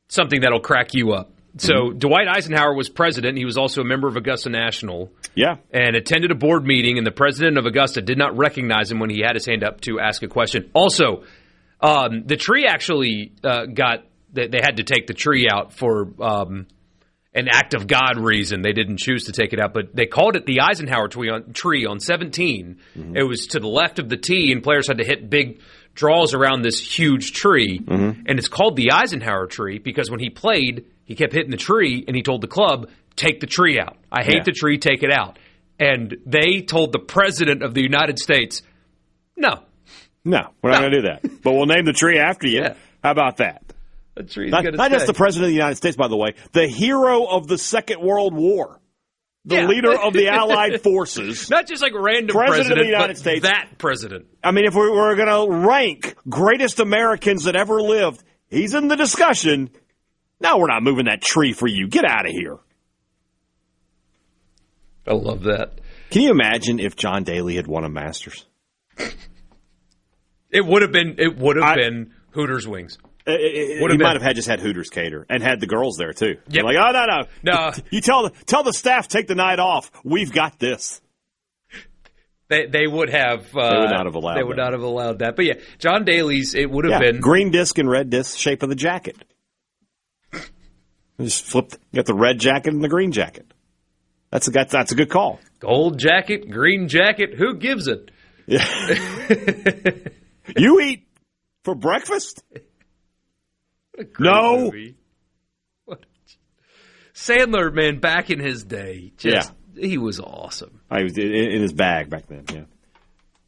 something that'll crack you up. So Dwight Eisenhower was president. He was also a member of Augusta National. Yeah. And attended a board meeting, and the president of Augusta did not recognize him when he had his hand up to ask a question. Also, the tree actually they had to take the tree out for an act of God reason. They didn't choose to take it out, but they called it the Eisenhower tree on 17. It was to the left of the tee, and players had to hit big draws around this huge tree. And it's called the Eisenhower tree because when he played, he kept hitting the tree, and he told the club, take the tree out. I hate the tree, take it out. And they told the president of the United States, no, we're not going to do that. But we'll name the tree after you. Yeah. How about that? The tree's not just the president of the United States, by the way, the hero of the Second World War. The leader of the Allied forces. Not just like random president of the United States. That president. I mean, if we're going to rank greatest Americans that ever lived, he's in the discussion. No, we're not moving that tree for you. Get out of here. I love that. Can you imagine if John Daly had won a Masters? It would have been Hooters wings. He might have just had Hooters cater and had the girls there too. Yep. Like, oh no. You tell the staff take the night off. We've got this. They would have. They would not have allowed. They would not have allowed that. But yeah, John Daly's. It would have been green disc and red disc shape of the jacket. Just flipped. Got the red jacket and the green jacket. That's a good call. Gold jacket, green jacket. Who gives it? Yeah. You eat for breakfast? No. Sandler, man, back in his day, he was awesome. He was in his bag back then. Yeah.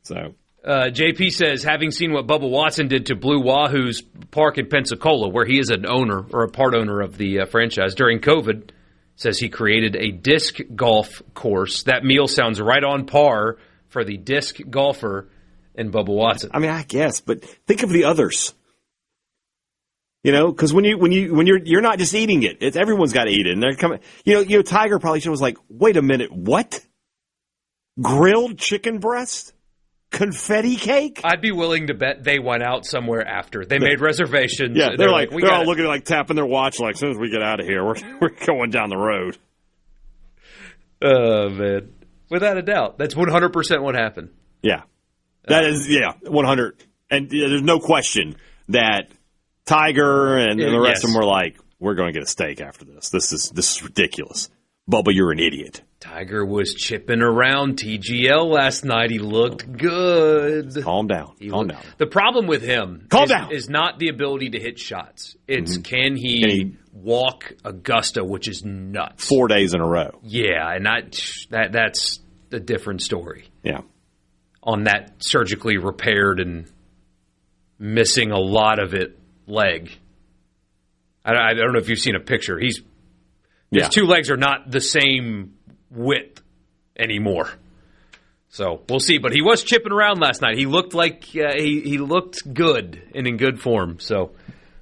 So. JP says, having seen what Bubba Watson did to Blue Wahoo's Park in Pensacola, where he is an owner or a part owner of the franchise during COVID, says he created a disc golf course. That meal sounds right on par for the disc golfer in Bubba Watson. I mean, I guess, but think of the others. Because when you're not just eating it, it's everyone's got to eat it. And they're coming. Tiger probably was like, wait a minute, what? Grilled chicken breast? Confetti cake? I'd be willing to bet they went out somewhere after. They made reservations. Yeah, they're all looking like tapping their watch like, as soon as we get out of here, we're going down the road. Oh, man. Without a doubt. That's 100% what happened. Yeah. That is 100. And there's no question that Tiger and the rest of them were like, we're going to get a steak after this. This is ridiculous. Bubba, you're an idiot. Tiger was chipping around TGL last night. He looked good. Calm down. Calm down. The problem with him is not the ability to hit shots. It's can he walk Augusta, which is nuts. 4 days in a row. Yeah, and that's a different story. Yeah. On that surgically repaired and missing a lot of it leg. I don't know if you've seen a picture. His two legs are not the same width anymore. So we'll see. But he was chipping around last night. He looked like he looked good and in good form. So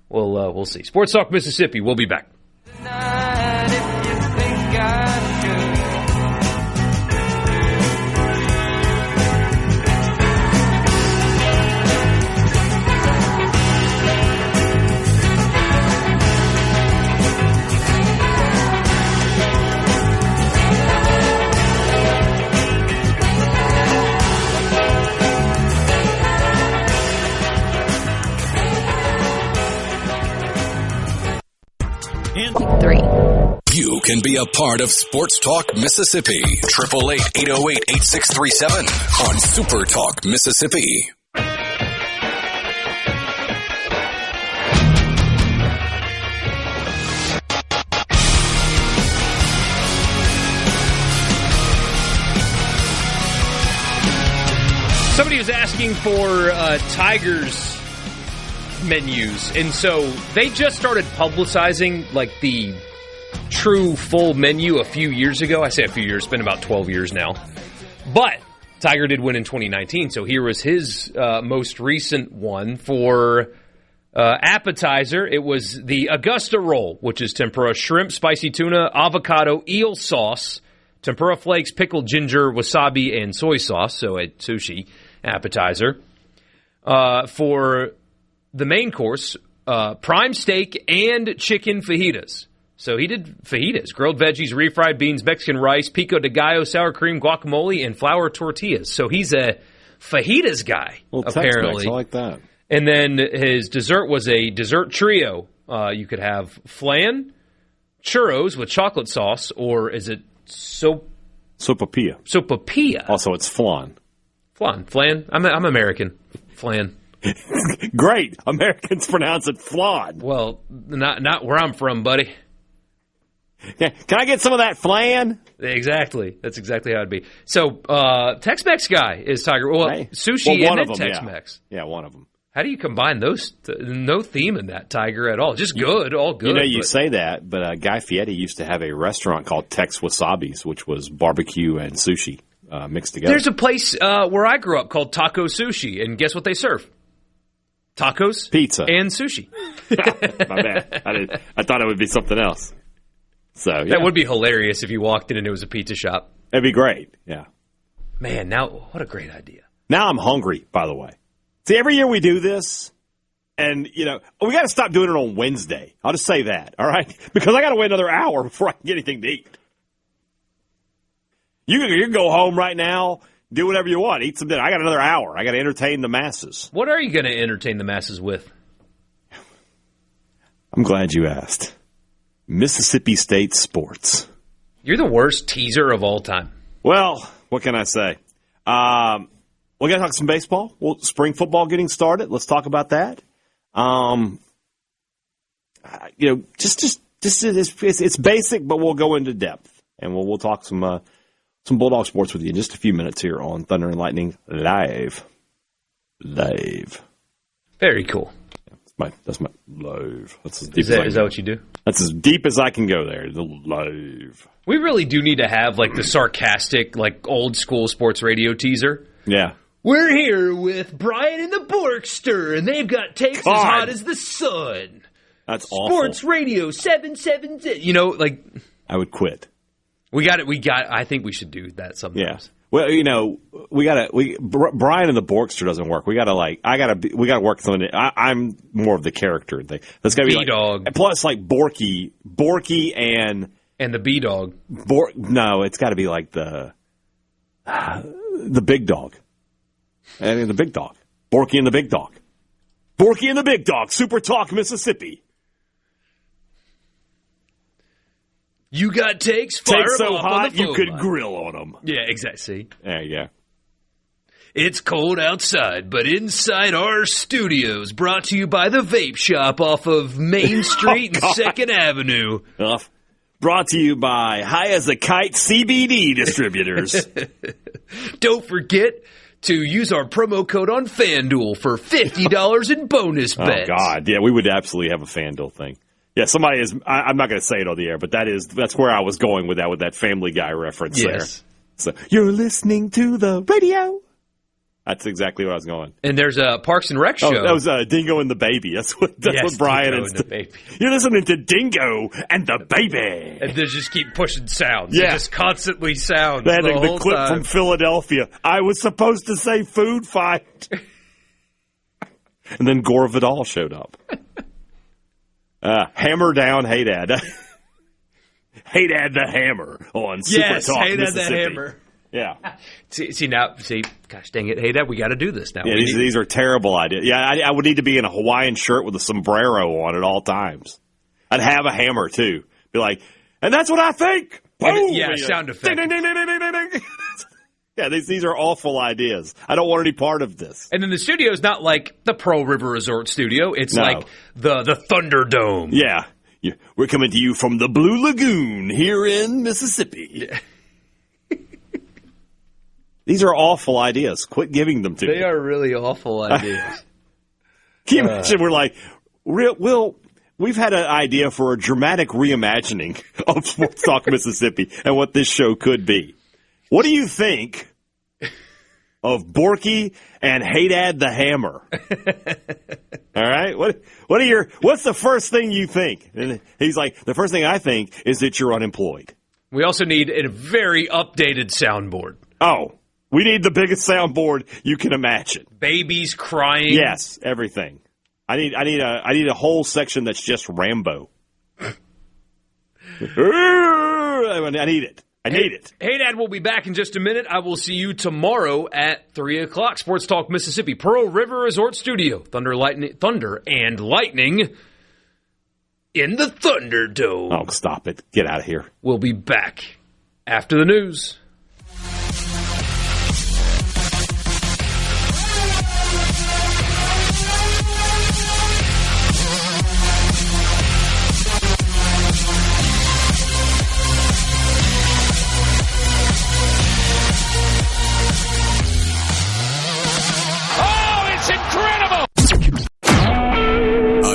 we'll see. Sports Talk Mississippi. We'll be back. You can be a part of Sports Talk Mississippi. 888-808-8637 on Super Talk Mississippi. Somebody was asking for Tigers menus, and so they just started publicizing like the true full menu a few years ago. I say a few years, it's been about 12 years now. But Tiger did win in 2019, so here was his most recent one for appetizer. It was the Augusta roll, which is tempura, shrimp, spicy tuna, avocado, eel sauce, tempura flakes, pickled ginger, wasabi, and soy sauce, so a sushi appetizer. For the main course, prime steak and chicken fajitas. So he did fajitas, grilled veggies, refried beans, Mexican rice, pico de gallo, sour cream, guacamole, and flour tortillas. So he's a fajitas guy, apparently. Tex-Mex, I like that. And then his dessert was a dessert trio. You could have flan, churros with chocolate sauce, or is it sopapilla? Sopapilla. Also, it's flan. Flan. I'm American. Flan. Great. Americans pronounce it flan. Well, not where I'm from, buddy. Yeah. Can I get some of that flan? Exactly. That's exactly how it'd be. So, Tex-Mex guy is Tiger. Well, sushi and then Tex-Mex. Yeah, one of them. How do you combine those? No theme in that, Tiger, at all. Just good, all good. You say that, but Guy Fieri used to have a restaurant called Tex Wasabi's, which was barbecue and sushi mixed together. There's a place where I grew up called Taco Sushi, and guess what they serve? Tacos, pizza, and sushi. My bad. I thought it would be something else. So that would be hilarious if you walked in and it was a pizza shop. It'd be great. Yeah. Man, now what a great idea. Now I'm hungry. By the way, see, every year we do this, and we got to stop doing it on Wednesday. I'll just say that, all right? Because I got to wait another hour before I can get anything to eat. You can go home right now. Do whatever you want. Eat some dinner. I got another hour. I got to entertain the masses. What are you going to entertain the masses with? I'm glad you asked. Mississippi State sports. You're the worst teaser of all time. Well, what can I say? We got to talk some baseball. Well, spring football getting started. Let's talk about that. It's basic, but we'll go into depth, and we'll talk some Bulldog sports with you in just a few minutes here on Thunder and Lightning Live. Very cool. That's my live. That's as deep is that what you do? That's as deep as I can go there. The live. We really do need to have like the sarcastic, like old school sports radio teaser. Yeah. We're here with Brian and the Borkster, and they've got takes as hot as the sun. That's awful. Sports Radio 770. You know, like I would quit. We got it. I think we should do that sometimes. Yeah. Well, you know, Brian and the Borkster doesn't work. We gotta work something. I'm more of the character thing. That's gotta be B-Dog. Plus, like Borkey and the B-Dog. No, it's got to be like the big dog. And the big dog. Borkey and the big dog. Borkey and the big dog. Super Talk, Mississippi. You got takes? Fire Takes so up hot on the phone you could line. grill on them. Yeah, exactly. See? There you go. It's cold outside, but inside our studios, brought to you by the Vape Shop off of Main Street and 2nd Avenue. Brought to you by High as a Kite CBD distributors. Don't forget to use our promo code on FanDuel for $50 in bonus bets. Oh, God. Yeah, we would absolutely have a FanDuel thing. Yeah, somebody is. I'm not going to say it on the air, but that's where I was going with that Family Guy reference there. So you're listening to the radio. That's exactly where I was going. And there's a Parks and Rec show. Oh, that was Dingo and the Baby. That's what Brian Dingo and the Baby. You're listening to Dingo and the Baby. And they just keep pushing sounds. Yeah. It just constantly sounds. They had the the whole clip time. from Philadelphia. I was supposed to say food fight. And then Gore Vidal showed up. Hammer down Hadad. Hadad the Hammer on Super Talk Hadad Mississippi. the Hammer. Yeah. See, gosh dang it, Hadad, we got to do this now. Yeah, these are terrible ideas. Yeah, I would need to be in a Hawaiian shirt with a sombrero on at all times. I'd have a hammer, too. Be like, and that's what I think. Boom! Yeah, sound effect. Ding, ding, ding, ding, ding, ding, ding. Yeah, these are awful ideas. I don't want any part of this. And then the studio is not like the Pearl River Resort studio. It's like the Thunderdome. Yeah. We're coming to you from the Blue Lagoon here in Mississippi. Yeah. These are awful ideas. Quit giving them to me. They are really awful ideas. Can you imagine? We're like, we've had an idea for a dramatic reimagining of Sports Talk Mississippi and what this show could be. What do you think of Borkey and Hadad the Hammer? All right? What's the first thing you think? And he's like, the first thing I think is that you're unemployed. We also need a very updated soundboard. Oh, we need the biggest soundboard you can imagine. Babies crying. Yes, everything. I need a whole section that's just Rambo. I need it. I need it. Hadad will be back in just a minute. I will see you tomorrow at 3 o'clock. Sports Talk Mississippi, Pearl River Resort Studio. Thunder and Lightning in the Thunderdome. Oh, stop it. Get out of here. We'll be back after the news.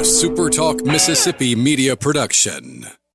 SuperTalk Mississippi Media Production.